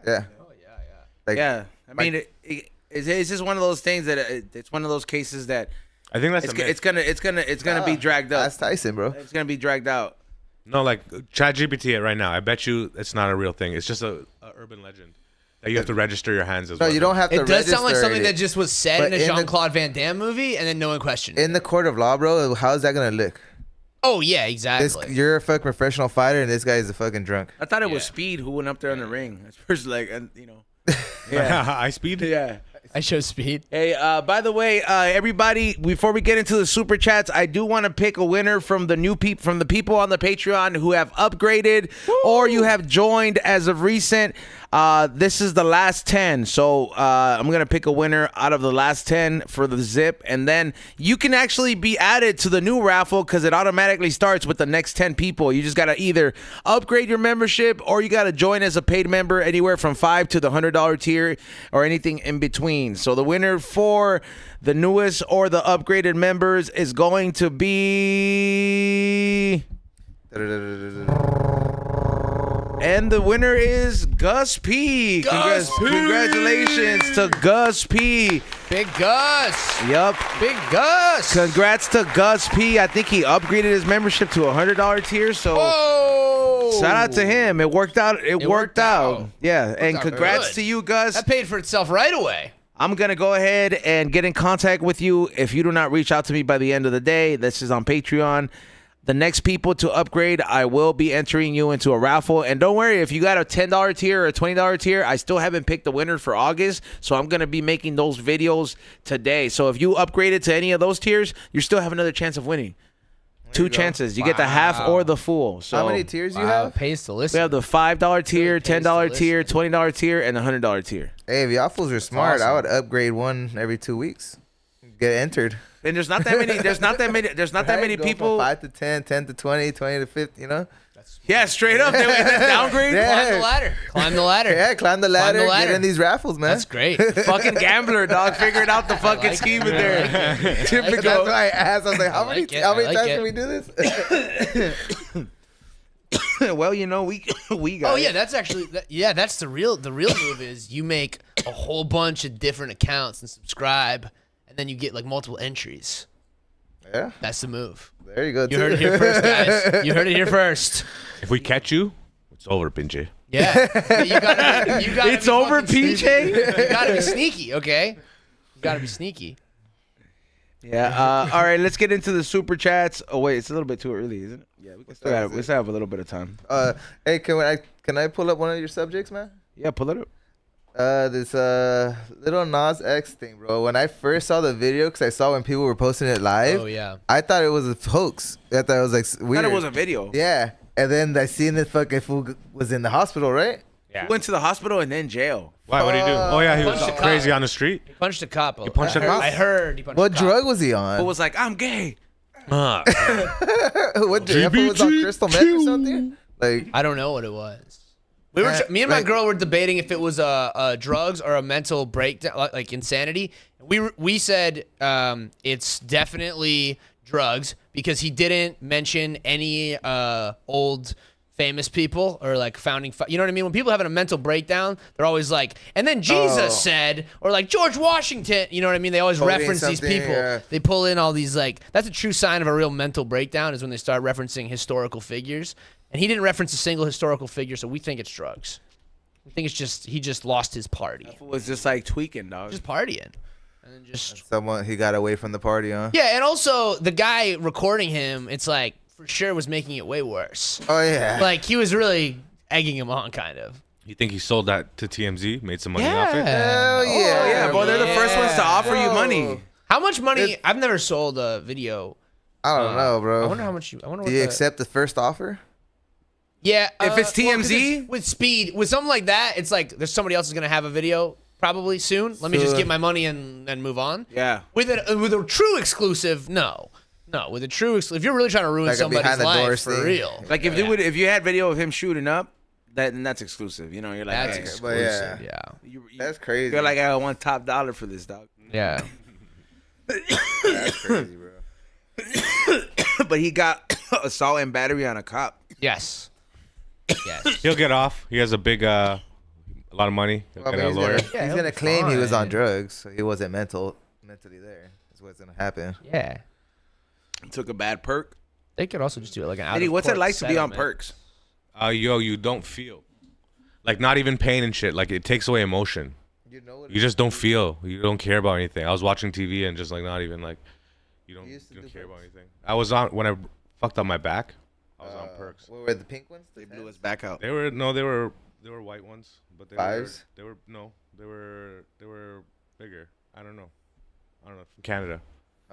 Yeah. Like, yeah, I mean, it's just one of those things that it's one of those cases that I think that's it's, a myth. it's gonna be dragged up. That's Tyson, bro. It's gonna be dragged out. No, like ChatGPT it right now. I bet you it's not a real thing. It's just a urban legend that you have to register your hands as No, well. you don't have to It does sound like register something it. that just was said But in a in the- Jean-Claude Van Damme movie, and then no one questioned it. In the court of law, bro, how is that gonna look? Oh yeah, exactly. You're a fucking professional fighter, and this guy is a fucking drunk. I thought it was Yeah. Speed who went up there in the ring. At first, like, and you know, yeah, I speed. yeah. I show speed. Hey, by the way, everybody, before we get into the super chats, I do want to pick a winner from the from the people on the Patreon who have upgraded or you have joined as of recent. This is the last 10, so I'm gonna pick a winner out of the last 10 for the zip, and then you can actually be added to the new raffle because it automatically starts with the next 10 people. You just gotta either upgrade your membership or you gotta join as a paid member anywhere from $5 to the $100 tier or anything in between. So the winner for the newest or the upgraded members is going to be, and the winner is Gus P. Congratulations to Gus P. Big Gus. Yup. Big Gus. Congrats to Gus P. I think he upgraded his membership to a $100 tier. So Whoa. shout out to him. It worked out. It worked out. Yeah. And out congrats good. to you, Gus. That paid for itself right away. I'm going to go ahead and get in contact with you. If you do not reach out to me by the end of the day, this is on Patreon. The next people to upgrade, I will be entering you into a raffle. And don't worry, if you got a $10 tier or a $20 tier, I still haven't picked the winner for August. So I'm going to be making those videos today. So if you upgraded to any of those tiers, you still have another chance of winning. Two chances. You get the half or the full. So How many tiers you have? Pays to listen. we have the $5 tier, Really pays to $10 listen. tier, $20 tier, and the $100 tier. Hey, if y'all fools are smart, I awesome. would upgrade one every 2 weeks. Get entered. And there's not that many. There's not that many. There's not that Right? many Go people. From 5 to 10, 10 to 20, 20 to 50. You know. Yeah, straight up. They downgrade. Yeah. Climb the ladder. Climb the ladder. Yeah, climb the ladder. ladder. Get in these raffles, man. That's great. Fucking gambler, dog. Figured out the fucking like scheme it. in there. That's Typical. why I asked. I was like, how like many it. how I many like times it. can we do this? Well, you know, we got. Oh it. yeah, that's actually that's the real move is you make a whole bunch of different accounts and subscribe, and then you get like multiple entries. Yeah. That's the move. There you go. You heard it here first, guys. You heard it here first. If we catch you, it's over, pinche. Yeah, you gotta It's be over, fucking PJ? sneaky. You gotta be sneaky, okay? You gotta be sneaky. Yeah. All right. Let's get into the super chats. Oh wait, it's a little bit too early, isn't it? Yeah, we still have a little bit of time. Hey, can I pull up one of your subjects, man? Yeah, pull it up. This little Nas X thing, bro. When I first saw the video, because I saw when people were posting it live, Oh yeah. I thought it was a hoax. I thought it was like I weird. thought it was a video. Yeah, and then I seen the fucking fool was in the hospital, right? He went to the hospital and then jail. Why? What did he do? Oh yeah, he was Punched a crazy cop. on the street. He punched a cop. He punched a cop? I heard he punched What a cop. drug was he on? But was like, I'm gay. What drug? Was on crystal meth or something? Like, I don't know what it was. We were me and my girl were debating if it was a drugs or a mental breakdown, like insanity. We said it's definitely drugs because he didn't mention any old famous people or like founding. You know what I mean? When people are having a mental breakdown, they're always like, and then Jesus said, or like George Washington. You know what I mean? They always Quoting reference these something, people. yeah. They pull in all these like. That's a true sign of a real mental breakdown is when they start referencing historical figures. And he didn't reference a single historical figure, so we think it's drugs. We think it's just he just lost his party, It was just like tweaking, dog. just partying, and then just someone he got away from the party, huh? yeah. And also the guy recording him, it's like for sure was making it way worse. Oh yeah. Like he was really egging him on, kind of. You think he sold that to TMZ, made some money off it? Hell yeah. Oh yeah, bro. They're the first ones to offer you Bro. money. How much money? I've never sold a video. I don't know, bro. I wonder how much. I wonder Do what you the- accept the first offer? Yeah, If it's well, 'cause TMZ? it's with speed, with something like that, it's like there's somebody else is gonna have a video probably soon. Let me just Soon. get my money and move on. Yeah. With a true exclusive, no. With a true exclusive, if you're really trying to ruin Like a somebody's behind the life doors for thing. real, Like if you had video of him shooting up, then that's exclusive. You know, you're like, that's hey, exclusive. But Yeah, you, That's crazy. You're like, I want top dollar for this, dog. yeah. That's crazy, bro. But he got assault and battery on a cop. Yes. Yes. He'll get off. He has a big, a lot of money. He'll Well, I get mean, a lawyer. he's he'll gonna be claim he was on fine. drugs, so he wasn't mentally there. That's what's gonna happen. Yeah. Took a bad perk. They could also just do it like an Eddie, what's it like to be on perks? You don't feel. Like, not even pain and shit. Like, it takes away emotion. You know what? You just don't feel. You don't care about anything. I was watching TV and just, like, not even, like, you don't used to do care perks? about anything. I was on, when I fucked up my back. I was on perks. What were the pink ones? They blew us back out. They were white ones, but they Fives? were bigger. I don't know, from Canada.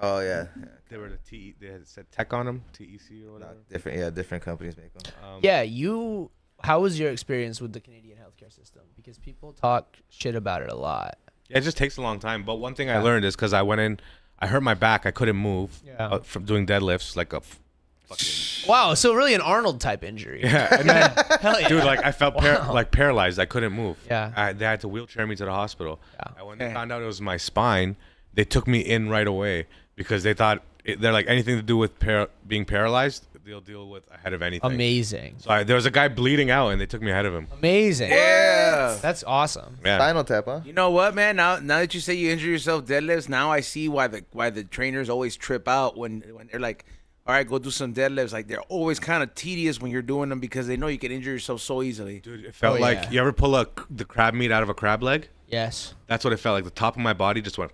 Oh yeah. They were they had said tech on them, TEC or whatever. Different companies make them. How was your experience with the Canadian healthcare system? Because people talk shit about it a lot. Yeah, it just takes a long time. But one thing I learned is because I went in, I hurt my back. I couldn't move from doing deadlifts like a fucking. Wow, so really an Arnold type injury. Yeah, and then, Hell yeah. dude, like I felt like paralyzed. I couldn't move. Yeah. They had to wheelchair me to the hospital. Yeah. And when they found out it was my spine, they took me in right away because they thought they're like anything to do with being paralyzed, they'll deal with ahead of anything. Amazing. So there was a guy bleeding out, and they took me ahead of him. Amazing. Yeah. That's awesome. Yeah. Spinal tap, huh? You know what, man? Now that you say you injure yourself deadlifts, now I see why the trainers always trip out when they're like, all right, go do some deadlifts. Like they're always kind of tedious when you're doing them because they know you can injure yourself so easily. Dude, it felt like you ever pull the crab meat out of a crab leg? Yes. That's what it felt like. The top of my body just went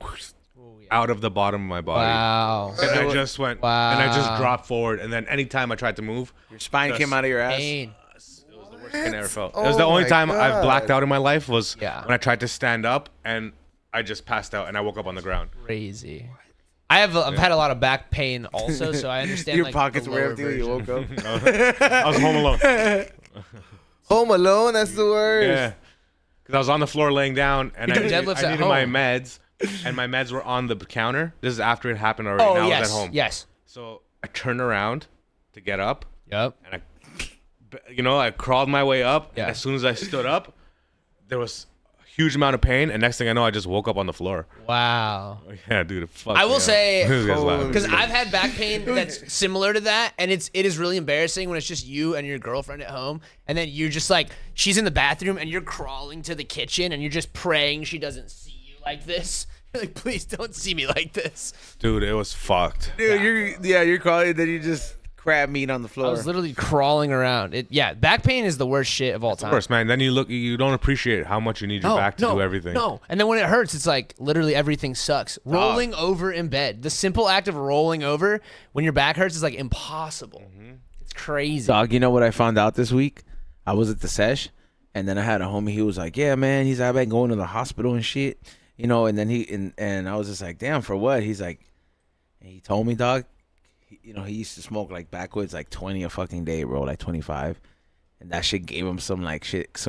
out of the bottom of my body. Wow. And I just went, Wow. and I just dropped forward. And then anytime I tried to move, Your spine came out of your ass. Pain. it was the worst thing I ever felt. It was the Oh only my time I've God. blacked out in my life was Yeah. when I tried to stand up and I just passed out and I woke up on the ground. Crazy. I've had a lot of back pain also, so I understand. Your like, pockets the were lower empty when you version. woke up. I was home alone. Home alone, that's the worst. Yeah. Because I was on the floor laying down and I do deadlifts I at needed my home. meds and my meds were on the counter. This is after it happened already. Oh Now I yes. was at home. Yes. So I turned around to get up Yep. and I crawled my way up. Yeah. And as soon as I stood up, there was a huge amount of pain. And next thing I know, I just woke up on the floor. Wow. Yeah, dude. I will say, This guy's laughing. because I've had back pain that's similar to that, and it is really embarrassing when it's just you and your girlfriend at home, and then you're just like, she's in the bathroom, and you're crawling to the kitchen, and you're just praying she doesn't see you like this. You're like, please don't see me like this. Dude, it was fucked. Dude, you're crawling, then you just crab meat on the I floor. was literally crawling around. Back pain is the worst shit of all time. Of course, man. Then you don't appreciate how much you need your back to do everything. No, and then when it hurts, it's like literally everything sucks. Rolling over in bed, the simple act of rolling over when your back hurts is like impossible. It's crazy. Dog, you know what I found out this week? I was at the sesh, and then I had a homie. He was like, "Yeah, man." He's like, "I've been going to the hospital and shit, you know." And then and I was just like, "Damn, for what?" He's like, and he told me, dog, he used to smoke like backwards like 20 a fucking day, bro, like 25, and that shit gave him some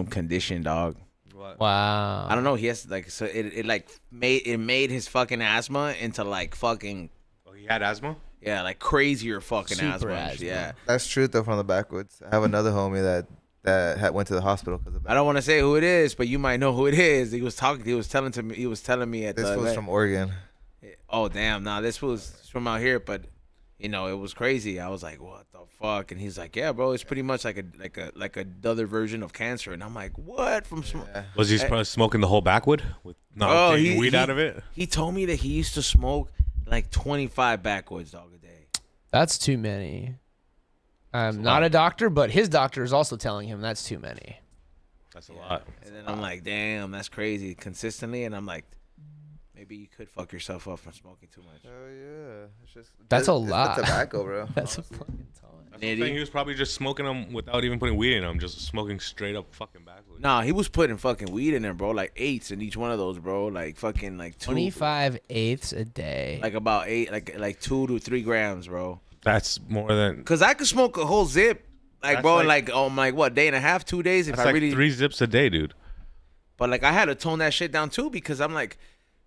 condition, dog. Wow. I don't know. He has like so it made his fucking asthma into like fucking Oh, he had asthma? yeah, like crazier fucking Super asthma. asthma. Yeah. That's true though. From the backwoods, I have another homie that went to the hospital because of I don't want to say who it is, but you might know who it is. He was telling me at this the was event. from Oregon. Oh damn! Nah, this was from out here, but it was crazy. I was like, what the fuck? And he's like, yeah, bro, it's pretty much like another version of cancer. And I'm like, what? From smoke? Yeah. Was he smoking the whole backwood with not taking weed out of it? He told me that he used to smoke like 25 backwoods, dog, a day. That's too many. I'm not a doctor, but his doctor is also telling him that's too many. That's a lot. And then I'm like, damn, that's crazy. Consistently, and I'm like, maybe you could fuck yourself up from smoking too much. Oh yeah, That's a it's the lot. tobacco, bro. That's a fucking ton. That's the thing. He was probably just smoking them without even putting weed in them, just smoking straight up fucking backwood. Nah, he was putting fucking weed in there, bro. Like 8s in each one of those, bro. Like fucking like 25/8 a day. like about 8, like 2 to 3 grams, bro. That's more than. Cause I could smoke a whole zip, like That's bro, in like- like what, day and a half, 2 days if That's I like really. 3 zips a day, dude. But like I had to tone that shit down too because I'm like,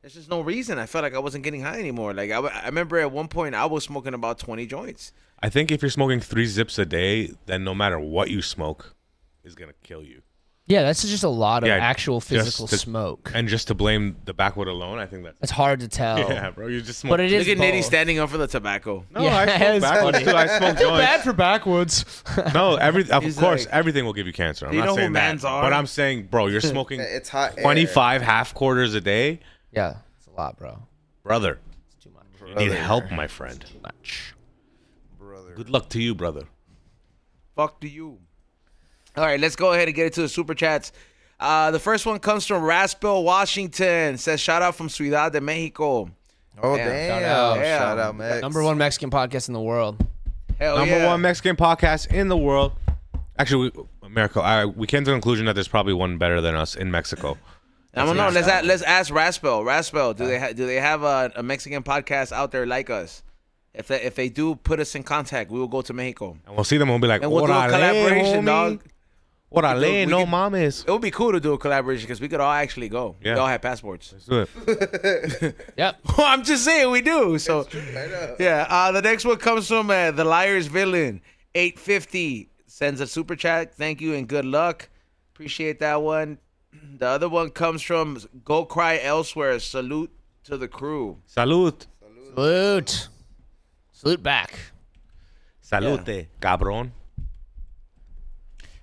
there's just no reason. I felt like I wasn't getting high anymore. Like I remember at one point I was smoking about 20 joints. I think if you're smoking 3 zips a day, then no matter what you smoke, is gonna kill you. Yeah, that's just a lot of Yeah, actual just physical to- smoke. And just to blame the backwood alone, I think that's. It's hard to tell. Yeah, bro, you just smoke. But it is Look at Nitty both. standing up for the tobacco. No, Yeah, I it's smoke backwards funny. too. I smoke joints. for backwoods. No, of He's course, like- everything will give you cancer. I'm Do you not know who saying that. mans are? But I'm saying, bro, you're smoking It's hot. air. 25 half quarters a day, Yeah, it's a lot, bro. brother. It's too much. You need help, my friend. Too much. brother. Good luck to you, brother. Fuck to you. All right, let's go ahead and get into the super chats. The first one comes from Raspel, Washington. Says shout out from Ciudad de Mexico. Oh Damn. damn! Shout out. Shout out, Max. #1 Mexican podcast in the world. Hell Number yeah. one Mexican podcast in the world. Actually, America. We came to the conclusion that there's probably one better than us in Mexico. I don't know. Let's ask Raspel. Raspel, do they have a Mexican podcast out there like us? If they do, put us in contact. We will go to Mexico And we'll see them and we'll be like, and we'll do a collaboration, homie. dog. Orale, We no could- mames. It would be cool to do a collaboration because we could all actually go. Yeah. We all have passports. Let's do it. Yep. I'm just saying we do. So yeah. The next one comes from the Liar's Villain 850 sends a super chat. Thank you and good luck. Appreciate that one. The other one comes from Go Cry Elsewhere. Salute to the crew. Salud. Salute back. Salute, cabrón.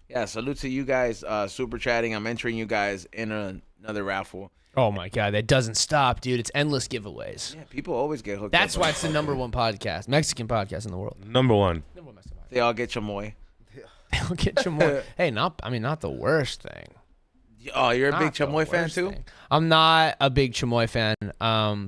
Yeah, salute to you guys super chatting. I'm entering you guys in another raffle. Oh my God, that doesn't stop, dude. It's endless giveaways. Yeah, people always get hooked That's up. why it's the number one podcast, Mexican podcast in the world. Number one. They all get chamoy. They'll get you more. Hey, not the worst thing. Oh, you're a big Not the chamoy fan worst too? thing. I'm not a big chamoy fan,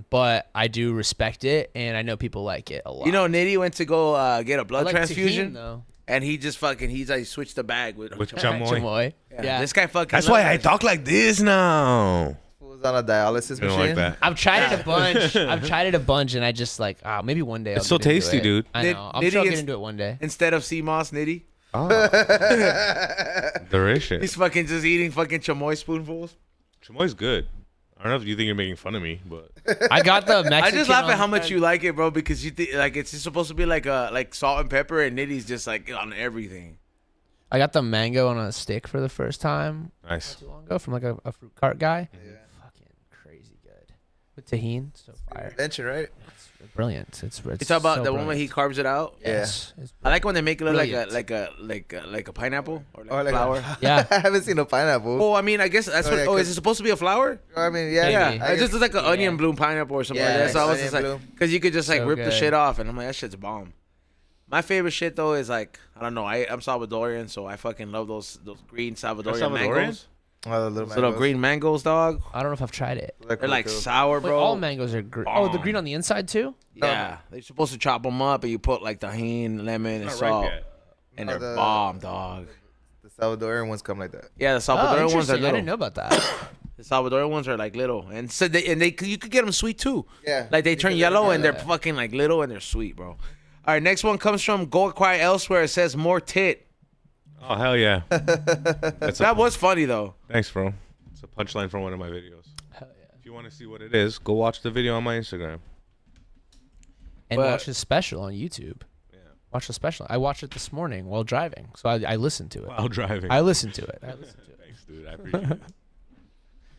but I do respect it, and I know people like it a lot. You know, Nitty went to go get a I blood like transfusion, Tajín, though. and he just he's like switched the bag with chamoy. Chamoy. Yeah. This guy fucking. That's why I loves talk like this now. Who's on a dialysis You don't machine? like that. I've tried it a bunch. I've tried it a bunch, and I just like, maybe one day. I'll It's so get into tasty, it. dude. I know. I'm Nitty sure I'll is- get into it one day. Instead of sea moss, Nitty, Oh. he's Delicious. fucking just eating fucking chamoy spoonfuls. Chamoy's good. I don't know if you think you're making fun of me, but I got the Mexican. I just laugh at on- how much you like it, bro, because you think like it's just supposed to be like salt and pepper, and Nitty's just like on everything. I got the mango on a stick for the first time nice. too long ago from like a fruit cart guy. Fucking crazy good with tahini. So fire. Mention, right? Brilliant. It's You talk about so the one where he brilliant. carves it out. Yes. It's I like when they make it look Brilliant. like a pineapple or like Or a like flower. Yeah. I haven't seen a pineapple. Oh, I mean, I guess that's Oh, what. yeah, Oh, is 'cause- it supposed to be a flower? I mean, yeah. Yeah, Maybe. I it just guess- looks like an onion bloom pineapple or something Yeah, like that. So I was onion just like, bloom. because you could just like So rip the good. shit off, and I'm like, that shit's bomb. My favorite shit though is like, I don't know, I'm Salvadorian, so I fucking love those green Salvadorian Salvadorian? mangoes. Oh, the little Those little mangoes. green mangoes, dog. I don't know if I've tried it. They're like cool. sour, Wait, bro. all mangoes are green. Oh, the green on the inside too. Yeah, they're supposed to chop them up, and you put like tahini, lemon, and Not salt, ripe yet. and Oh, they're the- bomb, dog. The Salvadorian ones come like that. Yeah, the Oh, Salvadorian ones are interesting. I little. didn't know about that. The Salvadorian ones are like little, and so you could get them sweet too. Yeah. Like they turn yellow and they're Yeah. fucking like little and they're sweet, bro. All right, next one comes from Go Cry Elsewhere. It says more tit. Oh hell yeah. That's That was funny though. Thanks, bro. It's a punchline from one of my videos. Hell yeah. If you want to see what it is, go watch the video on my Instagram. And But- watch his special on YouTube. Yeah. Watch the special. I watched it this morning while driving, so I listened to it. While driving. I listened to it. Thanks, dude. I appreciate it.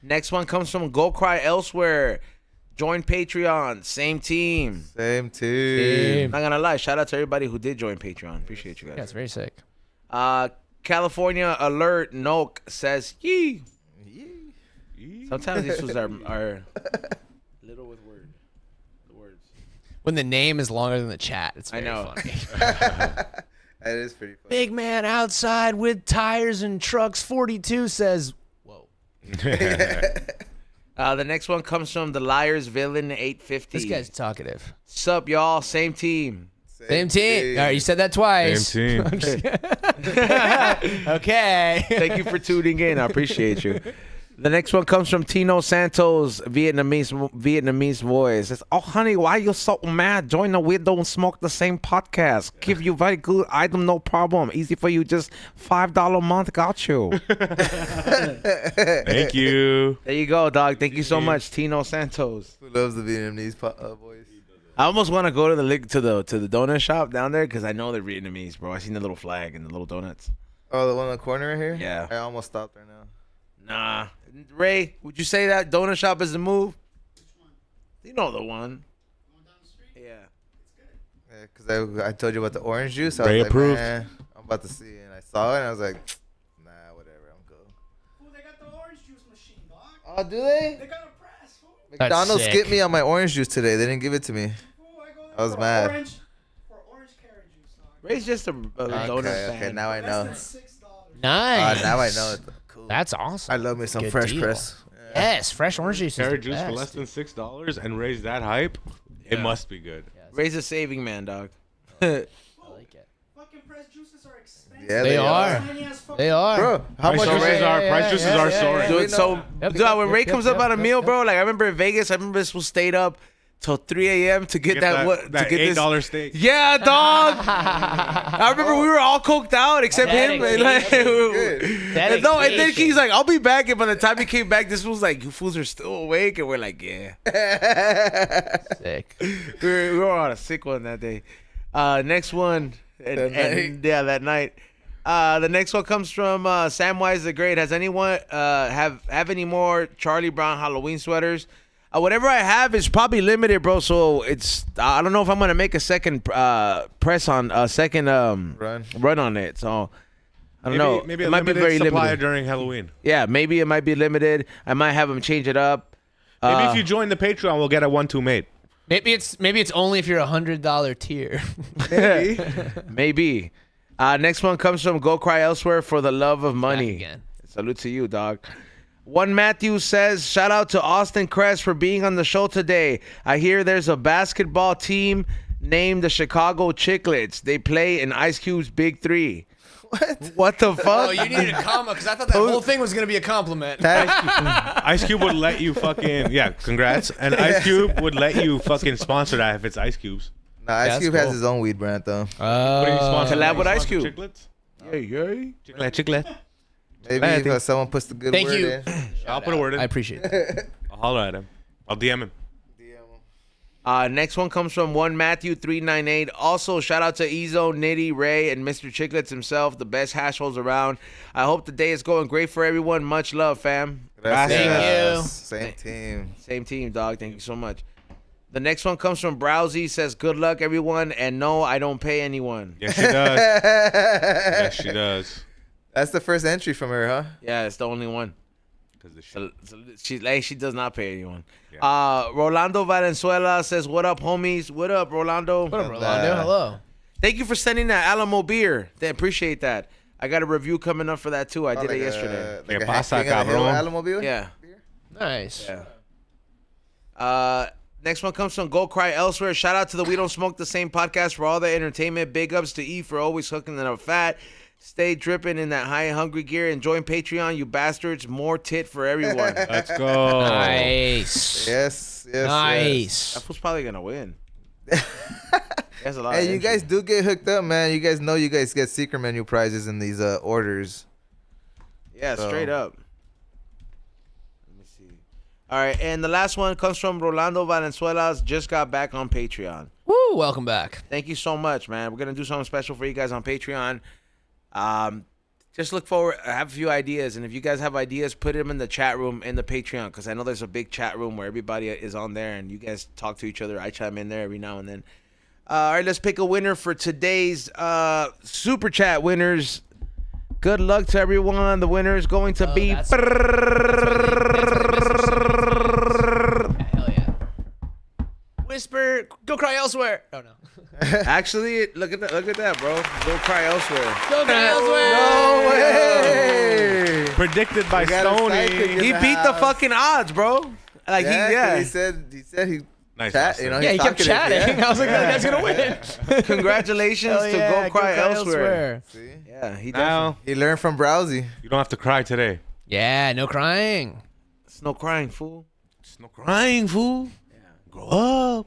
Next one comes from Go Cry Elsewhere. Join Patreon. Same team. Same team. Not gonna lie, shout out to everybody who did join Patreon. Appreciate you Yeah, guys. it's very sick. California Alert Noke says yee. Sometimes these ones are little with words. When the name is longer than the chat, it's I very know. funny. That is pretty funny. Big man outside with tires and trucks 42 says, whoa. The next one comes from the Liar's Villain 850. This guy's talkative. Sup, y'all? Same team. Same team. All right, you said that twice. Same team. Okay. Thank you for tuning in. I appreciate you. The next one comes from Tino Santos, Vietnamese voice. It's, oh, honey, why you so mad? Join the We Don't Smoke the Same podcast. Give you very good item, no problem. Easy for you, just $5 a month. Got you. Thank you. There you go, dog. Thank you so much, Tino Santos. Who loves the Vietnamese voice? I almost want to go to the donut shop down there because I know they're Vietnamese, bro. I seen the little flag and the little donuts. Oh, the one in the corner right here? Yeah. I almost stopped there now. Nah. Ray, would you say that donut shop is the move? Which one? You know the one. Going down the street? Yeah. Yeah, because I told you about the orange juice. I Ray was like, approved. man, I'm about to see it. And I saw it and I was like, nah, whatever, I'm good. Fool, they got the orange juice machine, dog. Oh, do they? They got a press, fool. McDonald's sick. skipped me on my orange juice today. They didn't give it to me. Fool, I go there I was for mad. for orange carrot juice, dog. Ray's just a donut fan. Okay, now I Less know. than $6. Nice. Now I know. Cool. That's awesome. I love me some Good fresh deal. press. Yes, fresh orange juice. Carrot is the juice for best, less than dude. $6 and raise that hype. It must be good. Ray's a saving man, dog. I like it. press juices are expensive. Yeah, They are. Tiny ass fucking They are. Bro, how much Price is juices it? are price juices are soaring. Dude, so Yep, dude, yep, when yep, Ray yep, comes yep, up on a yep, meal, yep. bro, like I remember in Vegas, I remember this fool stayed up till 3 a.m. to get that what to that get this. $8 steak. Yeah, dog. I remember we were all coked out except him. And like, Dedication. no, and then he's like, "I'll be back." And by the time he came back, this was like, "You fools are still awake," and we're like, "Yeah." Sick. We were on a sick one that day. Next one, that night. The next one comes from Samwise the Great. Has anyone have any more Charlie Brown Halloween sweaters? Whatever I have is probably limited, bro. So it's I don't know if I'm gonna make a second press on a second run on it. So I don't know. Maybe it a might be limited very supply limited. during Halloween. Yeah, maybe it might be limited. I might have them change it up. Maybe if you join the Patreon, we'll get a 1-2 mate. Maybe it's only if you're $100 tier. Maybe. Next one comes from Go Cry Elsewhere for the love of money. again. Salute to you, dog. One Matthew says, shout out to Austin Kress for being on the show today. I hear there's a basketball team named the Chicago Chiclets. They play in Ice Cube's Big Three. What the fuck? Oh, you needed a comma because I thought that whole thing was gonna be a compliment. Ice Cube would let you fucking congrats. And Ice Cube would let you fucking sponsor that if it's Ice Cubes. Nah, Ice that's Cube has cool. his own weed brand though. What do you sponsor? collab with You Ice sponsor Cube. Chiclets? Yeah. Chiclet. Maybe Hey, if someone puts the good Thank word you. in. I'll put a word in. I appreciate it. I'll holler at him. I'll DM him. Next one comes from one Matthew 398. Also, shout out to Ezo, Nitty, Ray, and Mr. Chiclets himself, the best hash holes around. I hope the day is going great for everyone. Much love, fam. Thank you. Same team. Same team, dog. Thank you so much. The next one comes from Browsy. Says, good luck, everyone. And no, I don't pay anyone. Yes, she does. Yes, she does. That's the first entry from her, huh? Yeah, it's the only one. Because She does not pay anyone. Rolando Valenzuela says, what up, homies? What up, Rolando? What up, Rolando? Hello. Thank you for sending that Alamo beer. They appreciate that. I got a review coming up for that, too. I did it yesterday. Like ¿Qué a pasa, King of the Hill cabrón? Alamo Yeah. Nice. Yeah. Next one comes from Go Cry Elsewhere. Shout out to the We Don't Smoke the Same podcast for all the entertainment. Big ups to E for always hooking them up fat. Stay dripping in that high and hungry gear and join Patreon, you bastards. More tit for everyone. let's go. Nice. Yes. Nice. That fool's probably gonna win. That's a lot. Hey, of you guys do get hooked up, man. You guys know you guys get secret menu prizes in these orders. Yeah, So- straight up. Let me see. All right, and the last one comes from Rolando Valenzuela's. Just got back on Patreon. Woo! Welcome back. Thank you so much, man. We're gonna do something special for you guys on Patreon. Just look forward. I have a few ideas, and if you guys have ideas, put them in the chat room in the Patreon, because I know there's a big chat room where everybody is on there, and you guys talk to each other. I chime in there every now and then. All right, let's pick a winner for today's super chat winners. Good luck to everyone. The winner is going to be. Hell yeah. Whisper. Go cry elsewhere. Oh no. Actually, look at that, bro. Go cry elsewhere. Go cry elsewhere. No way. Predicted by We got a Stoney. sidekick in He the beat the house. fucking odds, bro. Like Yeah, 'cause he said he Nice, chat. Austin. You know, Yeah, he he's kept talkative, chatting. yeah. I was like, that guy's gonna win. Congratulations Hell to yeah, Go Cry Elsewhere. See? Yeah, he definitely. Now, He learned from Browsy. you don't have to cry today. Yeah, no crying. It's no crying, fool. It's no crying, fool. Grow up.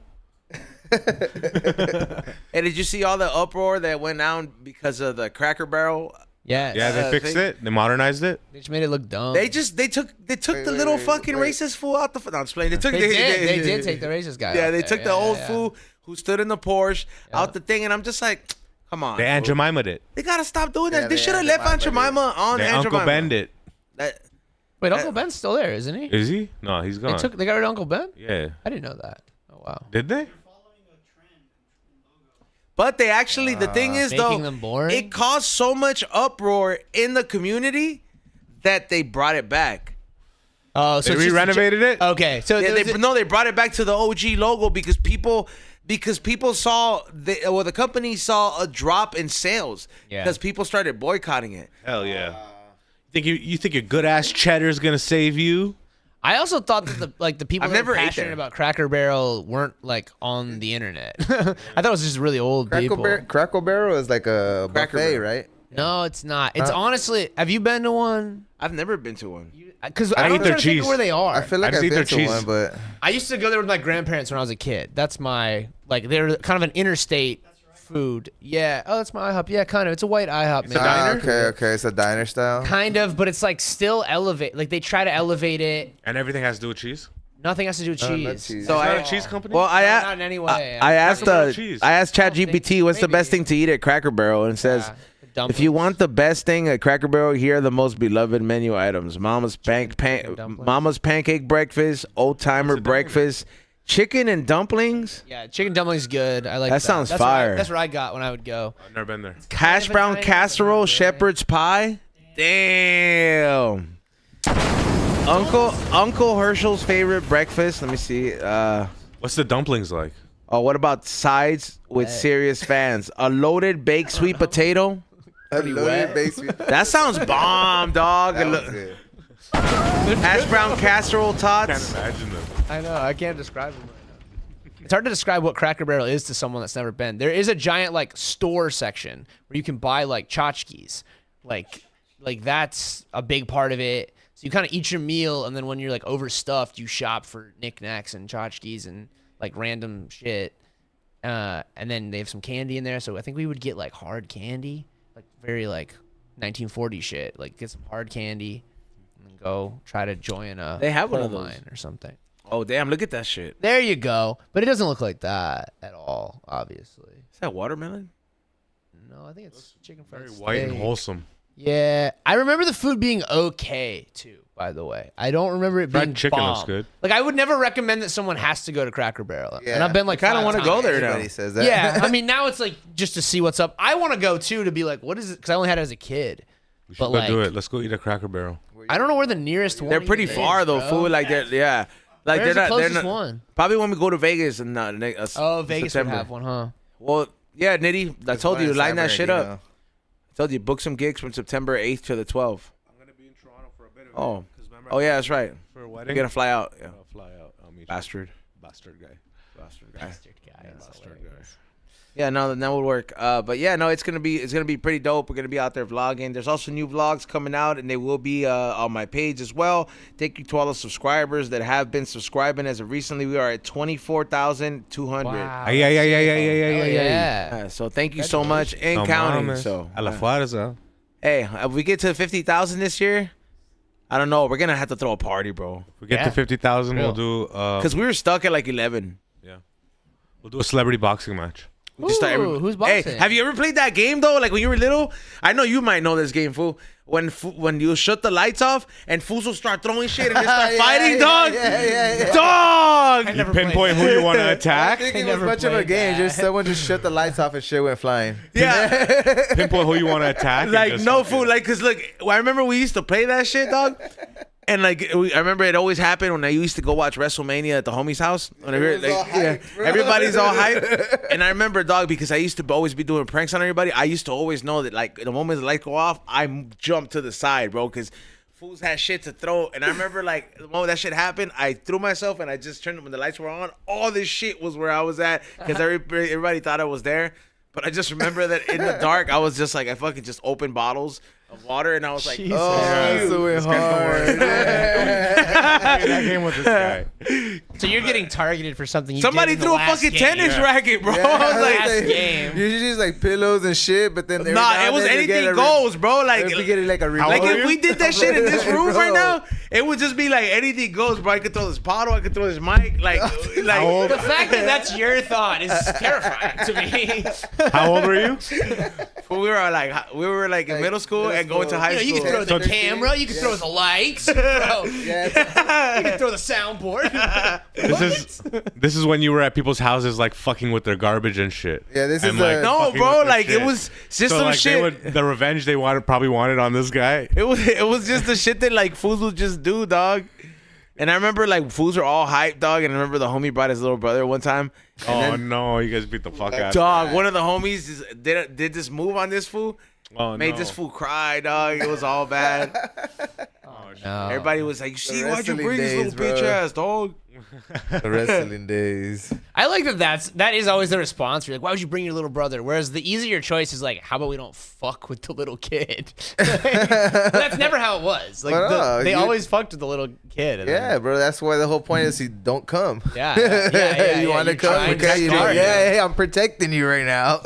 Hey, did you see all the uproar that went down because of the Cracker Barrel? Yes. Yeah, they fixed thing- it. They modernized it. They just made it look dumb. They took the little fucking racist fool out the. No, I'm just playing. They took. They did take the racist guy. Yeah, out they there. took the Yeah, old yeah. fool who stood in the Porsche out the thing, and I'm just like, come on. They Aunt fool. Jemima'd it. They gotta stop doing Yeah, that. They they should have Aunt left Aunt Jemima'd Jemima on They Aunt Uncle Jemima. Bend it. That- Wait, Uncle Ben's still there, isn't he? Is he? No, he's gone. They got rid of Uncle Ben? Yeah. I didn't know that. Oh wow. Did they? But they actually, the thing is though, Making them boring? it caused so much uproar in the community that they brought it back. Oh, so They it's just a re-renovated it? Okay, so Yeah, there was they brought it back to the OG logo because people saw the company saw a drop in sales Yeah. because people started boycotting it. Hell yeah. You think your good ass cheddar's gonna save you? I also thought that the people I've that never were ate passionate there. about Cracker Barrel weren't like on the internet. I thought it was just really old people. Crackle Barrel is like a Cracker buffet, Barrel. right? No, it's not. It's honestly. Have you been to one? I've never been to one. Because I I'm eat their trying to think cheese. of where they are. I feel like I just I've eat their been to cheese. one, but I used to go there with my grandparents when I was a kid. That's my they're kind of an interstate food. Yeah. Oh, that's my IHOP. Yeah, kind of. It's a white IHOP. a maybe. diner? Okay, it's a diner style. Kind of, but it's like still elevate. Like they try to elevate it. And everything has to do with cheese. Nothing has to do with not cheese. cheese. So It's not I a cheese company. well I No, a- not in any way. I asked Cracker Barrel cheese. I asked I don't think- ChatGPT what's the best maybe. thing to eat at Cracker Barrel, and it says. Yeah, If you dumplings. want the best thing at Cracker Barrel, here are the most beloved menu items: chicken dumplings. Mama's pancake breakfast, old timer What's a breakfast, chicken and dumplings, Yeah, chicken dumplings good. I like That sounds that's fire. That's what I got when I would go. I've never been there. hash of a brown diner, casserole, but not really. shepherd's pie. Damn. Uncle Herschel's favorite breakfast. Let me see. What's the dumplings like? Oh, what about sides with serious fans? A loaded baked sweet potato. A loaded basement. That sounds bomb, dog. That was good. Hash brown casserole Can't tots. imagine them. I know. I can't describe them right now. It's hard to describe what Cracker Barrel is to someone that's never been. There is a giant like store section where you can buy like tchotchkes. Like that's a big part of it. So you kind of eat your meal, and then when you're like overstuffed, you shop for knickknacks and tchotchkes and like random shit. And then they have some candy in there. So I think we would get like hard candy, like very like 1940 shit. Like get some hard candy and then go try to join a They have one coal of those. mine or something. Oh damn! Look at that shit. There you go. But it doesn't look like that at all, obviously. Is that watermelon? No, I think it's chicken fried Very white and steak. wholesome. Yeah. I remember the food being okay, too, by the way. I don't remember it being Fried chicken looks bomb. good. Like, I would never recommend that someone has to go to Cracker Barrel. Yeah. And I've been like, I kinda 5 wanna go times. there now. Everybody says that. Yeah. I mean, now it's like just to see what's up. I want to go, too, to be like, what is it? Because I only had it as a kid. We should But, go like, do it. Let's go eat at Cracker Barrel. I don't know where the nearest one They're pretty even far is, though, bro. fool. Like they're yeah. Like Where's they're the not. They're closest not. one? Probably when we go to Vegas and Oh, Vegas September. would have one, huh? Well, yeah, Nitty. I told you to Mine's line that San shit up. Bernardino. I told you book some gigs from September 8th to the 12th. I'm gonna be in Toronto for a bit of Oh, oh yeah, that's right. for a You're wedding. gonna fly out. Yeah, I'll fly out. I'll meet you. bastard. Bastard guy. Bastard guy. Bastard guy. Bastard guy. Yeah, no, that would work. But yeah, no, it's gonna be pretty dope. We're gonna be out there vlogging. There's also new vlogs coming out, and they will be on my page as well. Thank you to all the subscribers that have been subscribing as of recently. We are at 24,200. Wow. Ay, ay, ay, ay, ay, ay, Hell ay, ay. yeah. So thank you so much and No counting. mames. So A la fuerza. hey, if we get to 50,000 this year, I don't know. We're gonna have to throw a party, bro. If we get Yeah. to 50,000, we'll Real. do Cause we were stuck at like 11. yeah. We'll do a celebrity boxing match. We just start Ooh, who's Hey, boxing? have you ever played that game though? Like when you were little? I know you might know this game, fool. When you shut the lights off and fools will start throwing shit and they start fighting, dog. Yeah. Dog. You pinpoint who you want to I attack. think it was never much of a played game. that. Just someone just shut the lights off and shit went flying. Yeah. Pinpoint who you want to attack. and Like just no fucking- fool. Like cause look, I remember we used to play that shit, dog. And like I remember it always happened when I used to go watch WrestleMania at the homie's house. Whenever, Everyone's all hyped, bro. everybody's all hyped. And I remember, dog, because I used to always be doing pranks on everybody. I used to always know that like the moment the lights go off, I jump to the side, bro, because fools had shit to throw. And I remember like the moment that shit happened, I threw myself and I just turned when the lights were on. All this shit was where I was at because everybody thought I was there. But I just remember that in the dark, I was just like, I fucking just opened bottles of water and I was like, Jesus. Oh, Shoot. so it hard. that game with this guy. So you're getting targeted for something you Somebody did in threw the a last fucking game. tennis racket, bro. Yeah, I was like, last game. Usually just like pillows and shit, but then every nah, now it and was then you get anything a goes, bro. Like, If we get like a How remote. like old are if you? we did that shit in this room right Bro. now, it would just be like anything goes, bro. I could throw this bottle, I could throw this mic, like, The fact that that's your thought is terrifying to me. How old were you? we were like in middle school and going to high You school. can throw the 13? camera, you can throw the lights, bro. Yeah, You can throw the soundboard. This is when you were at people's houses like fucking with their garbage and shit. Yeah, this And, is like, a- No, fucking bro, with their like it shit. was just So some like shit. the revenge they probably wanted on this guy. It was just the shit that like fools would just do, dog. And I remember like fools were all hyped, dog. And I remember the homie brought his little brother one time. Oh no, you guys beat the fuck out. Dog, one of the homies did this move on this fool, Oh, Made no. this fool cry, dog. It was all bad. No. Everybody was like, "See, why'd you wrestling bring this little days, bitch bro. ass, dog?" The wrestling days. I like that is always the response. You're like, why would you bring your little brother? Whereas the easier choice is like, how about we don't fuck with the little kid? That's never how it was. Like Well, no, they you- always fucked with the little kid. And Yeah, bro. That's why the whole point is you don't come. Yeah. You want to You're come? trying to Okay, you know, scar yeah, him. hey, I'm protecting you right now.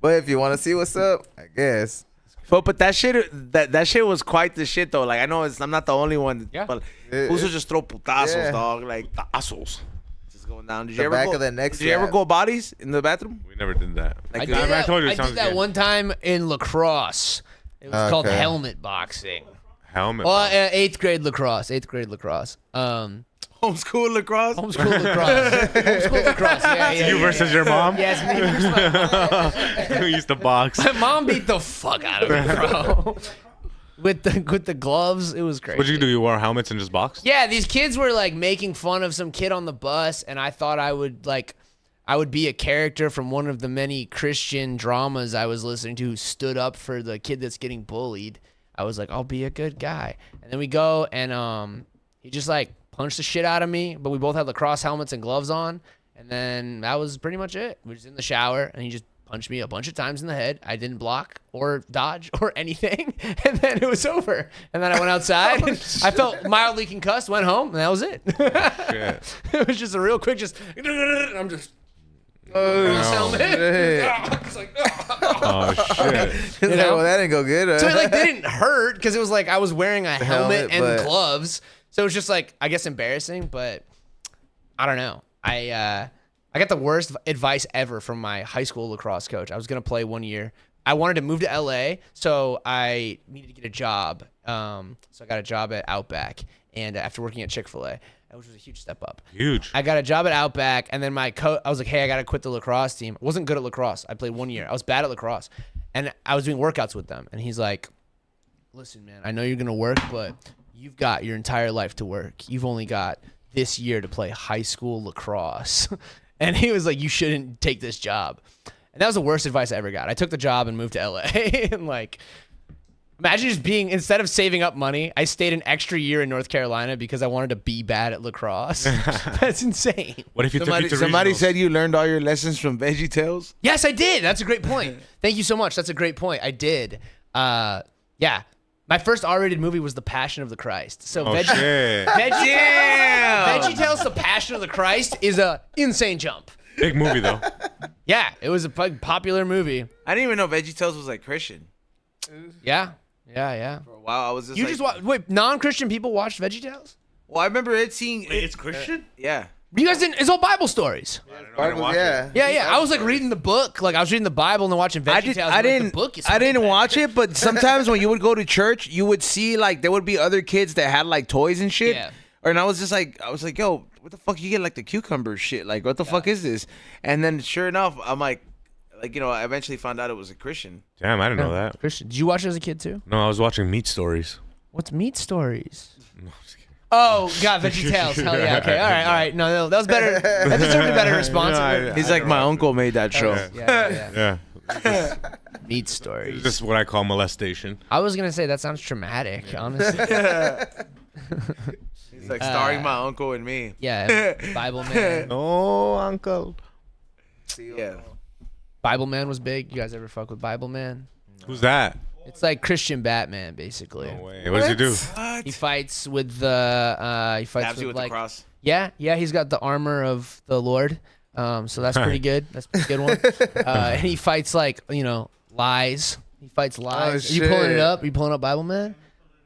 But if you want to see what's up, I guess. But that shit was quite the shit though. Like I know I'm not the only one. Yeah. But It- fools would just throw putazos, Yeah. dog. Like assholes. Just going down. Did The you ever back go? of the neck Did you ever slap. go bodies in the bathroom? We never did that. Like, I did that, told you it I sounds did that good. one time in lacrosse. It was called Okay. helmet boxing. Helmet. Well, 8th grade lacrosse. Homeschool lacrosse. Homeschool lacrosse. Homeschool lacrosse. Yeah. you versus your mom? Yes, me versus my Who used to box? My mom beat the fuck out of me, bro. with the gloves, it was crazy. What'd you do? You wore helmets and just boxed? Yeah, these kids were like making fun of some kid on the bus, and I thought I would be a character from one of the many Christian dramas I was listening to who stood up for the kid that's getting bullied. I was like, I'll be a good guy. And then we go and he just like punched the shit out of me, but we both had lacrosse helmets and gloves on. And then that was pretty much it. We were just in the shower and he just punched me a bunch of times in the head. I didn't block or dodge or anything. And then it was over. And then I went outside and I felt mildly concussed, went home, and that was it. Shit. It was just a real quick, just, and I'm just, helmet. It's like, Oh, shit. You know? know? Well, that didn't go good. so it like didn't hurt because it was like I was wearing a helmet helmet, and but- gloves. So it was just like, I guess embarrassing, but I don't know. I got the worst advice ever from my high school lacrosse coach. I was going to play 1 year. I wanted to move to LA, so I needed to get a job. So I got a job at Outback, and after working at Chick-fil-A, which was a huge step up. Huge. I got a job at Outback, and then my coach, I was like, hey, I got to quit the lacrosse team. I wasn't good at lacrosse. I played 1 year. I was bad at lacrosse. And I was doing workouts with them. And he's like, listen, man, I know you're going to work, but you've got your entire life to work. You've only got this year to play high school lacrosse. And he was like, you shouldn't take this job. And that was the worst advice I ever got. I took the job and moved to LA. And like, imagine just being, instead of saving up money, I stayed an extra year in North Carolina because I wanted to be bad at lacrosse. That's insane. What if you took it to Somebody regionals? said you learned all your lessons from Veggie Tales. Yes, I did. That's a great point. Thank you so much. That's a great point. I did. Yeah. My first R-rated movie was The Passion of the Christ. So Oh, shit. Veggie Tales, The Passion of the Christ is a insane jump. Big movie, though. Yeah, it was a popular movie. I didn't even know Veggie Tales was like Christian. Yeah. For a while, I was just You like, just wait, non-Christian people watched Veggie Tales? Well, I remember it seeing. It's Christian? Yeah. You guys didn't? It's all Bible stories. Yeah. Yeah. I was like reading the book. Like I was reading the Bible and then watching Veggie Tales. I and, like, didn't. The book is I didn't way watch better. it, but sometimes when you would go to church, you would see like there would be other kids that had like toys and shit. Yeah. And I was just like, yo, what the fuck? You get like the cucumber shit? Like, what the fuck is this? And then sure enough, I'm like, I eventually found out it was a Christian. Damn, I didn't know that. Christian, did you watch it as a kid too? No, I was watching Meat Stories. What's Meat Stories? Oh, God, Veggie Tales. Hell yeah. Okay. All right. No, that was better. That deserved a better response. Yeah, He's like, my uncle made that show. Yeah. Yeah. Meat Stories. This is what I call molestation. I was going to say that sounds traumatic, honestly. He's like starring my uncle and me. Yeah. Bible Man. Oh, uncle. Yeah. Bible Man was big. You guys ever fuck with Bible Man? Who's that? It's like Christian Batman, basically. No way. What does he do? He fights with the he fights Stabs you with like the cross. yeah, he's got the armor of the Lord. So that's pretty good. That's a pretty good one. And he fights like, lies. He fights lies. Are you pulling it shit. up? Are you pulling up Bible Man?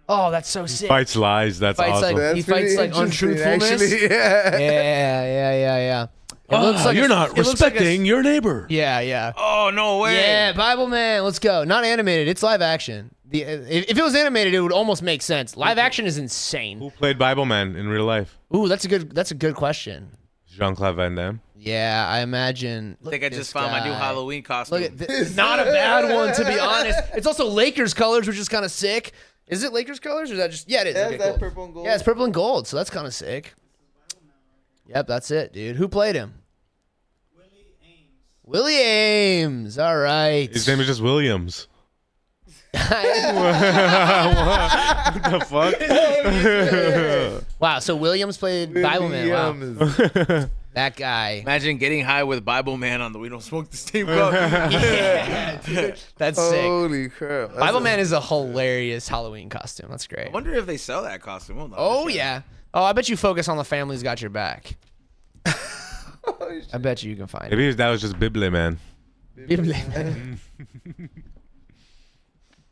Oh, that's so sick. Fights lies. That's Fights awesome. like- He fights, like, interesting, untruthfulness. Actually, yeah. Yeah. It looks like you're a- not it looks like a- respecting your neighbor. Yeah. Oh no way. Yeah, Bible Man, let's go. Not animated, it's live action. If it was animated, it would almost make sense. Live action is insane. Who played Bible Man in real life? Ooh, that's a good question. Jean-Claude Van Damme. Yeah, I imagine. I think I just found my new Halloween costume. Look at this. Not a bad one, to be honest. It's also Lakers colors, which is kind of sick. Is it Lakers colors or is that just? Yeah, it is. Yeah, Okay, is that cool. purple and gold? Yeah, it's purple and gold, so that's kind of sick. Yep, that's it, dude. Who played him? Willie Ames. All right. His name is just Williams. What the fuck? Wow, so Williams played Bible Man. Wow. That guy. Imagine getting high with Bible Man on the We Don't Smoke the Steam Cup. Yeah, dude. That's sick. Holy crap. That's Bible Man is a hilarious Halloween costume. That's great. I wonder if they sell that costume. Hold on, Oh, let's check. yeah. Oh, I bet you Focus on the Family's got your back. I bet you can find it. Maybe that was just Bible Man.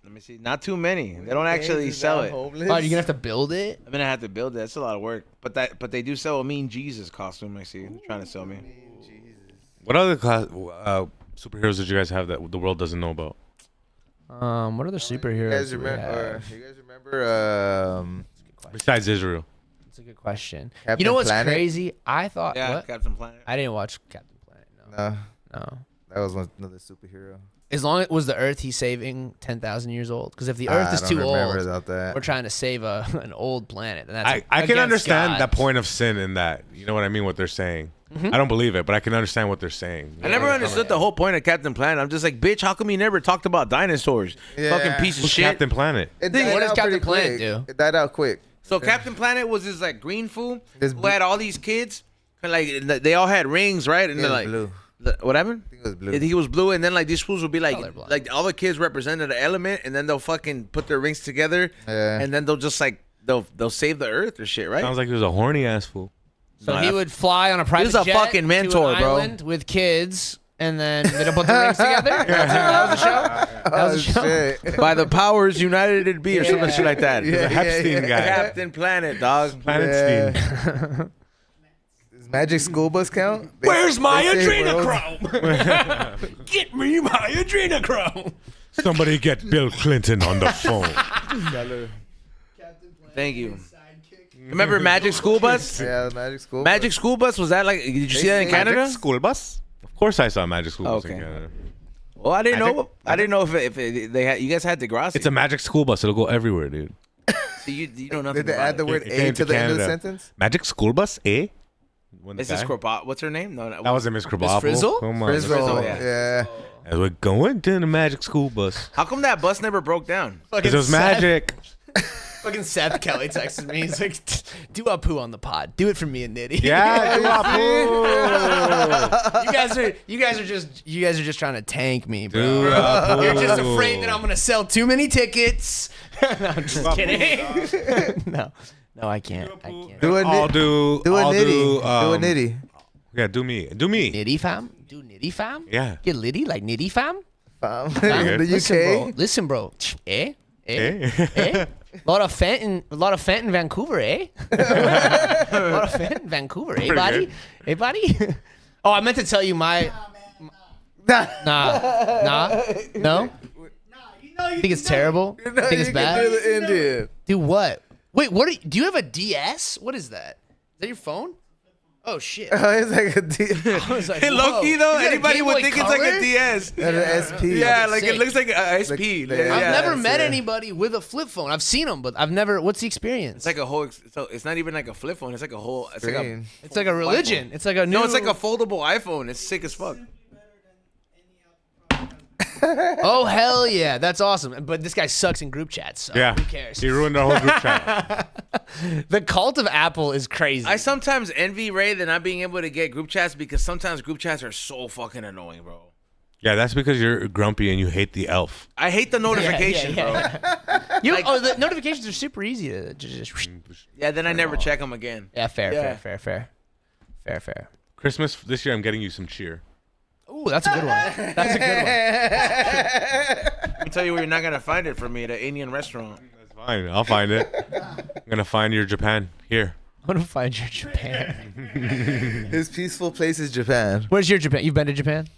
Let me see. Not too many. They don't actually sell it. Oh, you're gonna have to build it? I'm gonna have to build it. That's a lot of work. But they do sell a Mean Jesus costume. I see. They're trying to sell me. What other superheroes did you guys have that the world doesn't know about? What other superheroes? You do we have? guys remember Besides Israel. That's a good question. Captain You know what's Planet? crazy? I thought. Yeah, What? Captain Planet. I didn't watch Captain Planet. No, No. that was another superhero. As long as it was the Earth he's saving 10,000 years old. Because if the Earth is too old, About that. we're trying to save an old planet. And that's I can against understand God. that point of sin in that. You know what I mean? What they're saying. I don't believe it, but I can understand what they're saying. I never understood the whole point of Captain Planet. I'm just like, bitch, how come you never talked about dinosaurs? Yeah. Fucking piece of Who's shit. Captain Planet? It What died does out Captain pretty Planet quick. do? It died out quick. So Captain Planet was this like green fool This who blue- had all these kids. And like they all had rings, right? And It they're was like, blue. what happened? I think it was blue. I think he was blue, and then like these fools would be Colorblind. like all the kids represented an element, and then they'll fucking put their rings together, Yeah. and then they'll just like they'll save the earth or shit, right? Sounds like he was a horny ass fool. So he would fly on a private was a jet fucking mentor, to an bro. island with kids, and then they'd put the rings together. That was the show. That was the show. shit. By the powers united it be, or some shit like that. Yeah. The Hepstein guy. Captain Planet, dog. Planet Does Magic School Bus count? Where's my they say worlds- adrenochrome? Get me my adrenochrome. Somebody get Bill Clinton on the phone. Captain Planet Thank you. sidekick. Remember Magic School Bus? Yeah, the Magic School Magic Bus. School Bus, was that like? Did you see that in Canada? Magic School Bus? Of course I saw Magic School Bus in Okay. Canada. Well, I didn't Magic- know. I didn't know if they had. You guys had DeGrassi. It's a Magic School Bus. It'll go everywhere, dude. So you know nothing Did they about add the it. word It A came to to the end of the Canada. sentence? Magic School Bus, eh? When the Is this guy- Corbot? What's her name? No, That wasn't Miss Krabappel. Frizzle? Come on. Frizzle, Frizzle, yeah. As we're going to the Magic School Bus. How come that bus never broke down? Because it was magic. Fucking Seth Kelly texted me. He's like, "Do a poo on the pod. Do it for me and Nitty." Yeah, you guys are just trying to tank me, bro. Dude, You're just afraid that I'm gonna sell too many tickets. No, I'm just kidding. no, I can't. I can't. Do a I'll nit- do. Do a I'll nitty. Do, Do a nitty. Yeah, do me. Do me. Nitty fam? Do Nitty fam? Yeah. Get litty like Nitty fam? The Listen, bro. UK. Listen, bro. Eh? Eh? Eh? A lot of Fent in Vancouver, eh? A lot of Fent in Vancouver, eh, buddy? good. Hey, buddy? Oh, I meant to tell you my... Nah. No? Nah, you know you Think it's terrible? Think it's You can do bad? the Indian. Do what? Wait, what? Do you have a DS? What is that? Is that your phone? Oh, shit. It's like a D I was like, Hey, low key whoa. though, Is that a anybody Game would Boy think it's like Color? a DS. and an SP. Yeah, like Sick. it looks like a SP. Like- yeah. I've never that's met it. anybody with a flip phone. I've seen them, but I've never... What's the experience? It's like a whole. So it's not even like a flip phone. It's like a whole. It's like a. Screen. It's like a religion. It's like a new... No, it's like a foldable iPhone. It's sick as fuck. Oh, hell yeah. That's awesome. But this guy sucks in group chats, so Yeah. who cares? He ruined our whole group chat. The cult of Apple is crazy. I sometimes envy Ray than not being able to get group chats because sometimes group chats are so fucking annoying, bro. Yeah, that's because you're grumpy and you hate the elf. I hate the notification, bro. The notifications are super easy to just... Yeah, then I never check them again. Yeah, fair. Christmas this year, I'm getting you some cheer. Ooh, that's a good one. That's a good one. Let me tell you where you're not gonna find it from me. The Indian restaurant. That's fine. I'll find it. I'm gonna find your Japan here. I want to find your Japan. His peaceful place is Japan. Where's your Japan? You've been to Japan?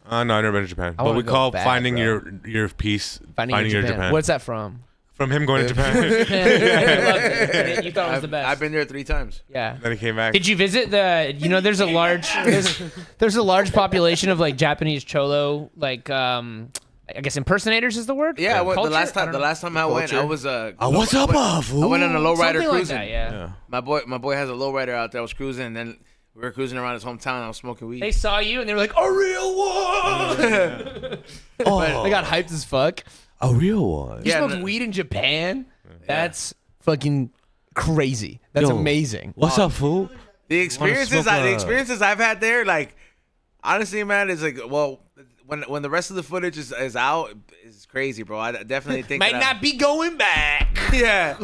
No, I've never been to Japan. But wanna we go call back, finding bro. your peace Finding your Japan. What's that from? From him going to Japan. You loved it. You thought it was the best. I've been there 3 times. Yeah. Then he came back. Did you visit the? You know, there's a large population of like Japanese cholo, like I guess impersonators is the word. Yeah, I went, Culture? the last time I went, I was What's up, fool? I went on a lowrider Something like cruising. that, yeah. My boy has a lowrider out there. I was cruising, and then we were cruising around his hometown. I was smoking weed. They saw you and they were like, a real one. They got hyped as fuck. A real one. You Yeah, smoke no- weed in Japan? That's fucking crazy. That's Yo, amazing. What's up, fool? The experiences, smoke the a- experiences I've had there, like honestly, man, is like, well, when the rest of the footage is out, it's crazy, bro. I definitely think Might not be going back. Yeah,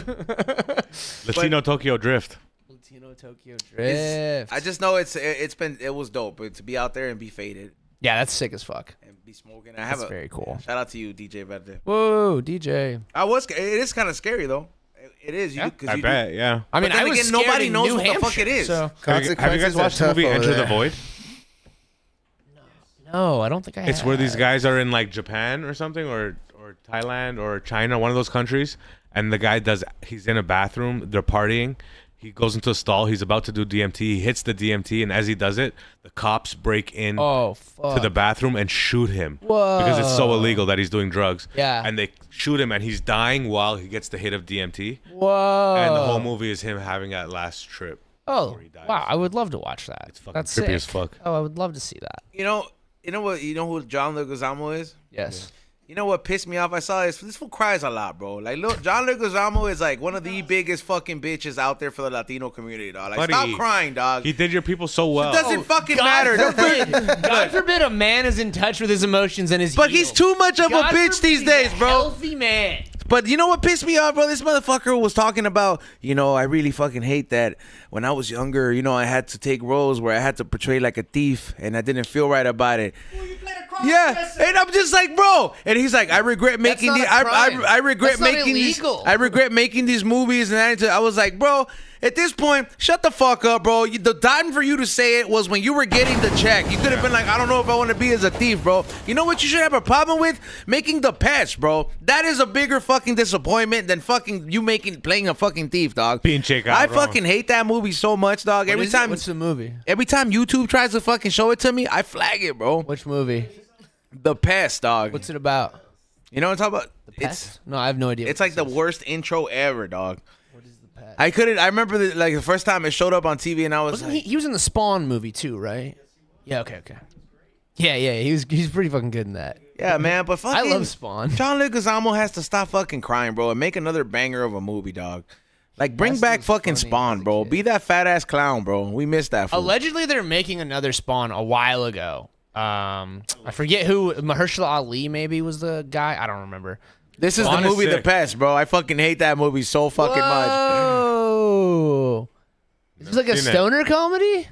Latino Tokyo Drift. Latino Tokyo Drift. I just know it was dope, but to be out there and be faded Yeah, that's sick as fuck. and be smoking. I have That's very cool. Shout out to you, DJ Verde. Whoa, DJ. It is kind of scary though. It is. Yeah. I bet, yeah. I mean, then I was again, scared nobody in knows New what the fuck it Hampshire, is. So. Have you guys Consequences watched the are movie tough over Enter the there. Void? No, I don't think I have. It's where these guys are in like Japan or something, or Thailand or China, one of those countries, and the guy he's in a bathroom, they're partying. He goes into a stall, he's about to do DMT, he hits the DMT, and as he does it, the cops break in Oh, fuck. to the bathroom and shoot him. Whoa. Because it's so illegal that he's doing drugs. Yeah. And they shoot him and he's dying while he gets the hit of DMT. Whoa. And the whole movie is him having that last trip. Oh, before he dies. wow. I would love to watch that. It's fucking That's trippy sick. as fuck. Oh, I would love to see that. You know who John Leguizamo is? Yes. You know what pissed me off? I saw this fool cries a lot, bro. Like, look, John Leguizamo is like one of the biggest fucking bitches out there for the Latino community, dog. Like, Buddy, stop crying, dog. He did your people so well. It doesn't fucking matter. God forbid a man is in touch with his emotions and his But he's too much of God a bitch forbid these he's days, a bro. Healthy man. But you know what pissed me off, bro? This motherfucker was talking about, I really fucking hate that when I was younger, I had to take roles where I had to portray like a thief and I didn't feel right about it. Yeah, and I'm just like, bro. And he's like, I regret making not these. a crime. I regret That's not making these. illegal. I regret making these movies, and I was like, bro. At this point, shut the fuck up, bro. The time for you to say it was when you were getting the check. You could have been like, I don't know if I want to be as a thief, bro. You know what you should have a problem with? Making The Pest, bro. That is a bigger fucking disappointment than fucking you playing a fucking thief, dog. Pinche cabrón. I fucking hate that movie so much, dog. Every time What's the movie? YouTube tries to fucking show it to me, I flag it, bro. Which movie? The Pest, dog. What's it about? You know what I'm talking about? The Pest? No, I have no idea. It's like the worst intro ever, dog. What is the Pest? I remember the first time it showed up on TV, and I was Wasn't like, he was in the Spawn movie too, right? Yeah. Okay. Yeah. He's pretty fucking good in that. yeah, man. But fucking, I love Spawn. John Leguizamo has to stop fucking crying, bro, and make another banger of a movie, dog. Like, bring Pest back was fucking funny Spawn, as a bro. kid. Be that fat ass clown, bro. We missed that. Fool. Allegedly, they're making another Spawn a while ago. I forget who. Mahershala Ali maybe was the guy. I don't remember. This is Spawn the is movie, The sick. Pest, bro. I fucking hate that movie so fucking much. Whoa. Is this like a seen it. stoner comedy?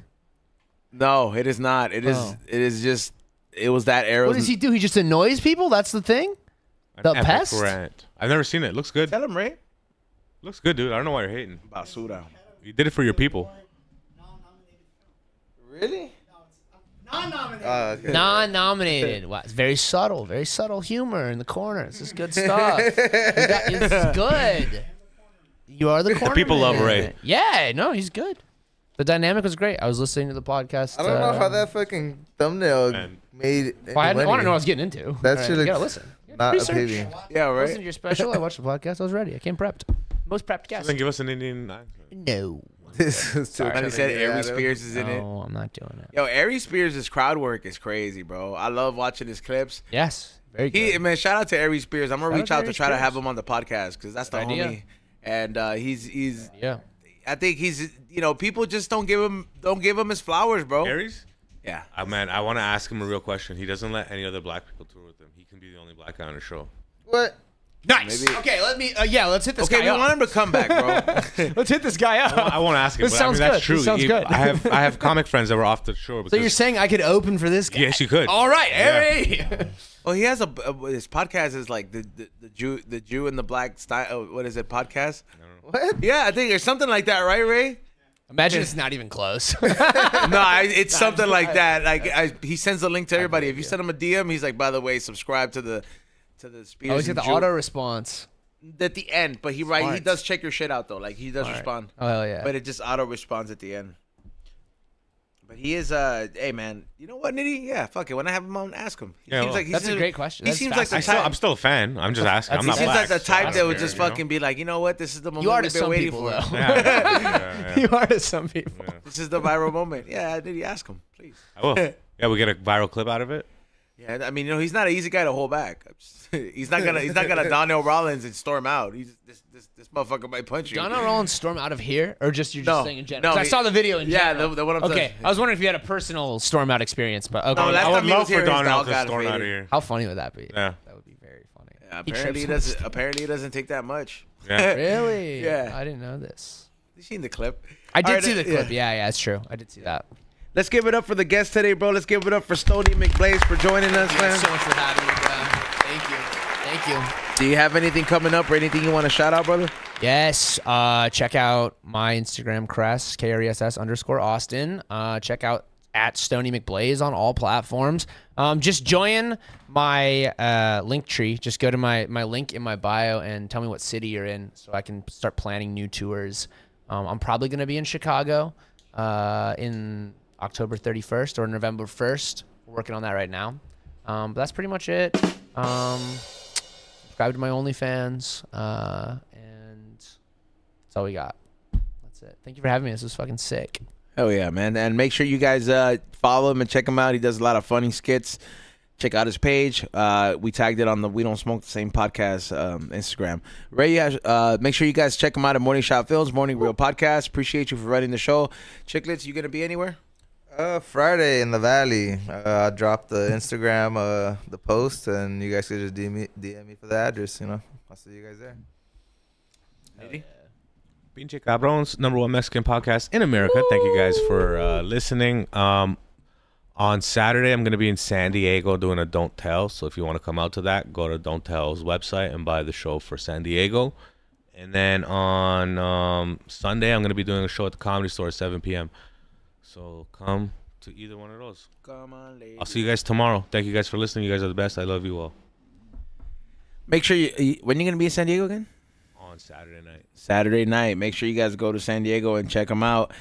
No, it is not. It is. Oh. It is just. It was that era. What does he do? He just annoys people? That's the thing? The An epic Pest? rant. I've never seen it. Looks good. Tell him, Ray. Looks good, dude. I don't know why you're hating. Basura. You did it for your people. Really? Non-nominated. Okay. Non-nominated. Wow, it's very subtle humor in the corner. This is good stuff. This is good. You are the corner. people love man. Ray. Yeah, no, he's good. The dynamic was great. I was listening to the podcast. I don't know how that fucking thumbnail Man. made. Well, I any want to know what I money. was getting into. That All shit you gotta looks listen. You gotta Not research. appealing. Yeah, Listen right. to your special. I watched the podcast. I was ready. I came prepped. Most prepped guest. Then give us an Indian accent. No. This is too And he said Ari Spears is in it. No, I'm not doing it. Yo, Ari Spears' crowd work is crazy, bro. I love watching his clips. Yes. Very good. Man, shout out to Ari Spears. I'm gonna Shout reach out out to to Ari try to Spears. have him on the podcast because that's the Good idea. homie. And he's Yeah. I think he's people just don't give him his flowers, bro. Aries? Yeah. Man, I want to ask him a real question. He doesn't let any other black people tour with him. He can be the only black guy on the show. What? Nice. Maybe- Okay, let me. Let's hit this Okay, guy we up. want him to come back, bro. Let's hit this guy up. I won't ask him, This but sounds I mean, that's good. true. This sounds good. I have comic friends that were off the shore. So Because, you're saying I could open for this guy? Yes, you could. All right, Yeah. Harry. Well, he has his podcast is like the Jew and the black style. What is it? Podcast? What? Yeah, I think there's something like that, right, Ray? Imagine it's not even close. No, it's something like that. Like he sends a link to everybody. If you send him a DM, he's like, by the way, subscribe to the Spears. Oh, he's got and the Jew- auto response. at the end, but he Smart. does check your shit out though. Like he does respond. Oh hell yeah. But it just auto responds at the end. But he is hey man, you know what, Nitty? Yeah, fuck it. When I have him on, ask him. He Yeah, seems well, like that's a great question. He That's seems like the fascinating. type. I'm still a fan. I'm just asking. I'm He not seems black. like the type that would so just you know? fucking be like, you know what? This is the moment you are to we've been some waiting people, for. though. Yeah. You are to some people. This is the viral moment. Yeah, Nitty, ask him, please. I will. Yeah, we get a viral clip out of it. Yeah, I mean, he's not an easy guy to hold back. He's not gonna Donnell Rollins and storm out. He's this motherfucker might punch you. Donnell Rollins storm out of here, or just you're just saying in general? No, 'Cause I saw the video in general. Yeah, the one I'm Okay, saying. I was wondering if you had a personal storm out experience, but okay. No, last I would time he was love here, for his Donnell dog to got storm out of faded. here. How funny would that be? Yeah. That would be very funny. Yeah, He apparently he trips doesn't. Apparently he doesn't take that much. Yeah. Really? Yeah. I didn't know this. You seen the clip? I did All right, see the clip. yeah. Yeah, it's true. I did see that. Let's give it up for the guest today, bro. Let's give it up for Stoney McBlaze for joining us, man. Thanks so much for having me, bro. Thank you. Thank you. Do you have anything coming up or anything you want to shout out, brother? Yes. Check out my Instagram, Kress, KRESS_Austin. Check out at Stoney McBlaze on all platforms. Just join my link tree. Just go to my link in my bio and tell me what city you're in so I can start planning new tours. I'm probably going to be in Chicago in October 31st or November 1st. We're working on that right now. But that's pretty much it. Subscribe to my OnlyFans. And that's all we got. That's it. Thank you for having me. This was fucking sick. Hell yeah, man. And make sure you guys follow him and check him out. He does a lot of funny skits. Check out his page. We tagged it on the We Don't Smoke the Same podcast Instagram. Ray, make sure you guys check him out at Morning Shot Films, Morning Real Podcast. Appreciate you for running the show. Chiclets, you going to be anywhere? Friday in the Valley. I dropped the Instagram, the post, and you guys could just DM me for the address. I'll see you guys there. Nitty? Pinche Cabrons, #1 Mexican podcast in America. Thank you guys for listening. On Saturday, I'm going to be in San Diego doing a Don't Tell. So if you want to come out to that, go to Don't Tell's website and buy the show for San Diego. And then on Sunday, I'm going to be doing a show at the Comedy Store at 7 p.m. So come to either one of those. Come on, lady. I'll see you guys tomorrow. Thank you guys for listening. You guys are the best. I love you all. Make sure when you going to be in San Diego again? On Saturday night. Saturday night. Make sure you guys go to San Diego and check them out.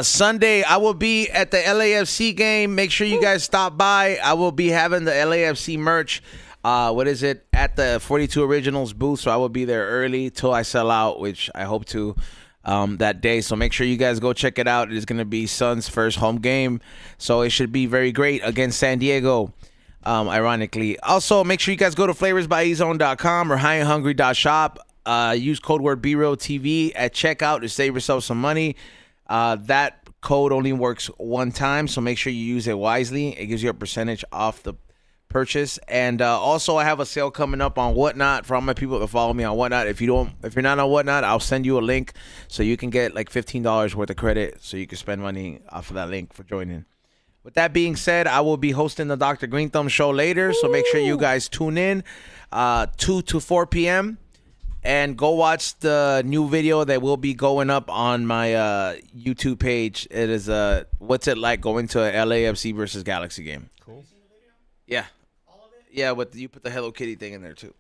Sunday, I will be at the LAFC game. Make sure you guys stop by. I will be having the LAFC merch. At the 42 Originals booth. So I will be there early till I sell out, which I hope to that day. So make sure you guys go check it out. It is going to be Sun's first home game. So it should be very great against San Diego. Ironically. Also, make sure you guys go to flavorsbyezone.com or highandhungry.shop. Use code word BRealTV at checkout to save yourself some money. That code only works one time, so make sure you use it wisely. It gives you a percentage off the purchase. And also, I have a sale coming up on Whatnot for all my people that follow me on Whatnot. If you're not on Whatnot, I'll send you a link so you can get like $15 worth of credit, so you can spend money off of that link for joining. With that being said, I will be hosting the Dr. Green Thumb show later, so make sure you guys tune in 2 to 4 p.m. And go watch the new video that will be going up on my YouTube page. It is what's it like going to a LAFC versus Galaxy game. Cool. Yeah. All of it? Yeah, you put the Hello Kitty thing in there too.